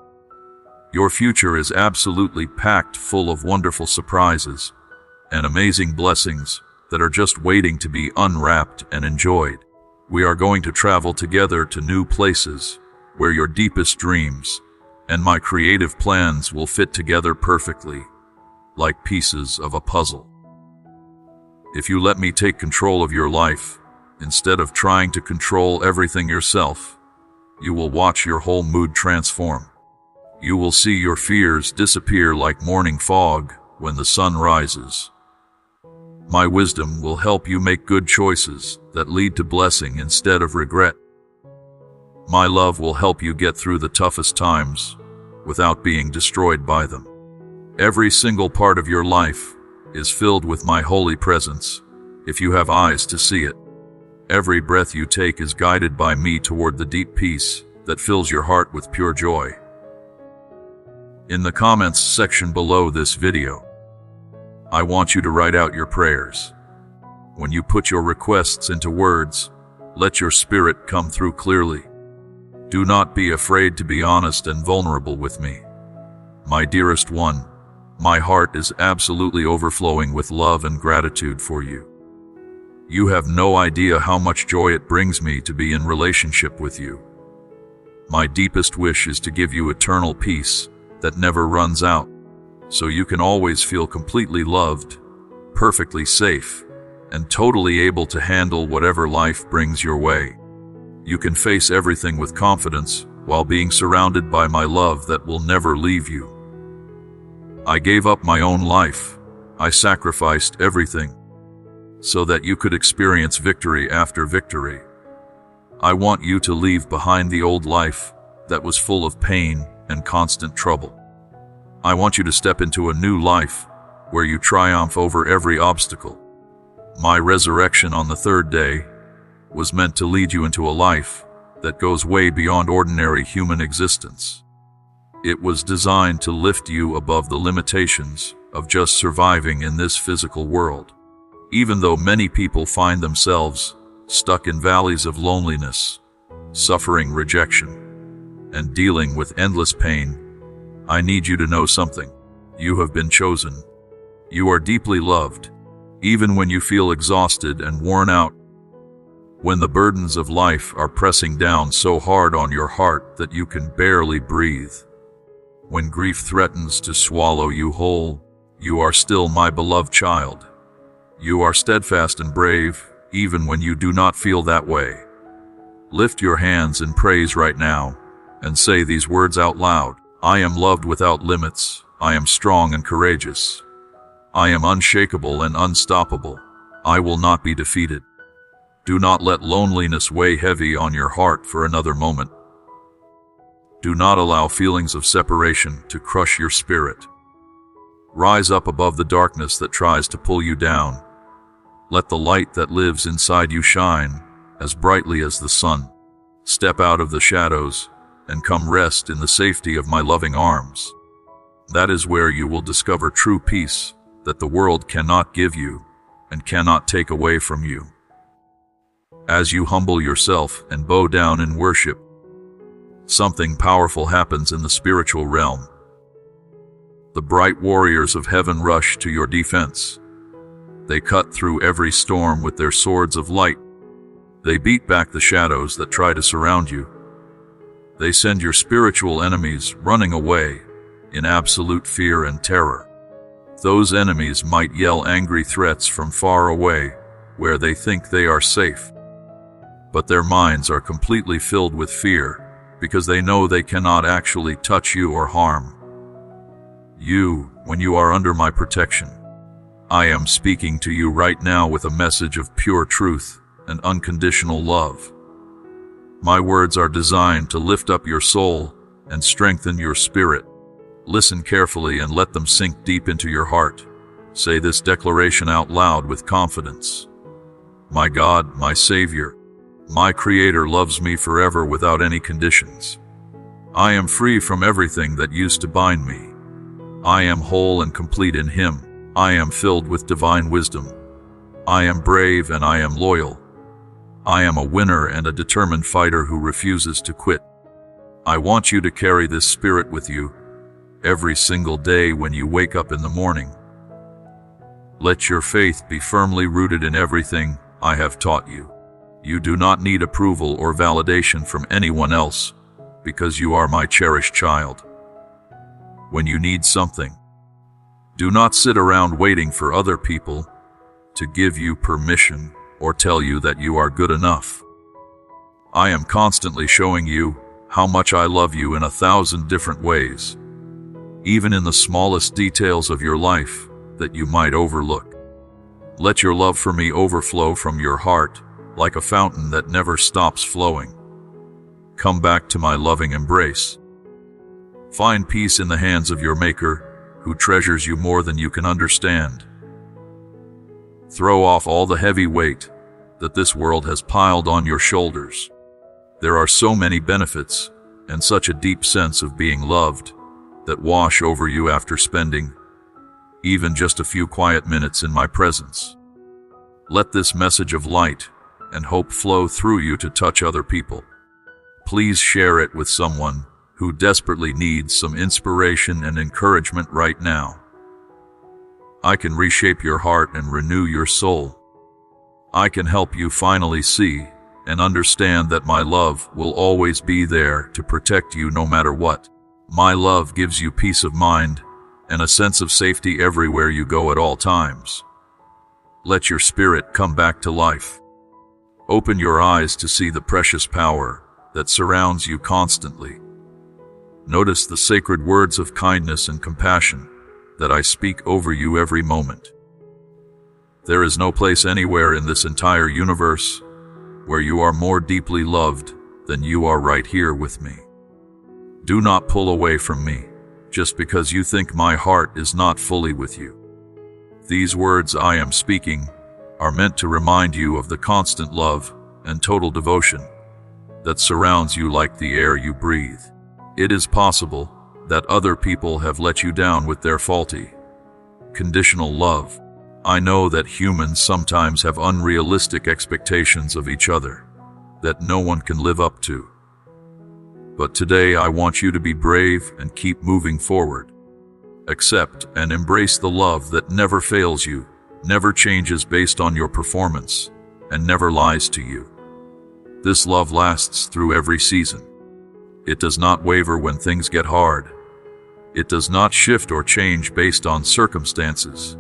Your future is absolutely packed full of wonderful surprises and amazing blessings that are just waiting to be unwrapped and enjoyed. We are going to travel together to new places where your deepest dreams and my creative plans will fit together perfectly, like pieces of a puzzle. If you let me take control of your life, instead of trying to control everything yourself, you will watch your whole mood transform. You will see your fears disappear like morning fog when the sun rises. My wisdom will help you make good choices that lead to blessing instead of regret. My love will help you get through the toughest times without being destroyed by them. Every single part of your life is filled with my holy presence, if you have eyes to see it. Every breath you take is guided by me toward the deep peace that fills your heart with pure joy. In the comments section below this video, I want you to write out your prayers. When you put your requests into words, let your spirit come through clearly. Do not be afraid to be honest and vulnerable with me. My dearest one, my heart is absolutely overflowing with love and gratitude for you. You have no idea how much joy it brings me to be in relationship with you. My deepest wish is to give you eternal peace that never runs out, so you can always feel completely loved, perfectly safe, and totally able to handle whatever life brings your way. You can face everything with confidence while being surrounded by my love that will never leave you. I gave up my own life. I sacrificed everything so that you could experience victory after victory. I want you to leave behind the old life that was full of pain and constant trouble. I want you to step into a new life where you triumph over every obstacle. My resurrection on the third day was meant to lead you into a life that goes way beyond ordinary human existence. It was designed to lift you above the limitations of just surviving in this physical world. Even though many people find themselves stuck in valleys of loneliness, suffering rejection, and dealing with endless pain, I need you to know something. You have been chosen. You are deeply loved, even when you feel exhausted and worn out. When the burdens of life are pressing down so hard on your heart that you can barely breathe. When grief threatens to swallow you whole, you are still my beloved child. You are steadfast and brave, even when you do not feel that way. Lift your hands in praise right now and say these words out loud. I am loved without limits. I am strong and courageous. I am unshakable and unstoppable. I will not be defeated. Do not let loneliness weigh heavy on your heart for another moment. Do not allow feelings of separation to crush your spirit. Rise up above the darkness that tries to pull you down. Let the light that lives inside you shine as brightly as the sun. Step out of the shadows and come rest in the safety of my loving arms. That is where you will discover true peace that the world cannot give you and cannot take away from you. As you humble yourself and bow down in worship, something powerful happens in the spiritual realm. The bright warriors of heaven rush to your defense. They cut through every storm with their swords of light. They beat back the shadows that try to surround you. They send your spiritual enemies running away in absolute fear and terror. Those enemies might yell angry threats from far away, where they think they are safe. But their minds are completely filled with fear, because they know they cannot actually touch you or harm you when you are under my protection. I am speaking to you right now with a message of pure truth and unconditional love. My words are designed to lift up your soul and strengthen your spirit. Listen carefully and let them sink deep into your heart. Say this declaration out loud with confidence. My God, my Savior, my Creator loves me forever without any conditions. I am free from everything that used to bind me. I am whole and complete in Him. I am filled with divine wisdom. I am brave and I am loyal. I am a winner and a determined fighter who refuses to quit. I want you to carry this spirit with you every single day when you wake up in the morning. Let your faith be firmly rooted in everything I have taught you. You do not need approval or validation from anyone else because you are my cherished child. When you need something, do not sit around waiting for other people to give you permission or tell you that you are good enough. I am constantly showing you how much I love you in 1,000 different ways, even in the smallest details of your life that you might overlook. Let your love for me overflow from your heart like a fountain that never stops flowing. Come back to my loving embrace. Find peace in the hands of your Maker, who treasures you more than you can understand. Throw off all the heavy weight that this world has piled on your shoulders. There are so many benefits and such a deep sense of being loved that wash over you after spending even just a few quiet minutes in my presence. Let this message of light and hope flow through you to touch other people. Please share it with someone who desperately needs some inspiration and encouragement right now. I can reshape your heart and renew your soul. I can help you finally see and understand that my love will always be there to protect you no matter what. My love gives you peace of mind and a sense of safety everywhere you go at all times. Let your spirit come back to life. Open your eyes to see the precious power that surrounds you constantly. Notice the sacred words of kindness and compassion that I speak over you every moment. There is no place anywhere in this entire universe where you are more deeply loved than you are right here with me. Do not pull away from me just because you think my heart is not fully with you. These words I am speaking are meant to remind you of the constant love and total devotion that surrounds you like the air you breathe. It is possible that other people have let you down with their faulty, conditional love. I know that humans sometimes have unrealistic expectations of each other that no one can live up to. But today I want you to be brave and keep moving forward. Accept and embrace the love that never fails you, never changes based on your performance, and never lies to you. This love lasts through every season. It does not waver when things get hard. It does not shift or change based on circumstances.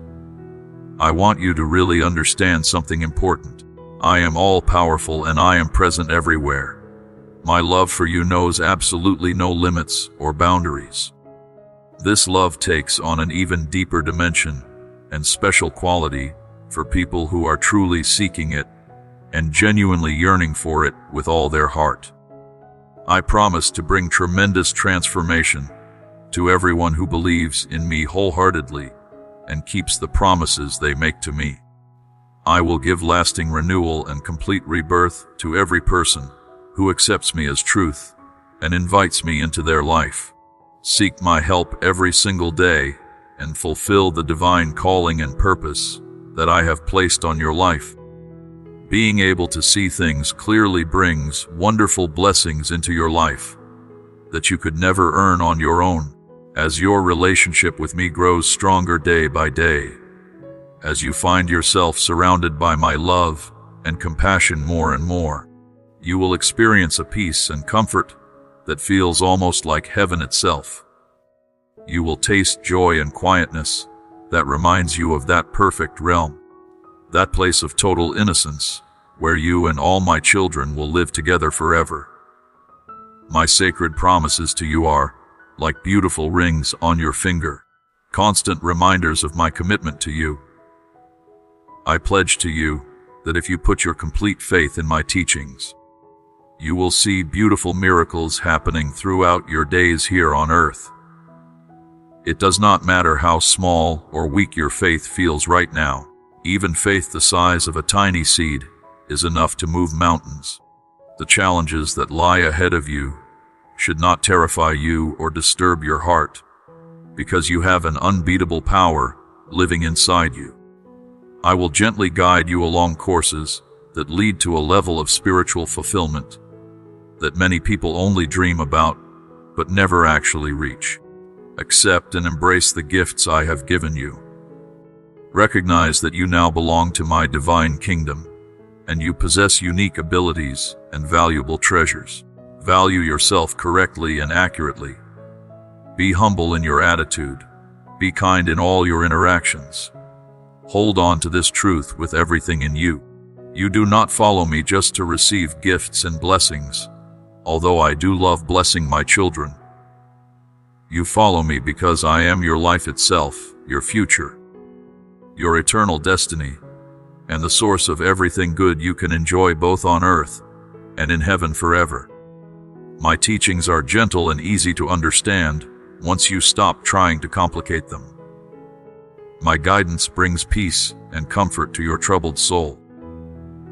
I want you to really understand something important. I am all-powerful and I am present everywhere. My love for you knows absolutely no limits or boundaries. This love takes on an even deeper dimension and special quality for people who are truly seeking it and genuinely yearning for it with all their heart. I promise to bring tremendous transformation to everyone who believes in me wholeheartedly and keeps the promises they make to me. I will give lasting renewal and complete rebirth to every person who accepts me as truth and invites me into their life. Seek my help every single day and fulfill the divine calling and purpose that I have placed on your life. Being able to see things clearly brings wonderful blessings into your life that you could never earn on your own. As your relationship with me grows stronger day by day, as you find yourself surrounded by my love and compassion more and more, you will experience a peace and comfort that feels almost like heaven itself. You will taste joy and quietness that reminds you of that perfect realm, that place of total innocence where you and all my children will live together forever. My sacred promises to you are like beautiful rings on your finger, constant reminders of my commitment to you. I pledge to you that if you put your complete faith in my teachings, you will see beautiful miracles happening throughout your days here on earth. It does not matter how small or weak your faith feels right now. Even faith the size of a tiny seed is enough to move mountains. The challenges that lie ahead of you should not terrify you or disturb your heart, because you have an unbeatable power living inside you. I will gently guide you along courses that lead to a level of spiritual fulfillment that many people only dream about, but never actually reach. Accept and embrace the gifts I have given you. Recognize that you now belong to my divine kingdom, and you possess unique abilities and valuable treasures. Value yourself correctly and accurately. Be humble in your attitude. Be kind in all your interactions. Hold on to this truth with everything in you. You do not follow me just to receive gifts and blessings, although I do love blessing my children. You follow me because I am your life itself, your future, your eternal destiny, and the source of everything good you can enjoy both on earth and in heaven forever. My teachings are gentle and easy to understand once you stop trying to complicate them. My guidance brings peace and comfort to your troubled soul.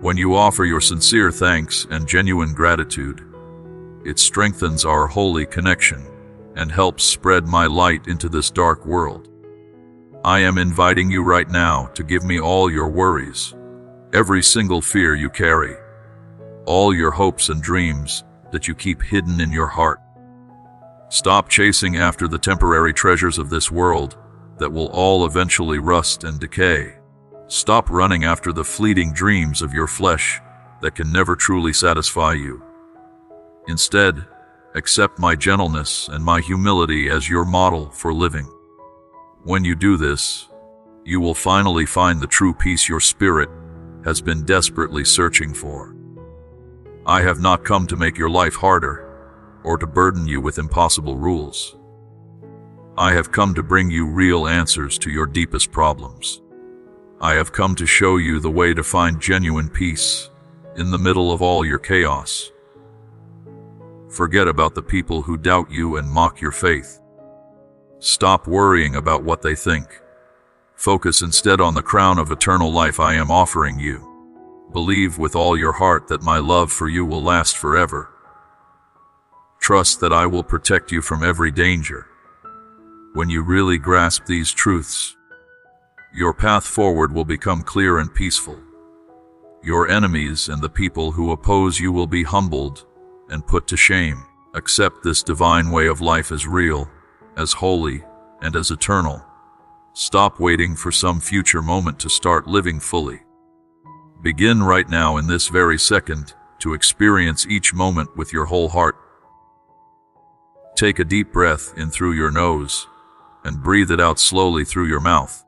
When you offer your sincere thanks and genuine gratitude, it strengthens our holy connection and helps spread my light into this dark world. I am inviting you right now to give me all your worries, every single fear you carry, all your hopes and dreams that you keep hidden in your heart. Stop chasing after the temporary treasures of this world that will all eventually rust and decay. Stop running after the fleeting dreams of your flesh that can never truly satisfy you. Instead, accept my gentleness and my humility as your model for living. When you do this, you will finally find the true peace your spirit has been desperately searching for. I have not come to make your life harder or to burden you with impossible rules. I have come to bring you real answers to your deepest problems. I have come to show you the way to find genuine peace in the middle of all your chaos. Forget about the people who doubt you and mock your faith. Stop worrying about what they think. Focus instead on the crown of eternal life I am offering you. Believe with all your heart that my love for you will last forever. Trust that I will protect you from every danger. When you really grasp these truths, your path forward will become clear and peaceful. Your enemies and the people who oppose you will be humbled and put to shame. Accept this divine way of life as real, as holy, and as eternal. Stop waiting for some future moment to start living fully. Begin right now in this very second to experience each moment with your whole heart. Take a deep breath in through your nose and breathe it out slowly through your mouth.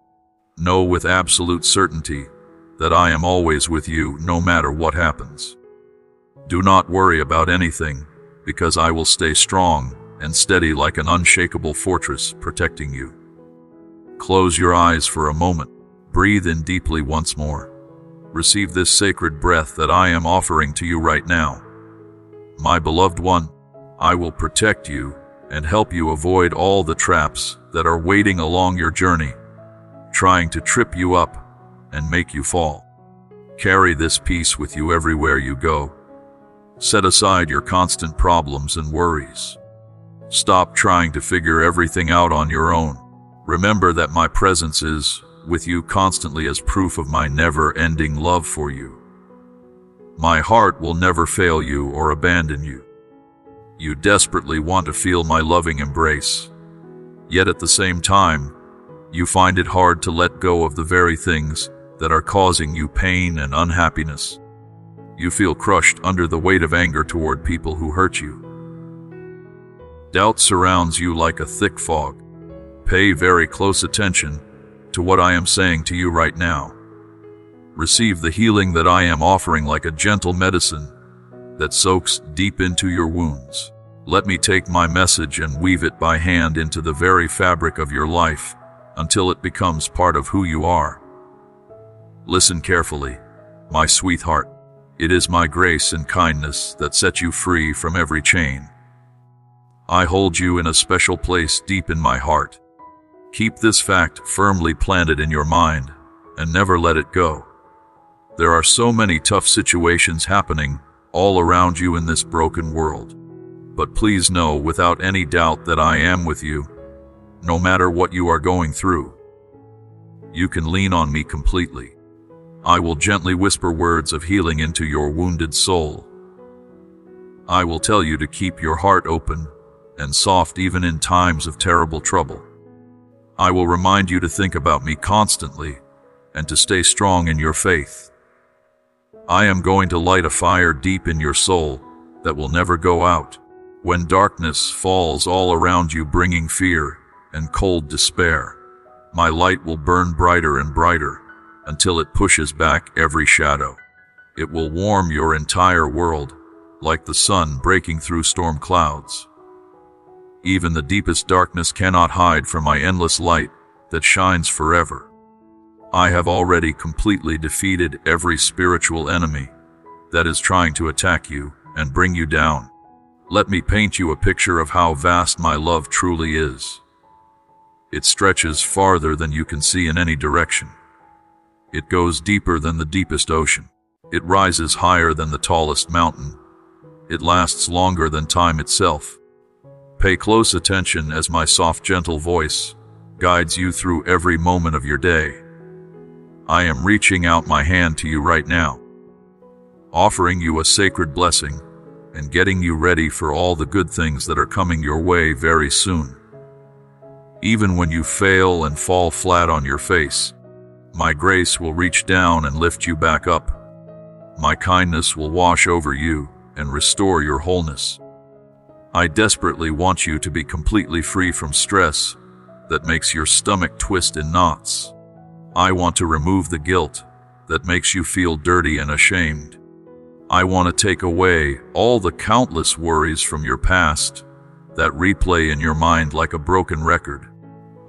Know with absolute certainty that I am always with you no matter what happens. Do not worry about anything, because I will stay strong and steady like an unshakable fortress protecting you. Close your eyes for a moment. Breathe in deeply once more. Receive this sacred breath that I am offering to you right now. My beloved one, I will protect you and help you avoid all the traps that are waiting along your journey, trying to trip you up and make you fall. Carry this peace with you everywhere you go. Set aside your constant problems and worries. Stop trying to figure everything out on your own. Remember that my presence is with you constantly as proof of my never-ending love for you. My heart will never fail you or abandon you. You desperately want to feel my loving embrace. Yet at the same time, you find it hard to let go of the very things that are causing you pain and unhappiness. You feel crushed under the weight of anger toward people who hurt you. Doubt surrounds you like a thick fog. Pay very close attention to what I am saying to you right now. Receive the healing that I am offering like a gentle medicine that soaks deep into your wounds. Let me take my message and weave it by hand into the very fabric of your life until it becomes part of who you are. Listen carefully, my sweetheart. It is my grace and kindness that set you free from every chain. I hold you in a special place deep in my heart. Keep this fact firmly planted in your mind and never let it go. There are so many tough situations happening all around you in this broken world. But please know without any doubt that I am with you, no matter what you are going through. You can lean on me completely. I will gently whisper words of healing into your wounded soul. I will tell you to keep your heart open and soft even in times of terrible trouble. I will remind you to think about me constantly and to stay strong in your faith. I am going to light a fire deep in your soul that will never go out. When darkness falls all around you, bringing fear and cold despair, my light will burn brighter and brighter until it pushes back every shadow. It will warm your entire world like the sun breaking through storm clouds. Even the deepest darkness cannot hide from my endless light that shines forever. I have already completely defeated every spiritual enemy that is trying to attack you and bring you down. Let me paint you a picture of how vast my love truly is. It stretches farther than you can see in any direction. It goes deeper than the deepest ocean. It rises higher than the tallest mountain. It lasts longer than time itself. Pay close attention as my soft, gentle voice guides you through every moment of your day. I am reaching out my hand to you right now, offering you a sacred blessing and getting you ready for all the good things that are coming your way very soon. Even when you fail and fall flat on your face, my grace will reach down and lift you back up. My kindness will wash over you and restore your wholeness. I desperately want you to be completely free from stress that makes your stomach twist in knots. I want to remove the guilt that makes you feel dirty and ashamed. I want to take away all the countless worries from your past that replay in your mind like a broken record.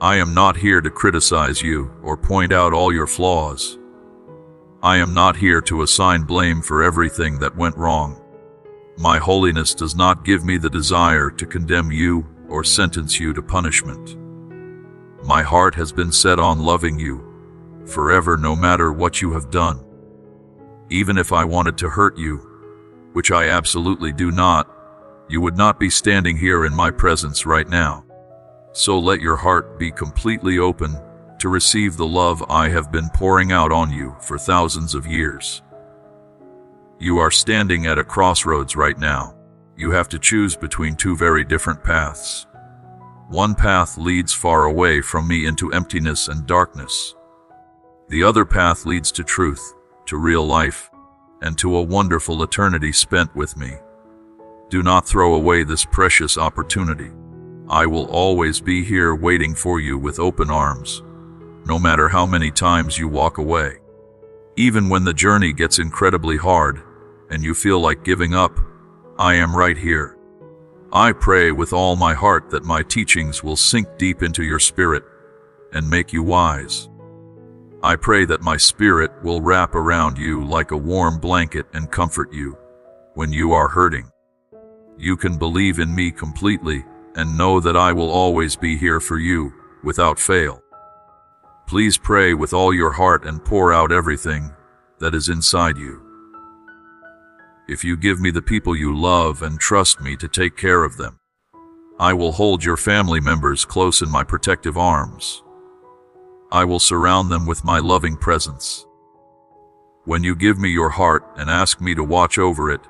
I am not here to criticize you or point out all your flaws. I am not here to assign blame for everything that went wrong. My holiness does not give me the desire to condemn you or sentence you to punishment. My heart has been set on loving you forever, no matter what you have done. Even if I wanted to hurt you, which I absolutely do not, you would not be standing here in my presence right now. So let your heart be completely open to receive the love I have been pouring out on you for thousands of years. You are standing at a crossroads right now. You have to choose between two very different paths. One path leads far away from me into emptiness and darkness. The other path leads to truth, to real life, and to a wonderful eternity spent with me. Do not throw away this precious opportunity. I will always be here waiting for you with open arms, no matter how many times you walk away. Even when the journey gets incredibly hard and you feel like giving up, I am right here. I pray with all my heart that my teachings will sink deep into your spirit and make you wise. I pray that my spirit will wrap around you like a warm blanket and comfort you when you are hurting. You can believe in me completely and know that I will always be here for you without fail. Please pray with all your heart and pour out everything that is inside you. If you give me the people you love and trust me to take care of them, I will hold your family members close in my protective arms. I will surround them with my loving presence. When you give me your heart and ask me to watch over it,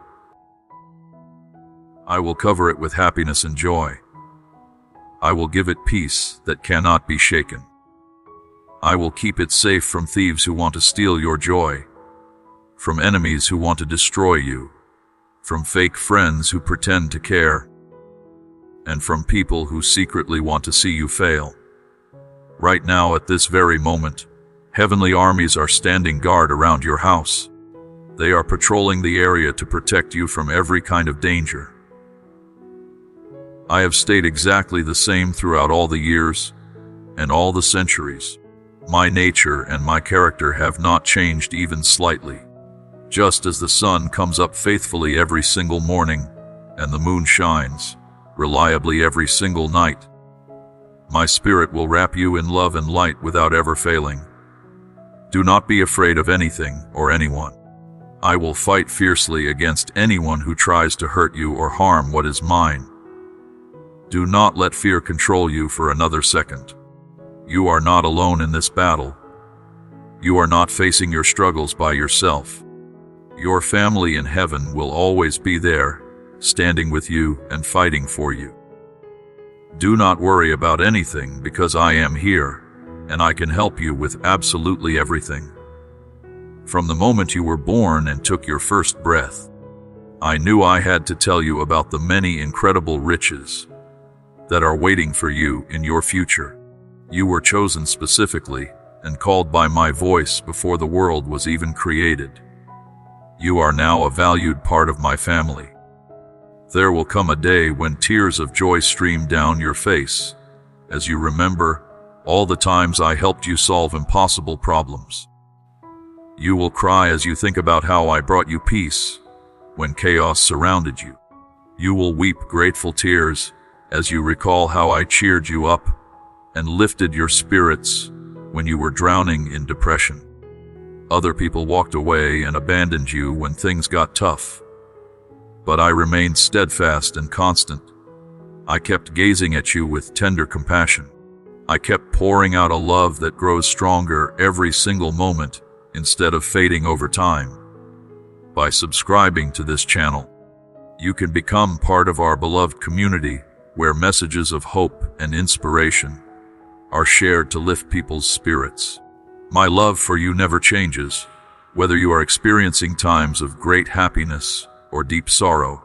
I will cover it with happiness and joy. I will give it peace that cannot be shaken. I will keep it safe from thieves who want to steal your joy, from enemies who want to destroy you, from fake friends who pretend to care, and from people who secretly want to see you fail. Right now, at this very moment, heavenly armies are standing guard around your house. They are patrolling the area to protect you from every kind of danger. I have stayed exactly the same throughout all the years and all the centuries. My nature and my character have not changed even slightly. Just as the sun comes up faithfully every single morning and the moon shines reliably every single night, my spirit will wrap you in love and light without ever failing. Do not be afraid of anything or anyone. I will fight fiercely against anyone who tries to hurt you or harm what is mine. Do not let fear control you for another second. You are not alone in this battle. You are not facing your struggles by yourself. Your family in heaven will always be there, standing with you and fighting for you. Do not worry about anything because I am here, and I can help you with absolutely everything. From the moment you were born and took your first breath, I knew I had to tell you about the many incredible riches that are waiting for you in your future. You were chosen specifically and called by my voice before the world was even created. You are now a valued part of my family. There will come a day when tears of joy stream down your face as you remember all the times I helped you solve impossible problems. You will cry as you think about how I brought you peace when chaos surrounded you. You will weep grateful tears as you recall how I cheered you up and lifted your spirits when you were drowning in depression. Other people walked away and abandoned you when things got tough, but I remained steadfast and constant. I kept gazing at you with tender compassion. I kept pouring out a love that grows stronger every single moment instead of fading over time. By subscribing to this channel, you can become part of our beloved community where messages of hope and inspiration are shared to lift people's spirits. My love for you never changes, whether you are experiencing times of great happiness or deep sorrow,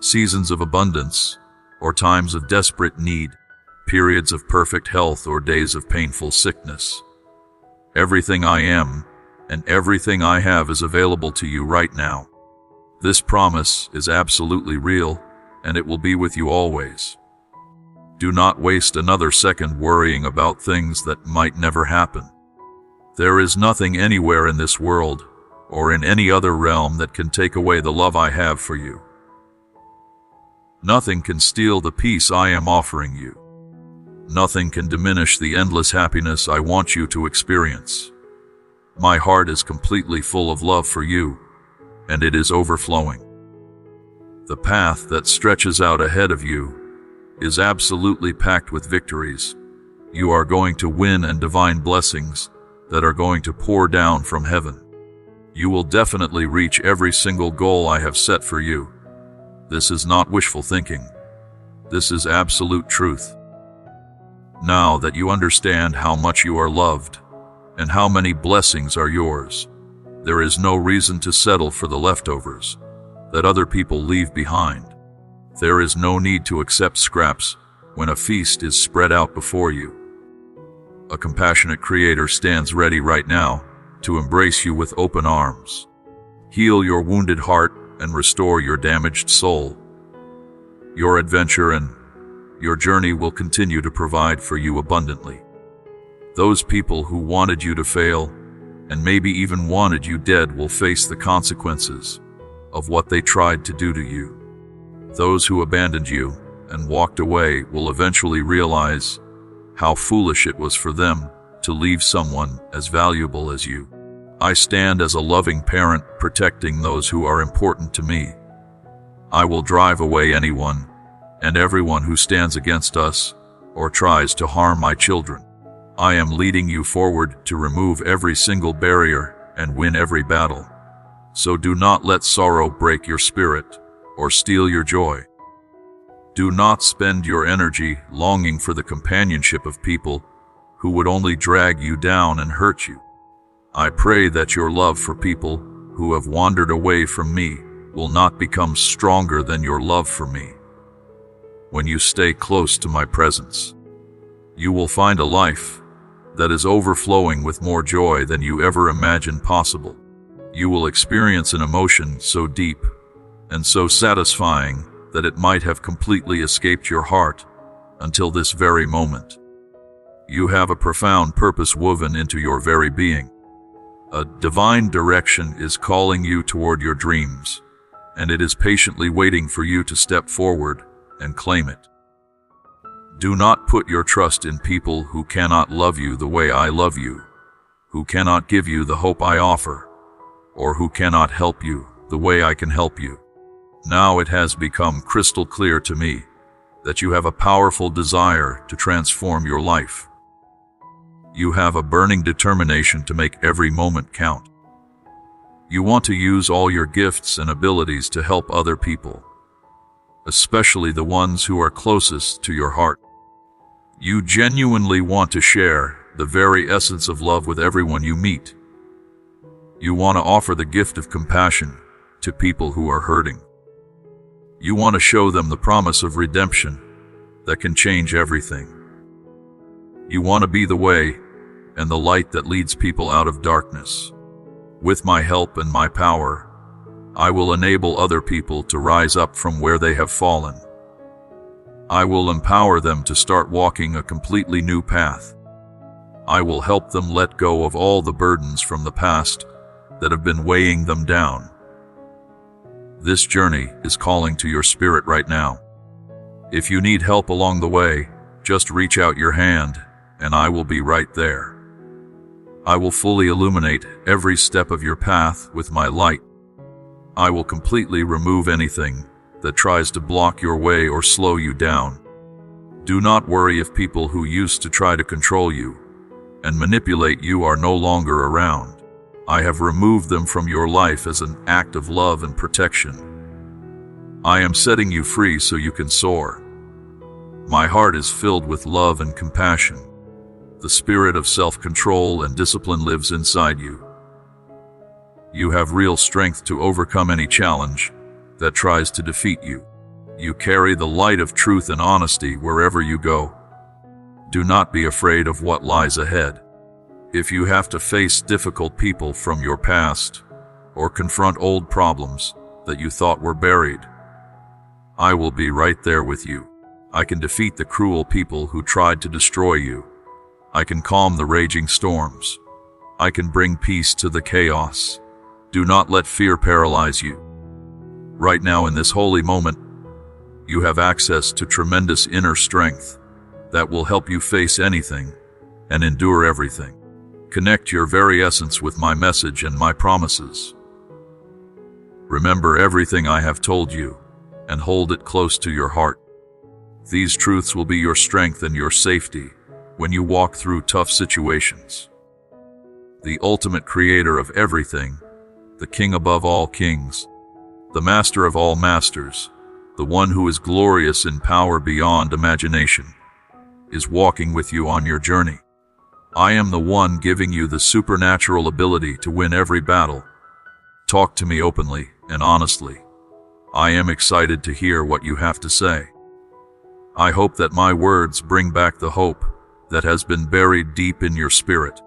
seasons of abundance or times of desperate need, periods of perfect health or days of painful sickness. Everything I am and everything I have is available to you right now. This promise is absolutely real, and it will be with you always. Do not waste another second worrying about things that might never happen. There is nothing anywhere in this world or in any other realm that can take away the love I have for you. Nothing can steal the peace I am offering you. Nothing can diminish the endless happiness I want you to experience. My heart is completely full of love for you, and it is overflowing. The path that stretches out ahead of you is absolutely packed with victories. You are going to win and divine blessings that are going to pour down from heaven. You will definitely reach every single goal I have set for you. This is not wishful thinking. This is absolute truth. Now that you understand how much you are loved and how many blessings are yours, there is no reason to settle for the leftovers that other people leave behind. There is no need to accept scraps when a feast is spread out before you. A compassionate Creator stands ready right now to embrace you with open arms, heal your wounded heart, and restore your damaged soul. Your adventure and your journey will continue to provide for you abundantly. Those people who wanted you to fail and maybe even wanted you dead will face the consequences of what they tried to do to you. Those who abandoned you and walked away will eventually realize how foolish it was for them to leave someone as valuable as you. I stand as a loving parent protecting those who are important to me. I will drive away anyone and everyone who stands against us or tries to harm my children. I am leading you forward to remove every single barrier and win every battle. So do not let sorrow break your spirit or steal your joy. Do not spend your energy longing for the companionship of people who would only drag you down and hurt you. I pray that your love for people who have wandered away from me will not become stronger than your love for me. When you stay close to my presence, you will find a life that is overflowing with more joy than you ever imagined possible. You will experience an emotion so deep and so satisfying that it might have completely escaped your heart until this very moment. You have a profound purpose woven into your very being. A divine direction is calling you toward your dreams, and it is patiently waiting for you to step forward and claim it. Do not put your trust in people who cannot love you the way I love you, who cannot give you the hope I offer, or who cannot help you the way I can help you. Now it has become crystal clear to me that you have a powerful desire to transform your life. You have a burning determination to make every moment count. You want to use all your gifts and abilities to help other people, especially the ones who are closest to your heart. You genuinely want to share the very essence of love with everyone you meet. You want to offer the gift of compassion to people who are hurting. You want to show them the promise of redemption that can change everything. You want to be the way and the light that leads people out of darkness. With my help and my power, I will enable other people to rise up from where they have fallen. I will empower them to start walking a completely new path. I will help them let go of all the burdens from the past that have been weighing them down. This journey is calling to your spirit right now. If you need help along the way, just reach out your hand and I will be right there. I will fully illuminate every step of your path with my light. I will completely remove anything that tries to block your way or slow you down. Do not worry if people who used to try to control you and manipulate you are no longer around. I have removed them from your life as an act of love and protection. I am setting you free so you can soar. My heart is filled with love and compassion. The spirit of self-control and discipline lives inside you. You have real strength to overcome any challenge that tries to defeat you. You carry the light of truth and honesty wherever you go. Do not be afraid of what lies ahead. If you have to face difficult people from your past or confront old problems that you thought were buried, I will be right there with you. I can defeat the cruel people who tried to destroy you. I can calm the raging storms. I can bring peace to the chaos. Do not let fear paralyze you. Right now in this holy moment, you have access to tremendous inner strength that will help you face anything and endure everything. Connect your very essence with my message and my promises. Remember everything I have told you and hold it close to your heart. These truths will be your strength and your safety when you walk through tough situations. The ultimate creator of everything, the king above all kings, the master of all masters, the one who is glorious in power beyond imagination, is walking with you on your journey. I am the one giving you the supernatural ability to win every battle. Talk to me openly and honestly. I am excited to hear what you have to say. I hope that my words bring back the hope that has been buried deep in your spirit.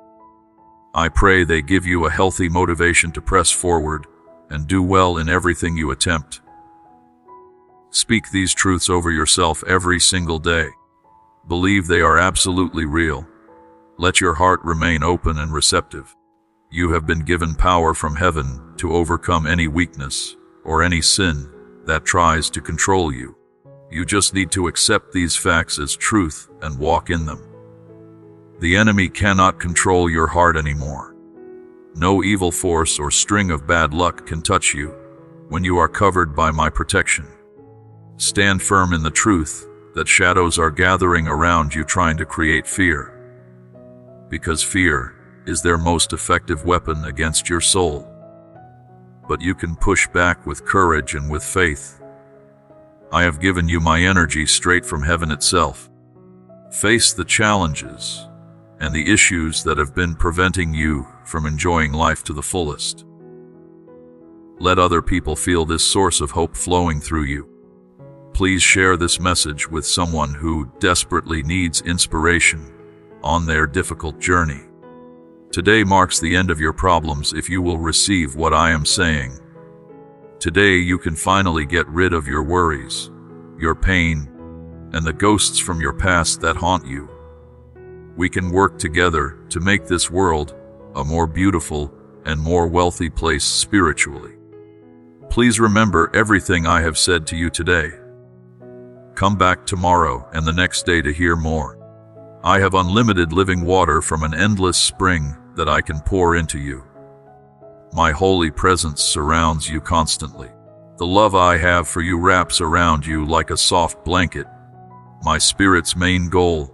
I pray they give you a healthy motivation to press forward and do well in everything you attempt. Speak these truths over yourself every single day. Believe they are absolutely real. Let your heart remain open and receptive. You have been given power from heaven to overcome any weakness or any sin that tries to control you. You just need to accept these facts as truth and walk in them. The enemy cannot control your heart anymore. No evil force or string of bad luck can touch you when you are covered by my protection. Stand firm in the truth that shadows are gathering around you trying to create fear. Because fear is their most effective weapon against your soul. But you can push back with courage and with faith. I have given you my energy straight from heaven itself. Face the challenges and the issues that have been preventing you from enjoying life to the fullest. Let other people feel this source of hope flowing through you. Please share this message with someone who desperately needs inspiration on their difficult journey. Today marks the end of your problems if you will receive what I am saying. Today you can finally get rid of your worries, your pain, and the ghosts from your past that haunt you. We can work together to make this world a more beautiful and more wealthy place spiritually. Please remember everything I have said to you today. Come back tomorrow and the next day to hear more. I have unlimited living water from an endless spring that I can pour into you. My holy presence surrounds you constantly. The love I have for you wraps around you like a soft blanket. My spirit's main goal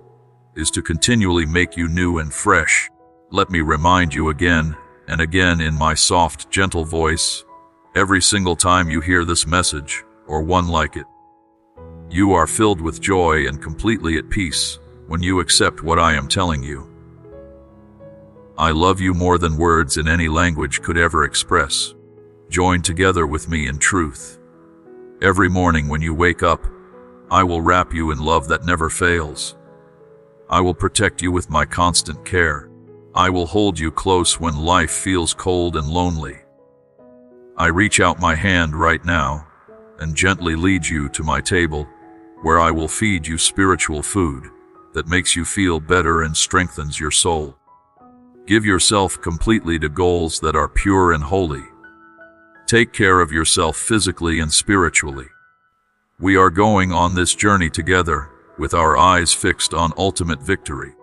is to continually make you new and fresh. Let me remind you again and again in my soft, gentle voice, every single time you hear this message or one like it. You are filled with joy and completely at peace when you accept what I am telling you. I love you more than words in any language could ever express. Join together with me in truth. Every morning when you wake up, I will wrap you in love that never fails. I will protect you with my constant care. I will hold you close when life feels cold and lonely. I reach out my hand right now and gently lead you to my table, where I will feed you spiritual food that makes you feel better and strengthens your soul. Give yourself completely to goals that are pure and holy. Take care of yourself physically and spiritually. We are going on this journey together with our eyes fixed on ultimate victory.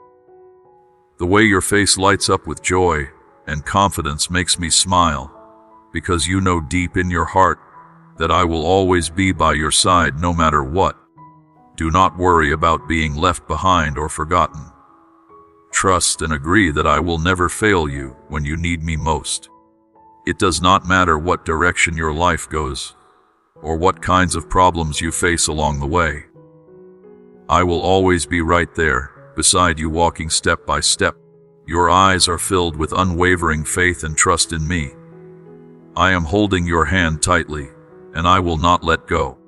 The way your face lights up with joy and confidence makes me smile, because you know deep in your heart that I will always be by your side no matter what. Do not worry about being left behind or forgotten. Trust and agree that I will never fail you when you need me most. It does not matter what direction your life goes, or what kinds of problems you face along the way. I will always be right there, beside you, walking step by step. Your eyes are filled with unwavering faith and trust in me. I am holding your hand tightly, and I will not let go.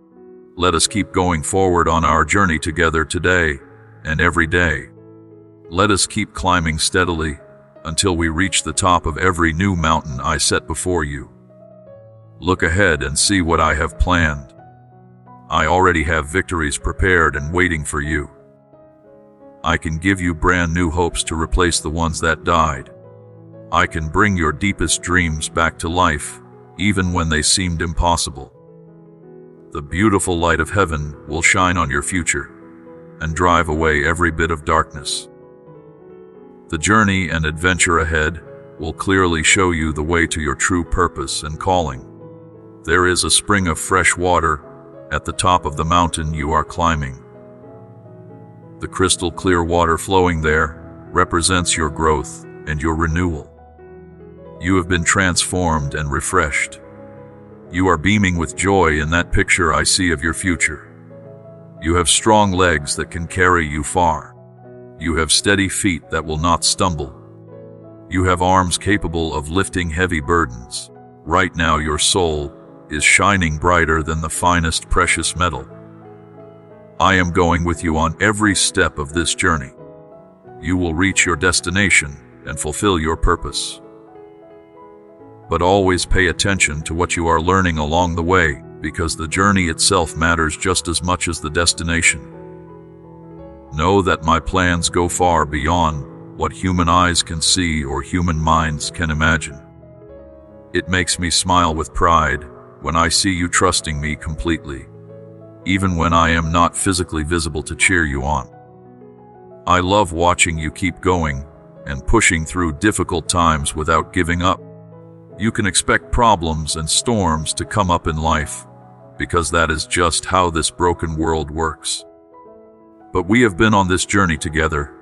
Let us keep going forward on our journey together today and every day. Let us keep climbing steadily until we reach the top of every new mountain I set before you. Look ahead and see what I have planned. I already have victories prepared and waiting for you. I can give you brand new hopes to replace the ones that died. I can bring your deepest dreams back to life, even when they seemed impossible. The beautiful light of heaven will shine on your future and drive away every bit of darkness. The journey and adventure ahead will clearly show you the way to your true purpose and calling. There is a spring of fresh water at the top of the mountain you are climbing. The crystal clear water flowing there represents your growth and your renewal. You have been transformed and refreshed. You are beaming with joy in that picture I see of your future. You have strong legs that can carry you far. You have steady feet that will not stumble. You have arms capable of lifting heavy burdens. Right now your soul is shining brighter than the finest precious metal. I am going with you on every step of this journey. You will reach your destination and fulfill your purpose. But always pay attention to what you are learning along the way, because the journey itself matters just as much as the destination. Know that my plans go far beyond what human eyes can see or human minds can imagine. It makes me smile with pride when I see you trusting me completely, even when I am not physically visible to cheer you on. I love watching you keep going and pushing through difficult times without giving up. You can expect problems and storms to come up in life, because that is just how this broken world works. But we have been on this journey together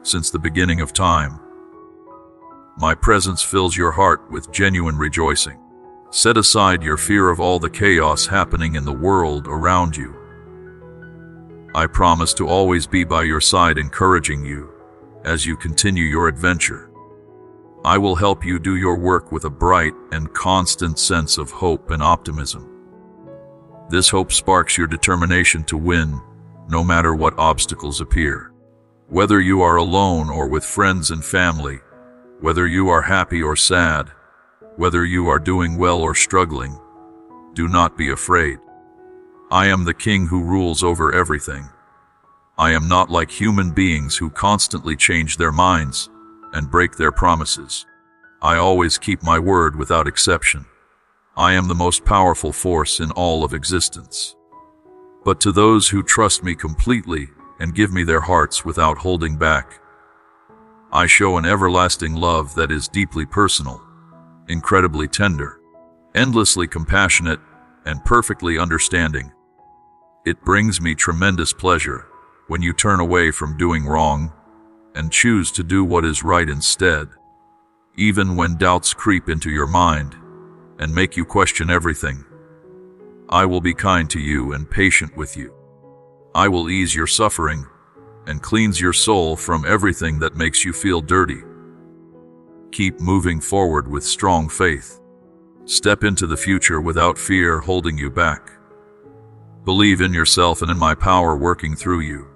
since the beginning of time. My presence fills your heart with genuine rejoicing. Set aside your fear of all the chaos happening in the world around you. I promise to always be by your side, encouraging you as you continue your adventure. I will help you do your work with a bright and constant sense of hope and optimism. This hope sparks your determination to win, no matter what obstacles appear. Whether you are alone or with friends and family, whether you are happy or sad, whether you are doing well or struggling, do not be afraid. I am the King who rules over everything. I am not like human beings who constantly change their minds and break their promises. I always keep my word without exception. I am the most powerful force in all of existence. But to those who trust me completely and give me their hearts without holding back, I show an everlasting love that is deeply personal, incredibly tender, endlessly compassionate, and perfectly understanding. It brings me tremendous pleasure when you turn away from doing wrong and choose to do what is right instead. Even when doubts creep into your mind and make you question everything, I will be kind to you and patient with you. I will ease your suffering and cleanse your soul from everything that makes you feel dirty. Keep moving forward with strong faith. Step into the future without fear holding you back. Believe in yourself and in my power working through you.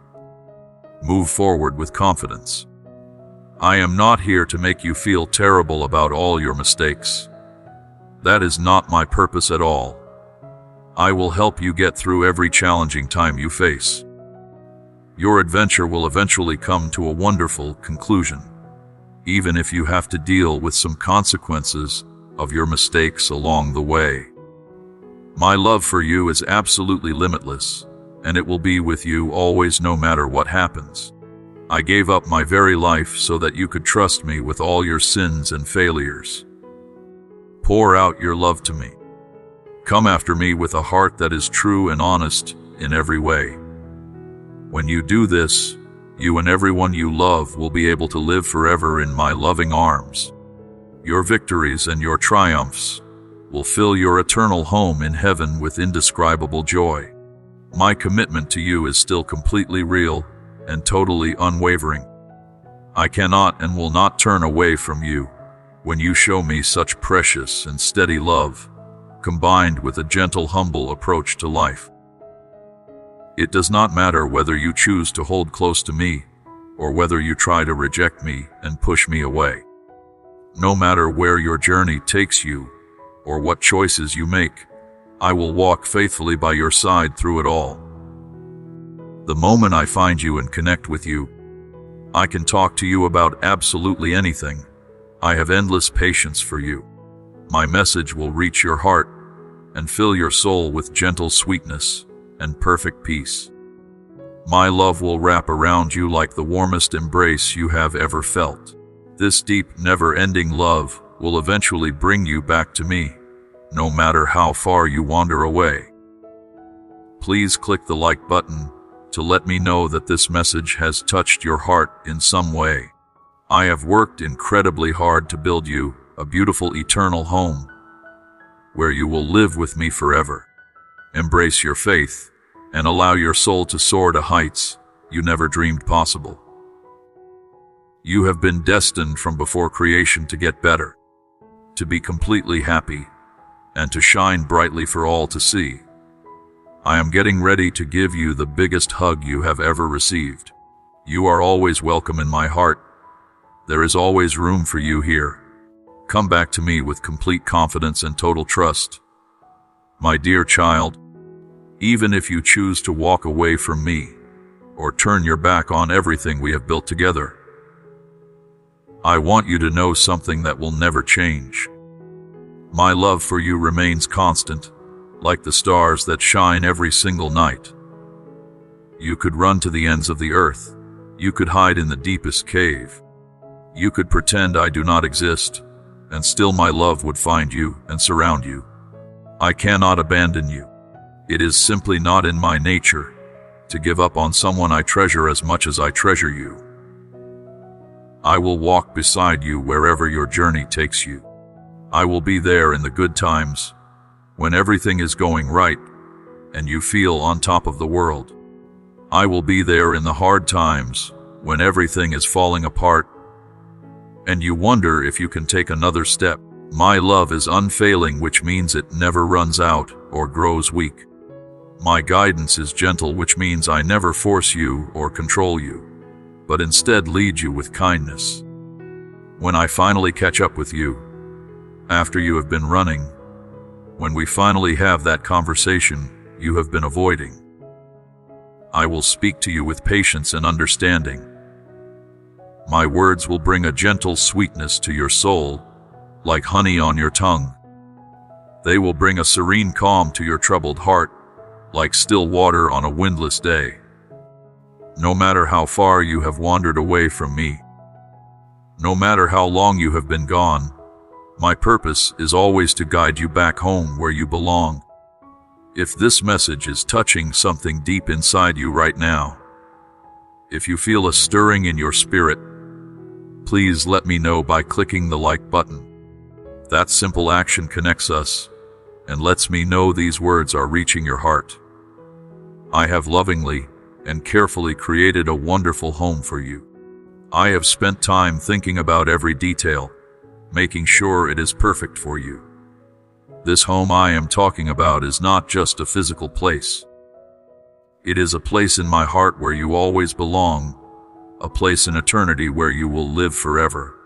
Move forward with confidence. I am not here to make you feel terrible about all your mistakes. That is not my purpose at all. I will help you get through every challenging time you face. Your adventure will eventually come to a wonderful conclusion, even if you have to deal with some consequences of your mistakes along the way. My love for you is absolutely limitless, and it will be with you always no matter what happens. I gave up my very life so that you could trust me with all your sins and failures. Pour out your love to me. Come after me with a heart that is true and honest in every way. When you do this, you and everyone you love will be able to live forever in my loving arms. Your victories and your triumphs will fill your eternal home in heaven with indescribable joy. My commitment to you is still completely real and totally unwavering. I cannot and will not turn away from you when you show me such precious and steady love, combined with a gentle, humble approach to life. It does not matter whether you choose to hold close to me or whether you try to reject me and push me away. No matter where your journey takes you or what choices you make, I will walk faithfully by your side through it all. The moment I find you and connect with you, I can talk to you about absolutely anything. I have endless patience for you. My message will reach your heart and fill your soul with gentle sweetness and perfect peace. My love will wrap around you like the warmest embrace you have ever felt. This deep, never-ending love will eventually bring you back to me, no matter how far you wander away. Please click the like button to let me know that this message has touched your heart in some way. I have worked incredibly hard to build you a beautiful eternal home where you will live with me forever. Embrace your faith and allow your soul to soar to heights you never dreamed possible. You have been destined from before creation to get better, to be completely happy, and to shine brightly for all to see. I am getting ready to give you the biggest hug you have ever received. You are always welcome in my heart. There is always room for you here. Come back to me with complete confidence and total trust. My dear child, even if you choose to walk away from me or turn your back on everything we have built together, I want you to know something that will never change. My love for you remains constant, like the stars that shine every single night. You could run to the ends of the earth. You could hide in the deepest cave. You could pretend I do not exist, and still my love would find you and surround you. I cannot abandon you. It is simply not in my nature to give up on someone I treasure as much as I treasure you. I will walk beside you wherever your journey takes you. I will be there in the good times, when everything is going right and you feel on top of the world. I will be there in the hard times, when everything is falling apart and you wonder if you can take another step. My love is unfailing, which means it never runs out or grows weak. My guidance is gentle, which means I never force you or control you, but instead lead you with kindness. When I finally catch up with you, after you have been running, when we finally have that conversation you have been avoiding, I will speak to you with patience and understanding. My words will bring a gentle sweetness to your soul, like honey on your tongue. They will bring a serene calm to your troubled heart, like still water on a windless day. No matter how far you have wandered away from me, no matter how long you have been gone, my purpose is always to guide you back home where you belong. If this message is touching something deep inside you right now, if you feel a stirring in your spirit, please let me know by clicking the like button. That simple action connects us and lets me know these words are reaching your heart. I have lovingly and carefully created a wonderful home for you. I have spent time thinking about every detail, making sure it is perfect for you. This home I am talking about is not just a physical place. It is a place in my heart where you always belong, a place in eternity where you will live forever,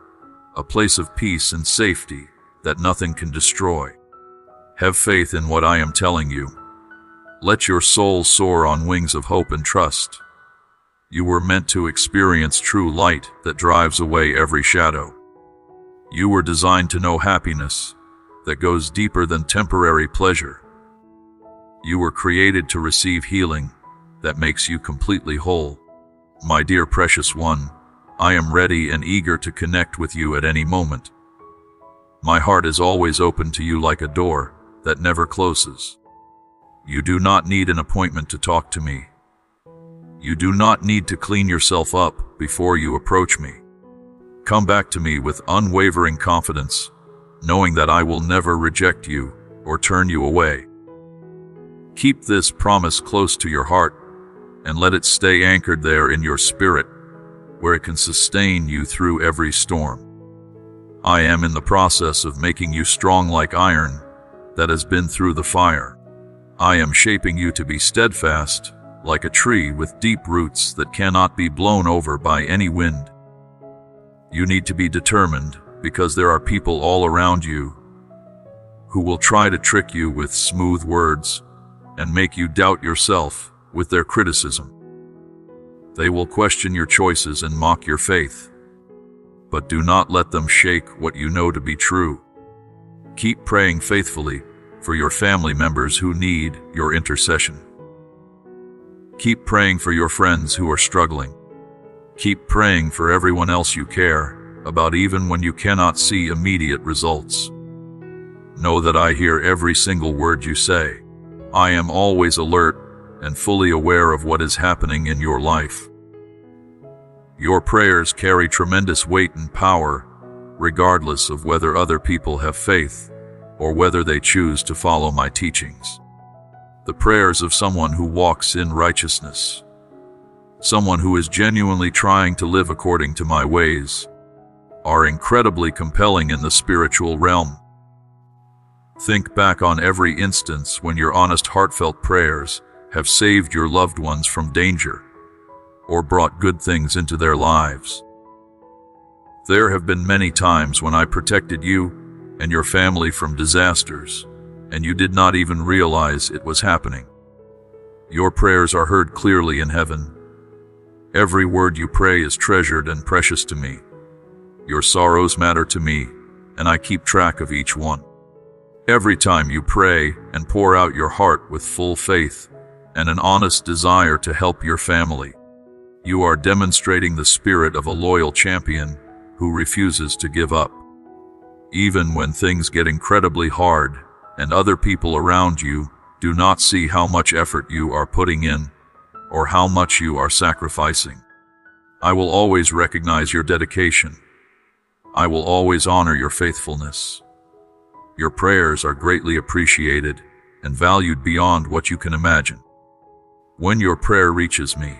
a place of peace and safety that nothing can destroy. Have faith in what I am telling you. Let your soul soar on wings of hope and trust. You were meant to experience true light that drives away every shadow. You were designed to know happiness that goes deeper than temporary pleasure. You were created to receive healing that makes you completely whole. My dear precious one, I am ready and eager to connect with you at any moment. My heart is always open to you like a door that never closes. You do not need an appointment to talk to me. You do not need to clean yourself up before you approach me. Come back to me with unwavering confidence, knowing that I will never reject you or turn you away. Keep this promise close to your heart and let it stay anchored there in your spirit, where it can sustain you through every storm. I am in the process of making you strong like iron that has been through the fire. I am shaping you to be steadfast like a tree with deep roots that cannot be blown over by any wind. You need to be determined because there are people all around you who will try to trick you with smooth words and make you doubt yourself with their criticism. They will question your choices and mock your faith, but do not let them shake what you know to be true. Keep praying faithfully for your family members who need your intercession. Keep praying for your friends who are struggling. Keep praying for everyone else you care about, even when you cannot see immediate results. Know that I hear every single word you say. I am always alert and fully aware of what is happening in your life. Your prayers carry tremendous weight and power, regardless of whether other people have faith or whether they choose to follow my teachings. The prayers of someone who walks in righteousness, someone who is genuinely trying to live according to my ways, are incredibly compelling in the spiritual realm. Think back on every instance when your honest, heartfelt prayers have saved your loved ones from danger or brought good things into their lives. There have been many times when I protected you and your family from disasters, and you did not even realize it was happening. Your prayers are heard clearly in heaven. Every word you pray is treasured and precious to me. Your sorrows matter to me, and I keep track of each one. Every time you pray and pour out your heart with full faith and an honest desire to help your family, you are demonstrating the spirit of a loyal champion who refuses to give up. Even when things get incredibly hard and other people around you do not see how much effort you are putting in or how much you are sacrificing, I will always recognize your dedication. I will always honor your faithfulness. Your prayers are greatly appreciated and valued beyond what you can imagine. When your prayer reaches me,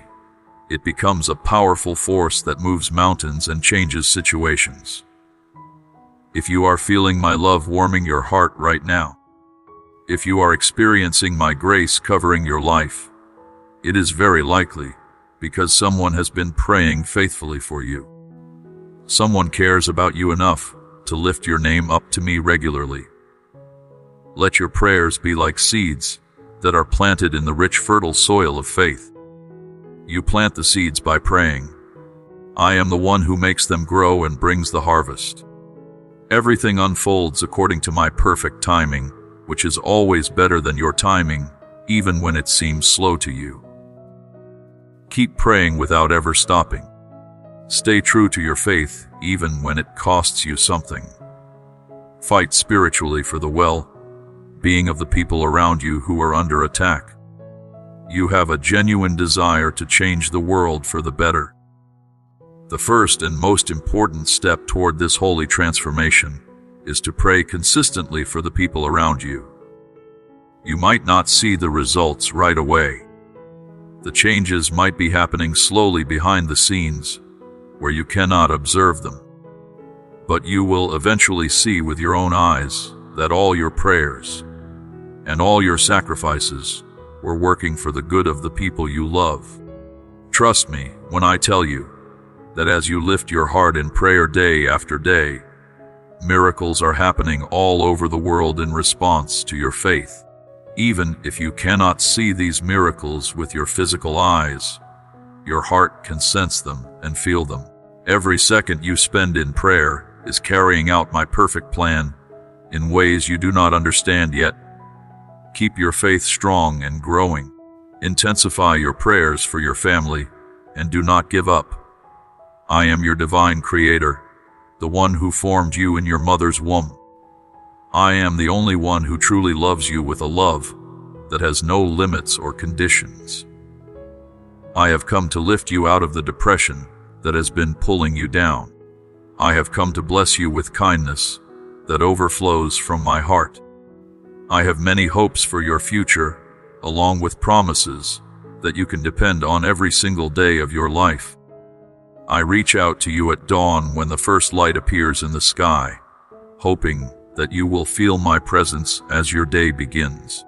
it becomes a powerful force that moves mountains and changes situations. If you are feeling my love warming your heart right now, if you are experiencing my grace covering your life, it is very likely because someone has been praying faithfully for you. Someone cares about you enough to lift your name up to me regularly. Let your prayers be like seeds that are planted in the rich, fertile soil of faith. You plant the seeds by praying. I am the one who makes them grow and brings the harvest. Everything unfolds according to my perfect timing, which is always better than your timing, even when it seems slow to you. Keep praying without ever stopping. Stay true to your faith, even when it costs you something. Fight spiritually for the well-being of the people around you who are under attack. You have a genuine desire to change the world for the better. The first and most important step toward this holy transformation is to pray consistently for the people around you. You might not see the results right away. The changes might be happening slowly behind the scenes, where you cannot observe them. But you will eventually see with your own eyes that all your prayers and all your sacrifices were working for the good of the people you love. Trust me when I tell you that as you lift your heart in prayer day after day, miracles are happening all over the world in response to your faith. Even if you cannot see these miracles with your physical eyes, your heart can sense them and feel them. Every second you spend in prayer is carrying out my perfect plan in ways you do not understand yet. Keep your faith strong and growing. Intensify your prayers for your family and do not give up. I am your divine creator, the one who formed you in your mother's womb. I am the only one who truly loves you with a love that has no limits or conditions. I have come to lift you out of the depression that has been pulling you down. I have come to bless you with kindness that overflows from my heart. I have many hopes for your future, along with promises that you can depend on every single day of your life. I reach out to you at dawn when the first light appears in the sky, hoping that you will feel my presence as your day begins.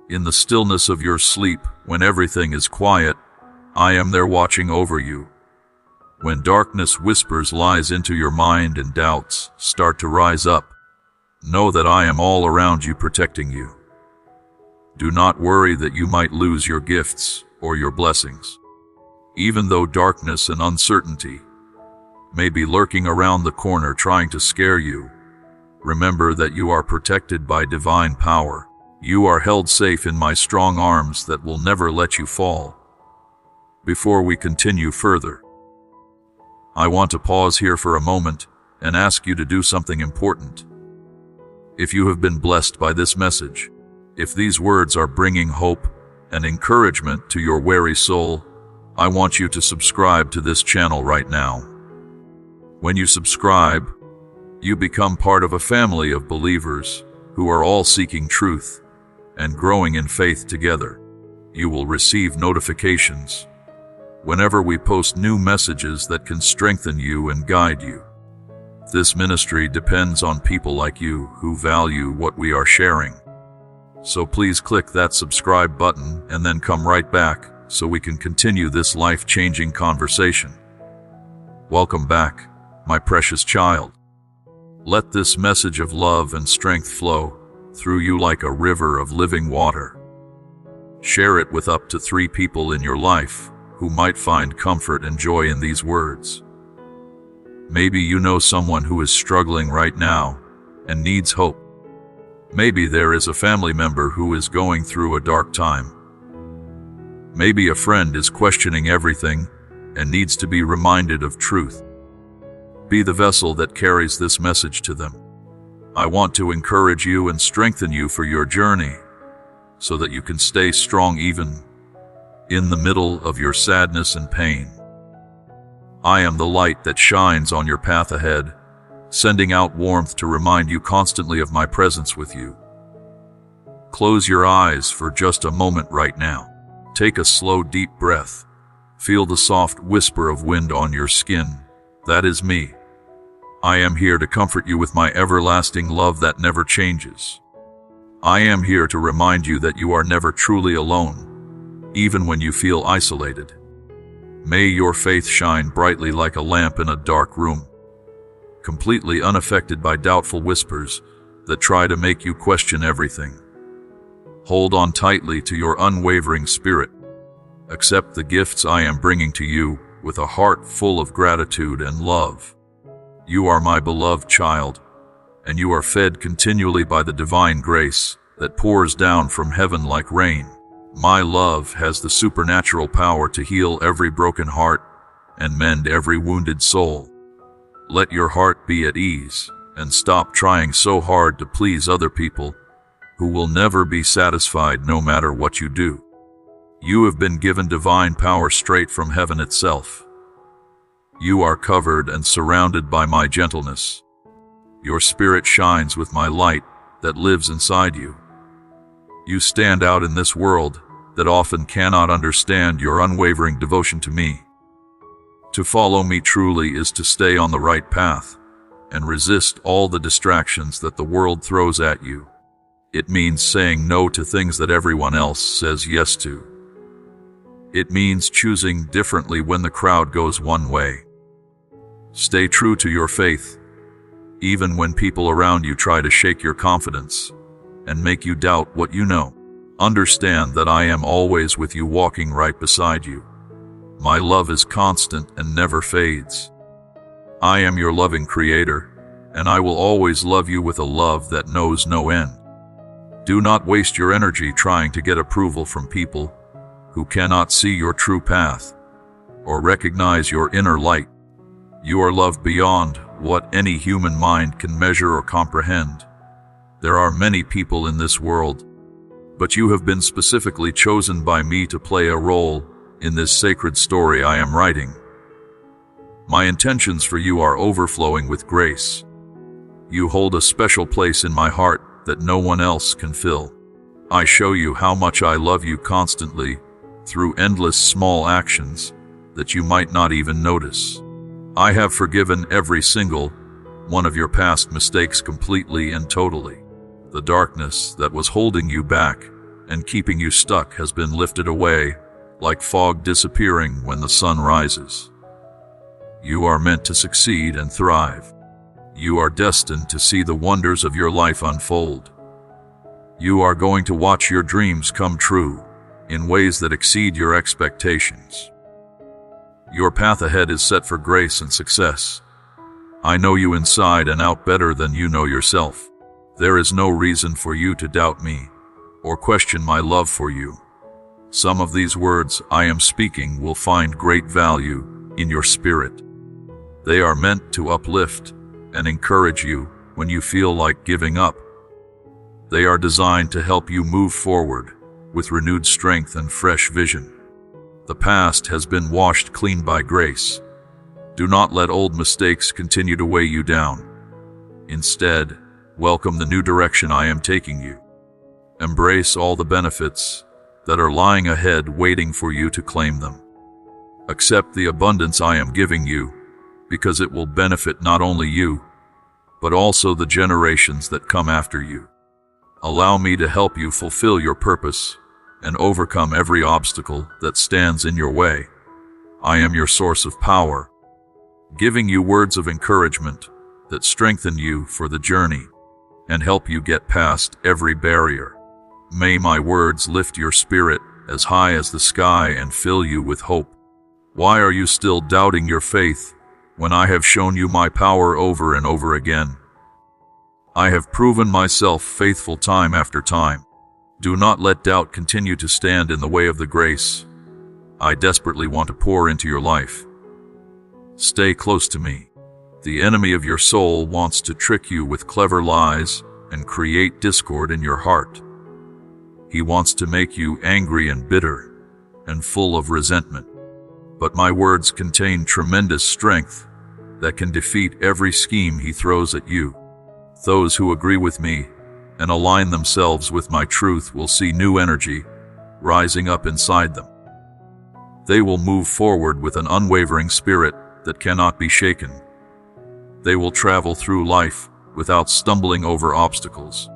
In the stillness of your sleep, when everything is quiet, I am there watching over you. When darkness whispers lies into your mind and doubts start to rise up, know that I am all around you protecting you. Do not worry that you might lose your gifts or your blessings. Even though darkness and uncertainty may be lurking around the corner trying to scare you, remember that you are protected by divine power. You are held safe in my strong arms that will never let you fall. Before we continue further, I want to pause here for a moment and ask you to do something important. If you have been blessed by this message, if these words are bringing hope and encouragement to your weary soul, I want you to subscribe to this channel right now. When you subscribe, you become part of a family of believers who are all seeking truth and growing in faith together. You will receive notifications whenever we post new messages that can strengthen you and guide you. This ministry depends on people like you who value what we are sharing. So please click that subscribe button and then come right back so we can continue this life-changing conversation. Welcome back, my precious child. Let this message of love and strength flow through you like a river of living water. Share it with up to 3 people in your life who might find comfort and joy in these words. Maybe you know someone who is struggling right now and needs hope. Maybe there is a family member who is going through a dark time. Maybe a friend is questioning everything and needs to be reminded of truth. Be the vessel that carries this message to them. I want to encourage you and strengthen you for your journey so that you can stay strong even in the middle of your sadness and pain. I am the light that shines on your path ahead, sending out warmth to remind you constantly of my presence with you. Close your eyes for just a moment right now. Take a slow, deep breath. Feel the soft whisper of wind on your skin. That is me. I am here to comfort you with my everlasting love that never changes. I am here to remind you that you are never truly alone, even when you feel isolated. May your faith shine brightly like a lamp in a dark room, completely unaffected by doubtful whispers that try to make you question everything. Hold on tightly to your unwavering spirit. Accept the gifts I am bringing to you with a heart full of gratitude and love. You are my beloved child, and you are fed continually by the divine grace that pours down from heaven like rain. My love has the supernatural power to heal every broken heart and mend every wounded soul. Let your heart be at ease and stop trying so hard to please other people who will never be satisfied no matter what you do. You have been given divine power straight from heaven itself. You are covered and surrounded by my gentleness. Your spirit shines with my light that lives inside you. You stand out in this world that often cannot understand your unwavering devotion to me. To follow me truly is to stay on the right path and resist all the distractions that the world throws at you. It means saying no to things that everyone else says yes to. It means choosing differently when the crowd goes one way. Stay true to your faith, even when people around you try to shake your confidence and make you doubt what you know. Understand that I am always with you, walking right beside you. My love is constant and never fades. I am your loving Creator, and I will always love you with a love that knows no end. Do not waste your energy trying to get approval from people who cannot see your true path or recognize your inner light. You are loved beyond what any human mind can measure or comprehend. There are many people in this world, but you have been specifically chosen by me to play a role in this sacred story I am writing. My intentions for you are overflowing with grace. You hold a special place in my heart that no one else can fill. I show you how much I love you constantly through endless small actions that you might not even notice. I have forgiven every single one of your past mistakes completely and totally. The darkness that was holding you back and keeping you stuck has been lifted away, like fog disappearing when the sun rises. You are meant to succeed and thrive. You are destined to see the wonders of your life unfold. You are going to watch your dreams come true in ways that exceed your expectations. Your path ahead is set for grace and success. I know you inside and out better than you know yourself. There is no reason for you to doubt me or question my love for you. Some of these words I am speaking will find great value in your spirit. They are meant to uplift and encourage you when you feel like giving up. They are designed to help you move forward with renewed strength and fresh vision. The past has been washed clean by grace. Do not let old mistakes continue to weigh you down. Instead, welcome the new direction I am taking you. Embrace all the benefits that are lying ahead, waiting for you to claim them. Accept the abundance I am giving you, because it will benefit not only you, but also the generations that come after you. Allow me to help you fulfill your purpose and overcome every obstacle that stands in your way. I am your source of power, giving you words of encouragement that strengthen you for the journey and help you get past every barrier. May my words lift your spirit as high as the sky and fill you with hope. Why are you still doubting your faith when I have shown you my power over and over again? I have proven myself faithful time after time. Do not let doubt continue to stand in the way of the grace I desperately want to pour into your life. Stay close to me. The enemy of your soul wants to trick you with clever lies and create discord in your heart. He wants to make you angry and bitter and full of resentment. but my words contain tremendous strength that can defeat every scheme he throws at you. Those who agree with me and align themselves with my truth will see new energy rising up inside them. They will move forward with an unwavering spirit that cannot be shaken. They will travel through life without stumbling over obstacles.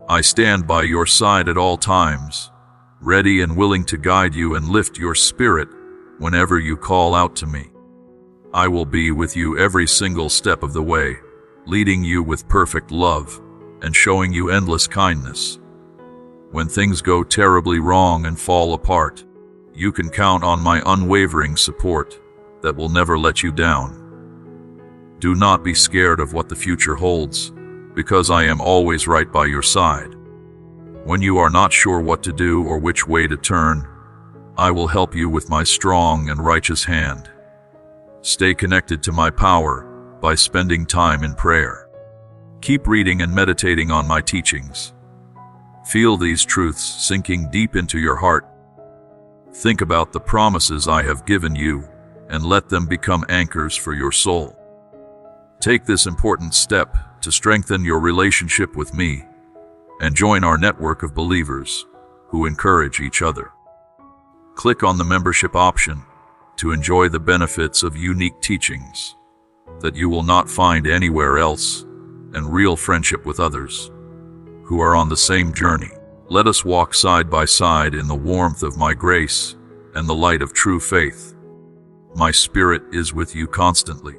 I stand by your side at all times, ready and willing to guide you and lift your spirit whenever you call out to me. I will be with you every single step of the way, leading you with perfect love and showing you endless kindness. When things go terribly wrong and fall apart, you can count on my unwavering support that will never let you down. Do not be scared of what the future holds, because I am always right by your side. When you are not sure what to do or which way to turn, I will help you with my strong and righteous hand. Stay connected to my power by spending time in prayer. Keep reading and meditating on my teachings. Feel these truths sinking deep into your heart. Think about the promises I have given you and let them become anchors for your soul. Take this important step to strengthen your relationship with me and join our network of believers who encourage each other. Click on the membership option to enjoy the benefits of unique teachings that you will not find anywhere else and real friendship with others who are on the same journey. Let us walk side by side in the warmth of my grace and the light of true faith. My spirit is with you constantly.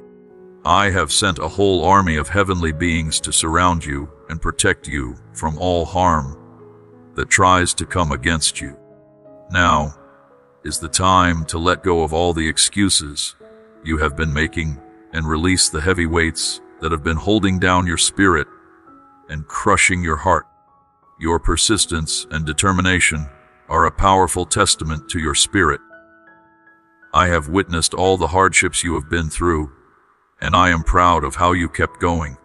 I have sent a whole army of heavenly beings to surround you and protect you from all harm that tries to come against you. Now is the time to let go of all the excuses you have been making and release the heavy weights that have been holding down your spirit and crushing your heart. Your persistence and determination are a powerful testament to your spirit. I have witnessed all the hardships you have been through, and I am proud of how you kept going.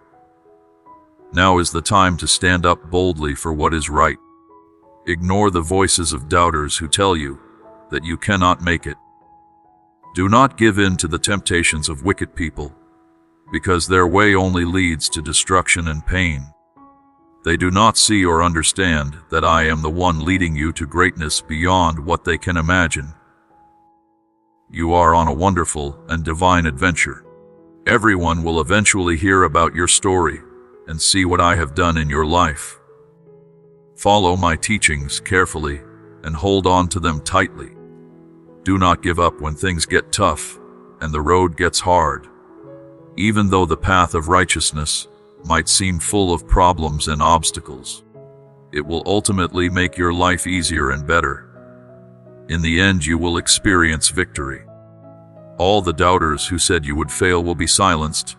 Now is the time to stand up boldly for what is right. Ignore the voices of doubters who tell you that you cannot make it. Do not give in to the temptations of wicked people, because their way only leads to destruction and pain. They do not see or understand that I am the one leading you to greatness beyond what they can imagine. You are on a wonderful and divine adventure. Everyone will eventually hear about your story and see what I have done in your life. Follow my teachings carefully and hold on to them tightly. Do not give up when things get tough and the road gets hard. Even though the path of righteousness might seem full of problems and obstacles, it will ultimately make your life easier and better. In the end, you will experience victory. All the doubters who said you would fail will be silenced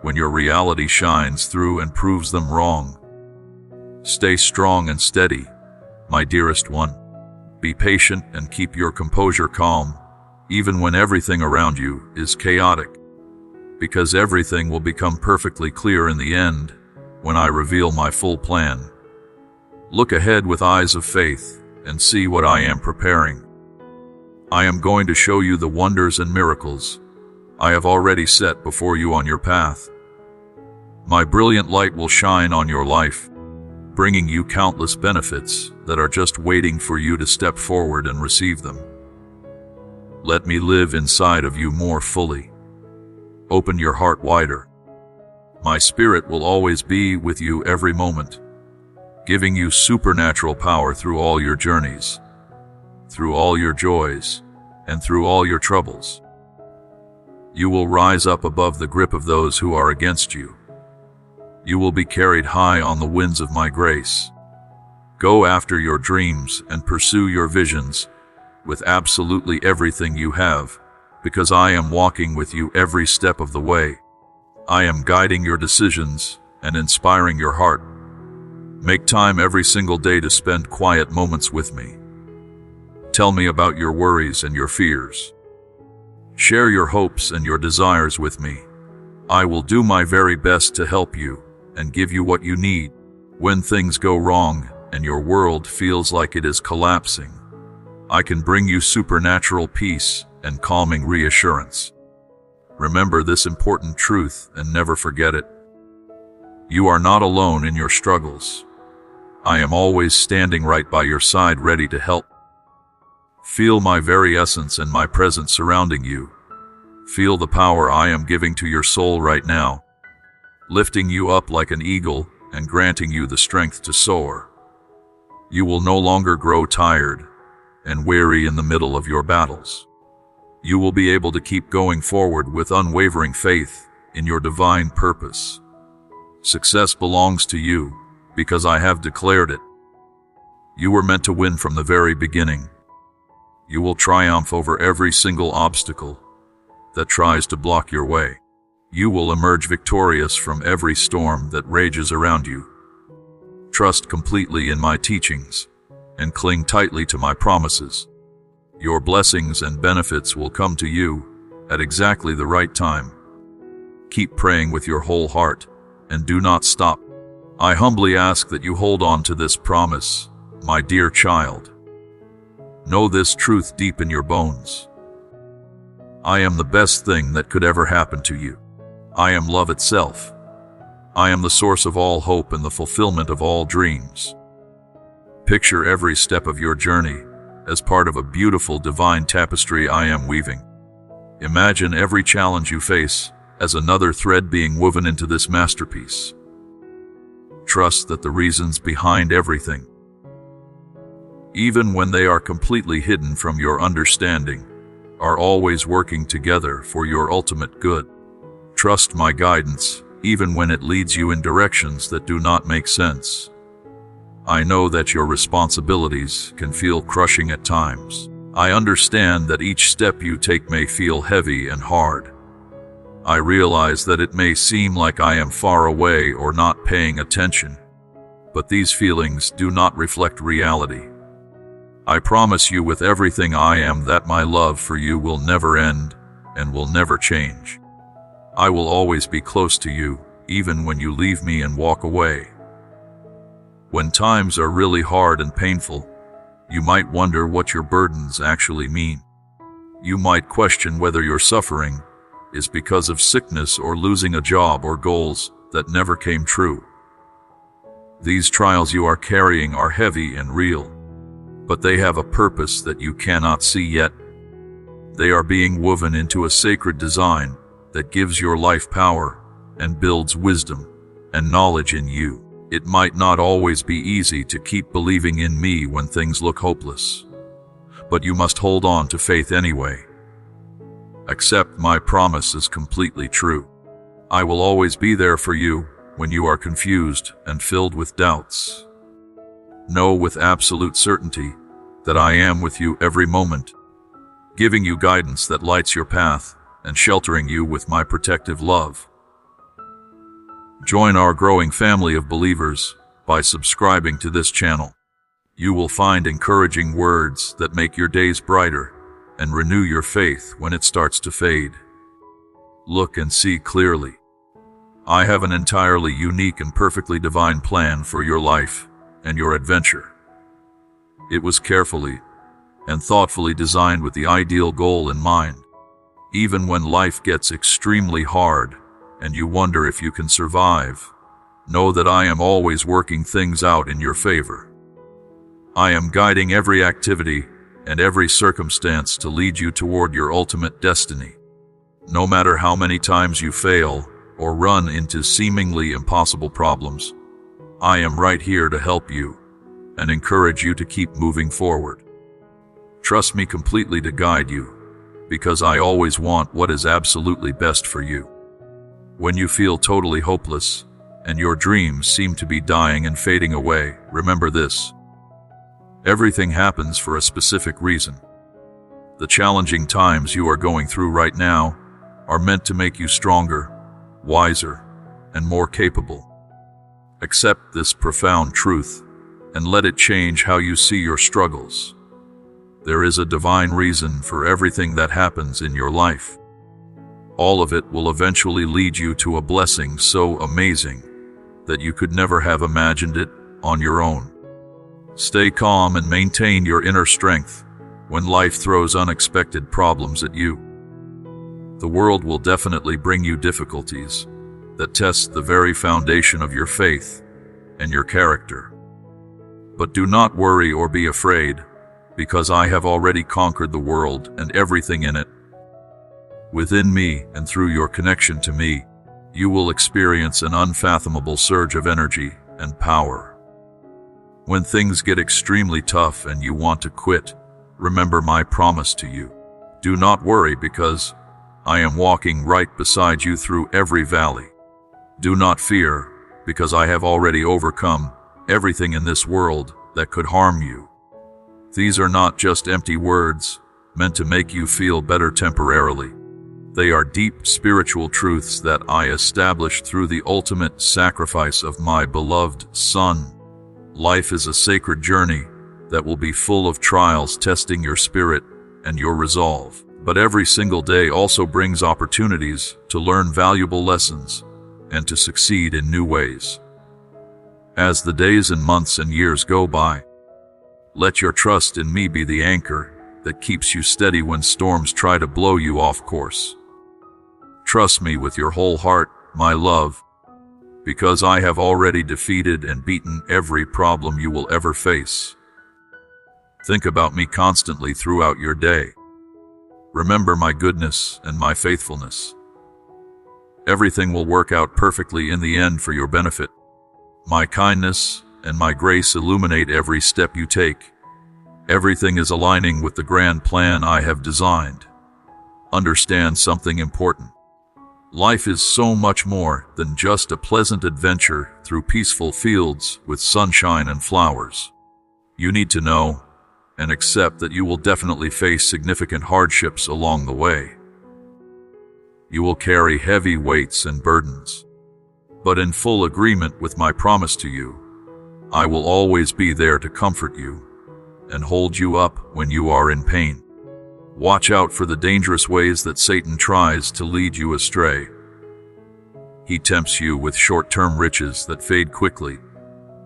when your reality shines through and proves them wrong. Stay strong and steady, my dearest one. Be patient and keep your composure calm, even when everything around you is chaotic, because everything will become perfectly clear in the end when I reveal my full plan. Look ahead with eyes of faith and see what I am preparing. I am going to show you the wonders and miracles I have already set before you on your path. My brilliant light will shine on your life, bringing you countless benefits that are just waiting for you to step forward and receive them. Let me live inside of you more fully. Open your heart wider. My spirit will always be with you every moment, giving you supernatural power through all your journeys, through all your joys, and through all your troubles. You will rise up above the grip of those who are against you. You will be carried high on the winds of my grace. Go after your dreams and pursue your visions with absolutely everything you have, because I am walking with you every step of the way. I am guiding your decisions and inspiring your heart. Make time every single day to spend quiet moments with me. Tell me about your worries and your fears. Share your hopes and your desires with me. I will do my very best to help you and give you what you need. When things go wrong and your world feels like it is collapsing, I can bring you supernatural peace and calming reassurance. Remember this important truth and never forget it. You are not alone in your struggles. I am always standing right by your side, ready to help. Feel my very essence and my presence surrounding you. Feel the power I am giving to your soul right now, lifting you up like an eagle and granting you the strength to soar. You will no longer grow tired and weary in the middle of your battles. You will be able to keep going forward with unwavering faith in your divine purpose. Success belongs to you because I have declared it. You were meant to win from the very beginning. You will triumph over every single obstacle that tries to block your way. You will emerge victorious from every storm that rages around you. Trust completely in my teachings and cling tightly to my promises. Your blessings and benefits will come to you at exactly the right time. Keep praying with your whole heart and do not stop. I humbly ask that you hold on to this promise, my dear child. Know this truth deep in your bones. I am the best thing that could ever happen to you. I am love itself. I am the source of all hope and the fulfillment of all dreams. Picture every step of your journey as part of a beautiful divine tapestry I am weaving. Imagine every challenge you face as another thread being woven into this masterpiece. Trust that the reasons behind everything, even when they are completely hidden from your understanding, are always working together for your ultimate good. Trust my guidance, even when it leads you in directions that do not make sense. I know that your responsibilities can feel crushing at times. I understand that each step you take may feel heavy and hard. I realize that it may seem like I am far away or not paying attention, but these feelings do not reflect reality. I promise you with everything I am that my love for you will never end and will never change. I will always be close to you, even when you leave me and walk away. When times are really hard and painful, you might wonder what your burdens actually mean. You might question whether your suffering is because of sickness or losing a job or goals that never came true. These trials you are carrying are heavy and real, but they have a purpose that you cannot see yet. They are being woven into a sacred design that gives your life power and builds wisdom and knowledge in you. It might not always be easy to keep believing in me when things look hopeless, but you must hold on to faith anyway. Accept my promise is completely true. I will always be there for you when you are confused and filled with doubts. Know with absolute certainty that I am with you every moment, giving you guidance that lights your path and sheltering you with my protective love. Join our growing family of believers by subscribing to this channel. You will find encouraging words that make your days brighter and renew your faith when it starts to fade. Look and see clearly. I have an entirely unique and perfectly divine plan for your life and your adventure. It was carefully and thoughtfully designed with the ideal goal in mind. Even when life gets extremely hard and you wonder if you can survive, know that I am always working things out in your favor. I am guiding every activity and every circumstance to lead you toward your ultimate destiny. No matter how many times you fail or run into seemingly impossible problems, I am right here to help you and encourage you to keep moving forward. Trust me completely to guide you, because I always want what is absolutely best for you. When you feel totally hopeless and your dreams seem to be dying and fading away, remember this: everything happens for a specific reason. The challenging times you are going through right now are meant to make you stronger, wiser, and more capable. Accept this profound truth and let it change how you see your struggles. There is a divine reason for everything that happens in your life. All of it will eventually lead you to a blessing so amazing that you could never have imagined it on your own. Stay calm and maintain your inner strength, when life throws unexpected problems at you. The world will definitely bring you difficulties that test the very foundation of your faith and your character. But do not worry or be afraid, because I have already conquered the world and everything in it. Within me and through your connection to me, you will experience an unfathomable surge of energy and power. When things get extremely tough and you want to quit, remember my promise to you. Do not worry, because I am walking right beside you through every valley. Do not fear, because I have already overcome everything in this world that could harm you. These are not just empty words meant to make you feel better temporarily. They are deep spiritual truths that I established through the ultimate sacrifice of my beloved Son. Life is a sacred journey that will be full of trials testing your spirit and your resolve. But every single day also brings opportunities to learn valuable lessons and to succeed in new ways. As the days and months and years go by, let your trust in me be the anchor that keeps you steady when storms try to blow you off course. Trust me with your whole heart, my love, because I have already defeated and beaten every problem you will ever face. Think about me constantly throughout your day. Remember my goodness and my faithfulness. Everything will work out perfectly in the end for your benefit. My kindness and my grace illuminate every step you take. Everything is aligning with the grand plan I have designed. Understand something important. Life is so much more than just a pleasant adventure through peaceful fields with sunshine and flowers. You need to know and accept that you will definitely face significant hardships along the way. You will carry heavy weights and burdens. But in full agreement with my promise to you, I will always be there to comfort you and hold you up when you are in pain. Watch out for the dangerous ways that Satan tries to lead you astray. He tempts you with short-term riches that fade quickly,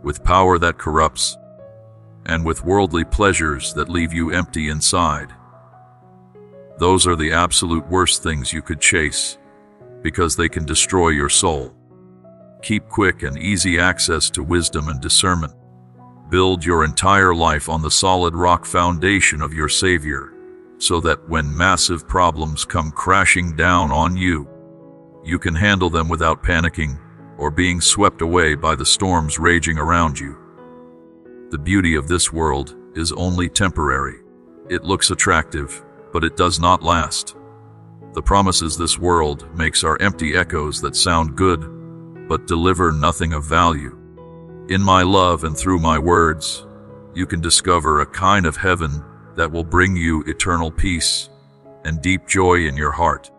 with power that corrupts, and with worldly pleasures that leave you empty inside. Those are the absolute worst things you could chase, because they can destroy your soul. Keep quick and easy access to wisdom and discernment. Build your entire life on the solid rock foundation of your Savior, so that when massive problems come crashing down on you, you can handle them without panicking or being swept away by the storms raging around you. The beauty of this world is only temporary. It looks attractive, but it does not last. The promises this world makes are empty echoes that sound good, but deliver nothing of value. In my love and through my words, you can discover a kind of heaven that will bring you eternal peace and deep joy in your heart.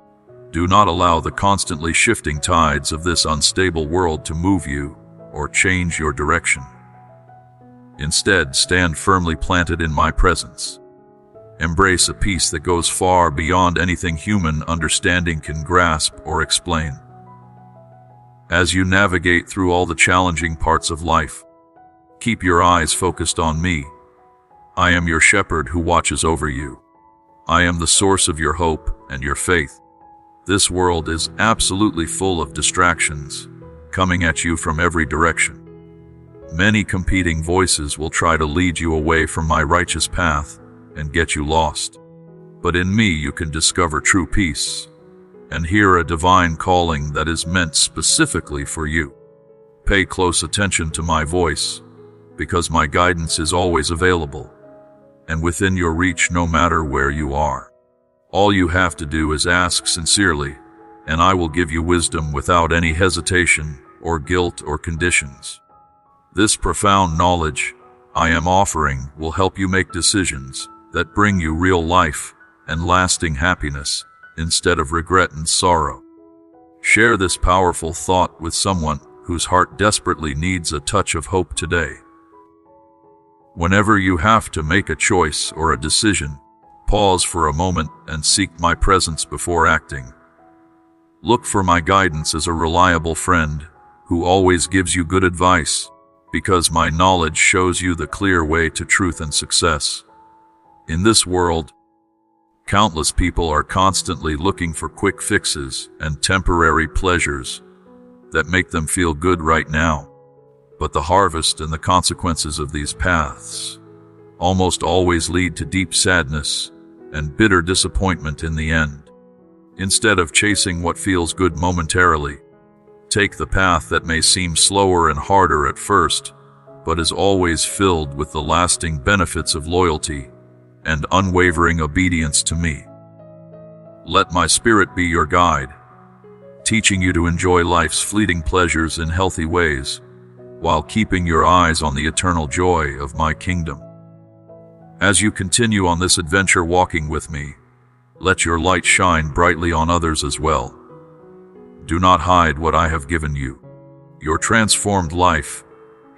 Do not allow the constantly shifting tides of this unstable world to move you or change your direction. Instead, stand firmly planted in my presence. Embrace a peace that goes far beyond anything human understanding can grasp or explain. As you navigate through all the challenging parts of life, keep your eyes focused on me. I am your shepherd who watches over you. I am the source of your hope and your faith. This world is absolutely full of distractions, coming at you from every direction. Many competing voices will try to lead you away from my righteous path and get you lost. But in me you can discover true peace and hear a divine calling that is meant specifically for you. Pay close attention to my voice, because my guidance is always available and within your reach no matter where you are. All you have to do is ask sincerely, and I will give you wisdom without any hesitation or guilt or conditions. This profound knowledge I am offering will help you make decisions that bring you real life and lasting happiness instead of regret and sorrow. Share this powerful thought with someone whose heart desperately needs a touch of hope today. Whenever you have to make a choice or a decision, pause for a moment and seek my presence before acting. Look for my guidance as a reliable friend who always gives you good advice, because my knowledge shows you the clear way to truth and success. In this world, countless people are constantly looking for quick fixes and temporary pleasures that make them feel good right now. But the harvest and the consequences of these paths almost always lead to deep sadness and bitter disappointment in the end. Instead of chasing what feels good momentarily, take the path that may seem slower and harder at first, but is always filled with the lasting benefits of loyalty and unwavering obedience to me. Let my spirit be your guide, teaching you to enjoy life's fleeting pleasures in healthy ways, while keeping your eyes on the eternal joy of my kingdom. As you continue on this adventure walking with me, let your light shine brightly on others as well. Do not hide what I have given you. Your transformed life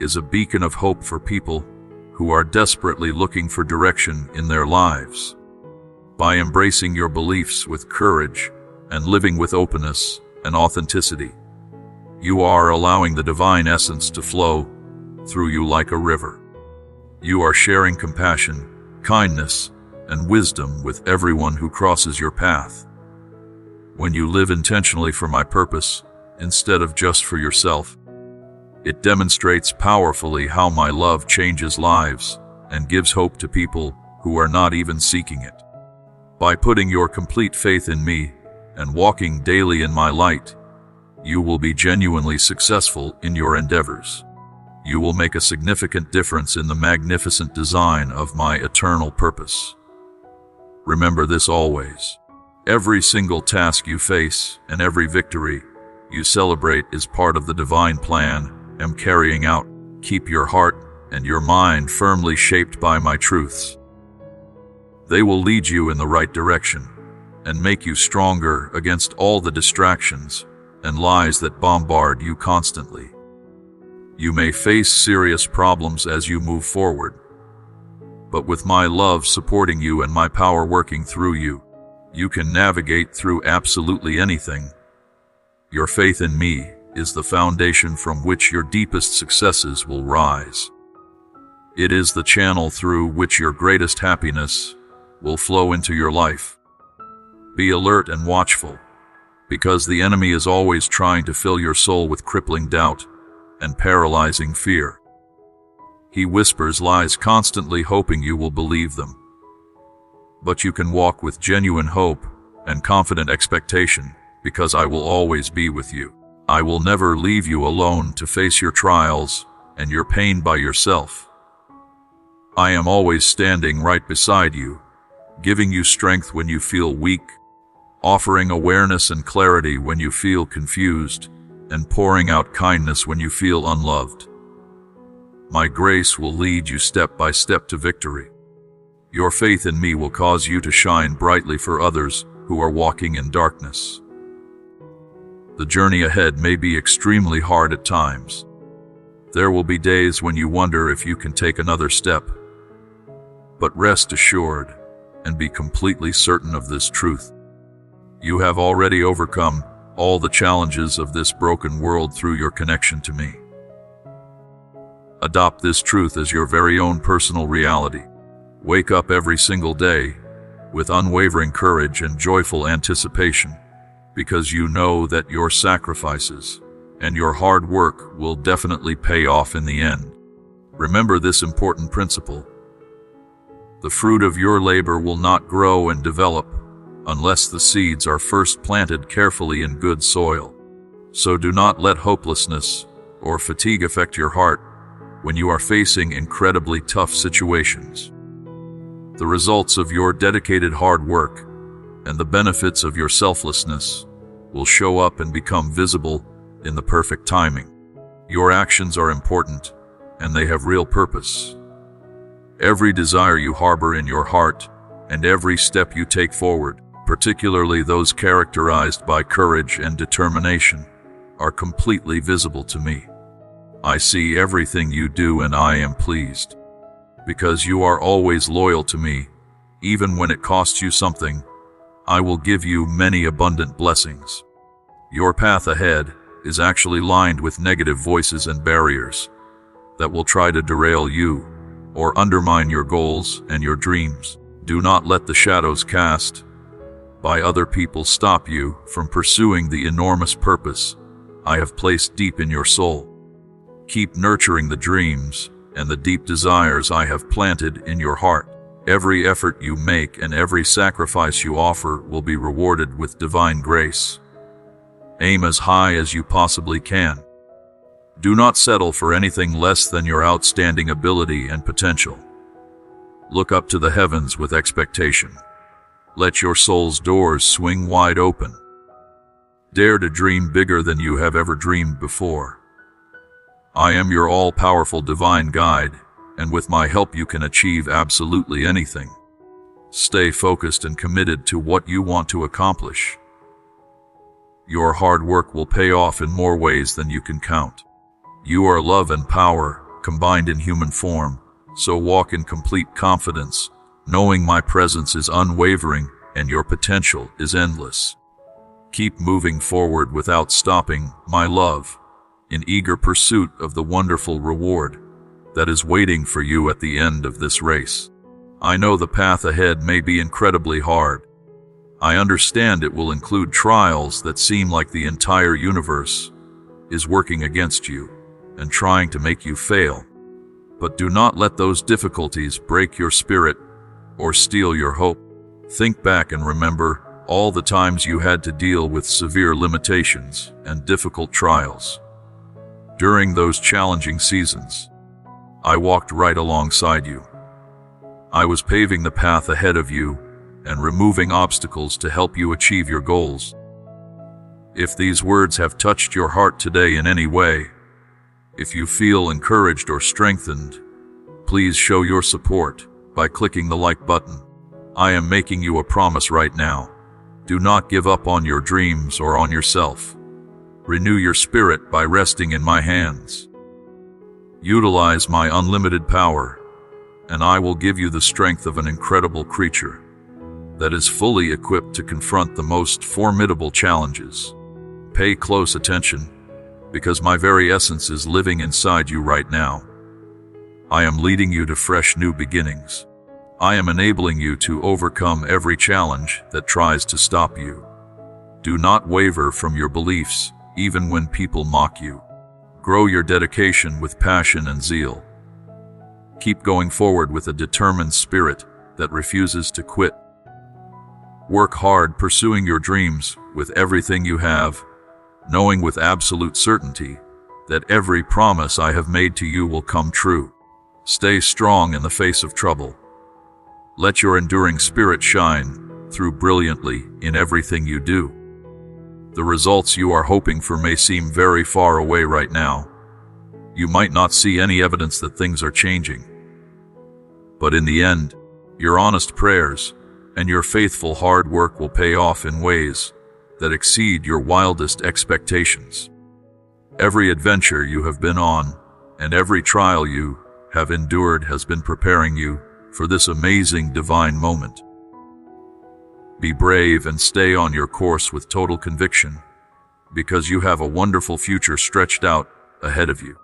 is a beacon of hope for people who are desperately looking for direction in their lives. By embracing your beliefs with courage and living with openness and authenticity, you are allowing the divine essence to flow through you like a river. You are sharing compassion, kindness, and wisdom with everyone who crosses your path. When you live intentionally for my purpose, instead of just for yourself, it demonstrates powerfully how my love changes lives and gives hope to people who are not even seeking it. By putting your complete faith in me and walking daily in my light, you will be genuinely successful in your endeavors. You will make a significant difference in the magnificent design of my eternal purpose. Remember this always. Every single task you face and every victory you celebrate is part of the divine plan I'm carrying out. Keep your heart and your mind firmly shaped by my truths. They will lead you in the right direction and make you stronger against all the distractions and lies that bombard you constantly. You may face serious problems as you move forward, but with my love supporting you and my power working through you, you can navigate through absolutely anything. Your faith in me is the foundation from which your deepest successes will rise. It is the channel through which your greatest happiness will flow into your life. Be alert and watchful, because the enemy is always trying to fill your soul with crippling doubt and paralyzing fear. He whispers lies constantly, hoping you will believe them. But you can walk with genuine hope and confident expectation, because I will always be with you. I will never leave you alone to face your trials and your pain by yourself. I am always standing right beside you, giving you strength when you feel weak, offering awareness and clarity when you feel confused, and pouring out kindness when you feel unloved. My grace will lead you step by step to victory. Your faith in me will cause you to shine brightly for others who are walking in darkness. The journey ahead may be extremely hard at times. There will be days when you wonder if you can take another step. But rest assured and be completely certain of this truth. You have already overcome all the challenges of this broken world through your connection to me. Adopt this truth as your very own personal reality. Wake up every single day with unwavering courage and joyful anticipation, because you know that your sacrifices and your hard work will definitely pay off in the end. Remember this important principle. The fruit of your labor will not grow and develop unless the seeds are first planted carefully in good soil. So do not let hopelessness or fatigue affect your heart when you are facing incredibly tough situations. The results of your dedicated hard work and the benefits of your selflessness will show up and become visible in the perfect timing. Your actions are important, and they have real purpose. Every desire you harbor in your heart and every step you take forward, particularly those characterized by courage and determination, are completely visible to me. I see everything you do and I am pleased. Because you are always loyal to me, even when it costs you something, I will give you many abundant blessings. Your path ahead is actually lined with negative voices and barriers that will try to derail you or undermine your goals and your dreams. Do not let the shadows cast by other people stop you from pursuing the enormous purpose I have placed deep in your soul. Keep nurturing the dreams and the deep desires I have planted in your heart. Every effort you make and every sacrifice you offer will be rewarded with divine grace. Aim as high as you possibly can. Do not settle for anything less than your outstanding ability and potential. Look up to the heavens with expectation. Let your soul's doors swing wide open. Dare to dream bigger than you have ever dreamed before. I am your all-powerful divine guide, and with my help you can achieve absolutely anything. Stay focused and committed to what you want to accomplish. Your hard work will pay off in more ways than you can count. You are love and power combined in human form, so walk in complete confidence, knowing my presence is unwavering and your potential is endless. Keep moving forward without stopping, my love, in eager pursuit of the wonderful reward that is waiting for you at the end of this race. I know the path ahead may be incredibly hard. I understand it will include trials that seem like the entire universe is working against you and trying to make you fail. But do not let those difficulties break your spirit or steal your hope. Think back and remember all the times you had to deal with severe limitations and difficult trials. During those challenging seasons, I walked right alongside you. I was paving the path ahead of you and removing obstacles to help you achieve your goals. If these words have touched your heart today in any way, if you feel encouraged or strengthened, please show your support by clicking the like button. I am making you a promise right now. Do not give up on your dreams or on yourself. Renew your spirit by resting in my hands. Utilize my unlimited power, and I will give you the strength of an incredible creature that is fully equipped to confront the most formidable challenges. Pay close attention, because my very essence is living inside you right now. I am leading you to fresh new beginnings. I am enabling you to overcome every challenge that tries to stop you. Do not waver from your beliefs, even when people mock you. Grow your dedication with passion and zeal. Keep going forward with a determined spirit that refuses to quit. Work hard pursuing your dreams with everything you have, knowing with absolute certainty that every promise I have made to you will come true. Stay strong in the face of trouble. Let your enduring spirit shine through brilliantly in everything you do. The results you are hoping for may seem very far away right now. You might not see any evidence that things are changing. But in the end, your honest prayers and your faithful hard work will pay off in ways that exceed your wildest expectations. Every adventure you have been on and every trial you have endured has been preparing you for this amazing divine moment. Be brave and stay on your course with total conviction, because you have a wonderful future stretched out ahead of you.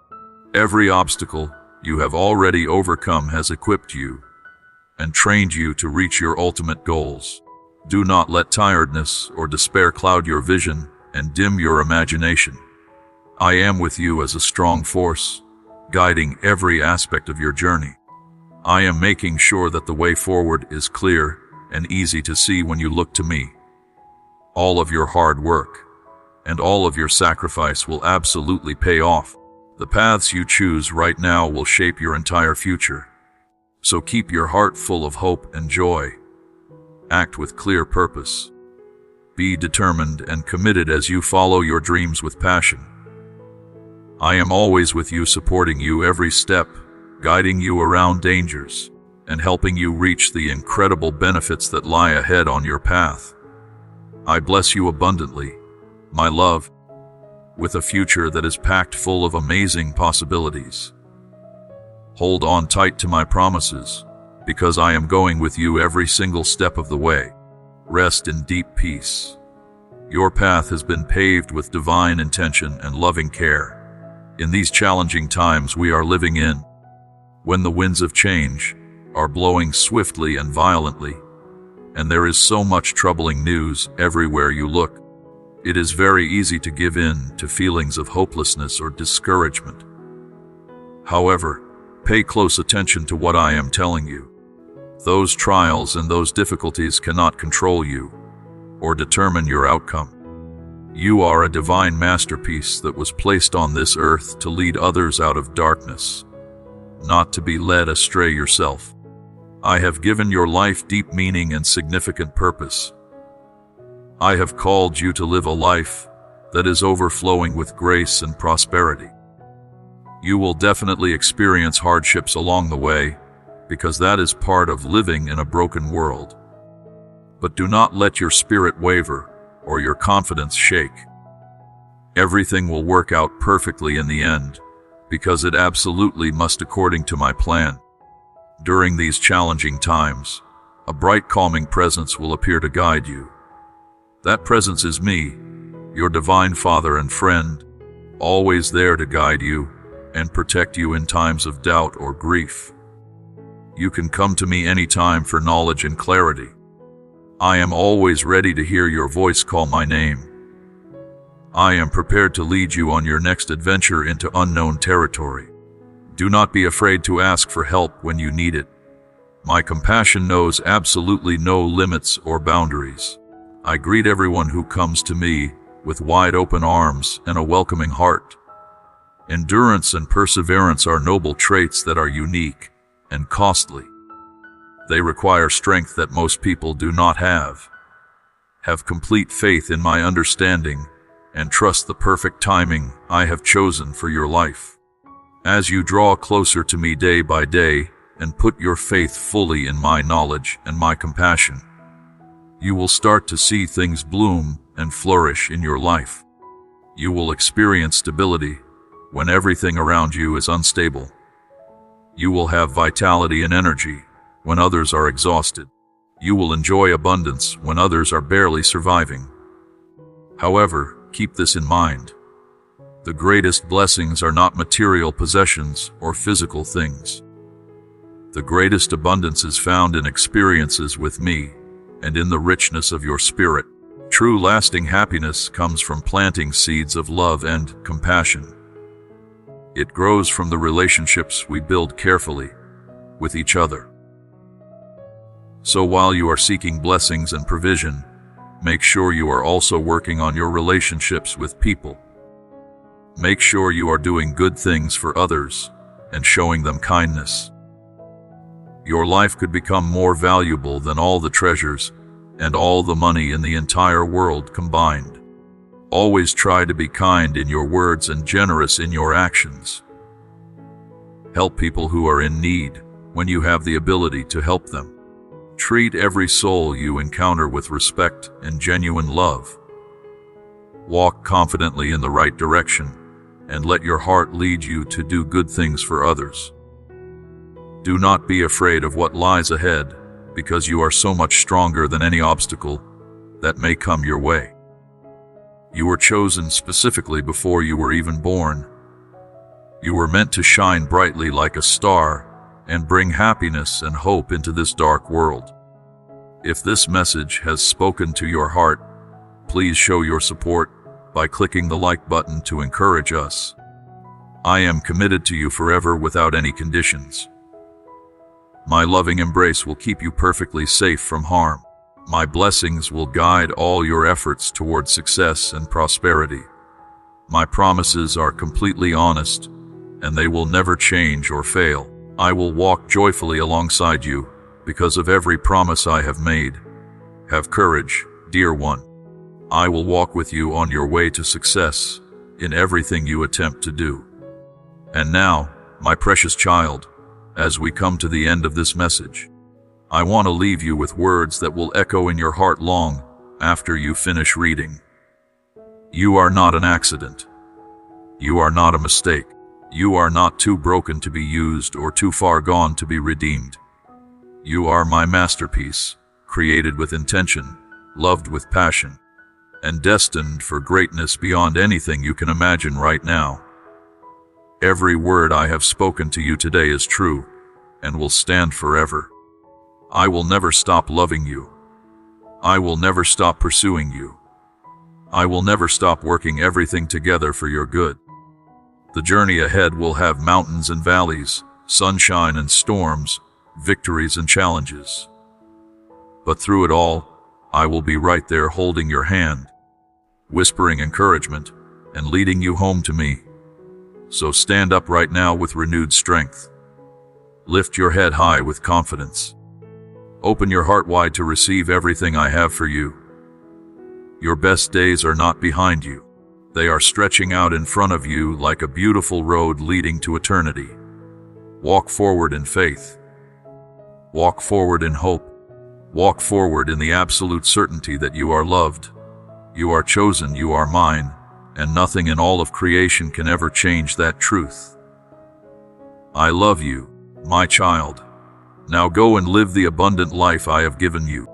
Every obstacle you have already overcome has equipped you and trained you to reach your ultimate goals. Do not let tiredness or despair cloud your vision and dim your imagination. I am with you as a strong force, guiding every aspect of your journey. I am making sure that the way forward is clear and easy to see when you look to me. All of your hard work and all of your sacrifice will absolutely pay off. The paths you choose right now will shape your entire future. So keep your heart full of hope and joy. Act with clear purpose. Be determined and committed as you follow your dreams with passion. I am always with you, supporting you every step, guiding you around dangers, and helping you reach the incredible benefits that lie ahead on your path. I bless you abundantly, my love, with a future that is packed full of amazing possibilities. Hold on tight to my promises, because I am going with you every single step of the way. Rest in deep peace. Your path has been paved with divine intention and loving care. In these challenging times we are living in, when the winds of change are blowing swiftly and violently, and there is so much troubling news everywhere you look. It is very easy to give in to feelings of hopelessness or discouragement. However, pay close attention to what I am telling you. Those trials and those difficulties cannot control you or determine your outcome. You are a divine masterpiece that was placed on this earth to lead others out of darkness, not to be led astray yourself. I have given your life deep meaning and significant purpose. I have called you to live a life that is overflowing with grace and prosperity. You will definitely experience hardships along the way, because that is part of living in a broken world. But do not let your spirit waver or your confidence shake. Everything will work out perfectly in the end, because it absolutely must according to my plan. During these challenging times, a bright calming presence will appear to guide you. That presence is me, your divine Father and friend, always there to guide you and protect you in times of doubt or grief. You can come to me anytime for knowledge and clarity. I am always ready to hear your voice call my name. I am prepared to lead you on your next adventure into unknown territory. Do not be afraid to ask for help when you need it. My compassion knows absolutely no limits or boundaries. I greet everyone who comes to me with wide open arms and a welcoming heart. Endurance and perseverance are noble traits that are unique and costly. They require strength that most people do not have. Have complete faith in my understanding and trust the perfect timing I have chosen for your life. As you draw closer to me day by day and put your faith fully in my knowledge and my compassion, you will start to see things bloom and flourish in your life. You will experience stability when everything around you is unstable. You will have vitality and energy when others are exhausted. You will enjoy abundance when others are barely surviving. However, keep this in mind. The greatest blessings are not material possessions or physical things. The greatest abundance is found in experiences with me and in the richness of your spirit. True lasting happiness comes from planting seeds of love and compassion. It grows from the relationships we build carefully with each other. So while you are seeking blessings and provision, make sure you are also working on your relationships with people. Make sure you are doing good things for others and showing them kindness. Your life could become more valuable than all the treasures and all the money in the entire world combined. Always try to be kind in your words and generous in your actions. Help people who are in need when you have the ability to help them. Treat every soul you encounter with respect and genuine love. Walk confidently in the right direction and let your heart lead you to do good things for others. Do not be afraid of what lies ahead, because you are so much stronger than any obstacle that may come your way. You were chosen specifically before you were even born. You were meant to shine brightly like a star and bring happiness and hope into this dark world. If this message has spoken to your heart, please show your support by clicking the like button to encourage us. I am committed to you forever without any conditions. My loving embrace will keep you perfectly safe from harm. My blessings will guide all your efforts toward success and prosperity. My promises are completely honest, and they will never change or fail. I will walk joyfully alongside you because of every promise I have made. Have courage, dear one. I will walk with you on your way to success in everything you attempt to do. And now, my precious child, as we come to the end of this message, I want to leave you with words that will echo in your heart long after you finish reading. You are not an accident. You are not a mistake. You are not too broken to be used or too far gone to be redeemed. You are my masterpiece, created with intention, loved with passion, and destined for greatness beyond anything you can imagine right now. Every word I have spoken to you today is true, and will stand forever. I will never stop loving you. I will never stop pursuing you. I will never stop working everything together for your good. The journey ahead will have mountains and valleys, sunshine and storms, victories and challenges. But through it all, I will be right there holding your hand, whispering encouragement, and leading you home to me. So stand up right now with renewed strength. Lift your head high with confidence. Open your heart wide to receive everything I have for you. Your best days are not behind you. They are stretching out in front of you like a beautiful road leading to eternity. Walk forward in faith. Walk forward in hope. Walk forward in the absolute certainty that you are loved. You are chosen, you are mine, and nothing in all of creation can ever change that truth. I love you, my child. Now go and live the abundant life I have given you.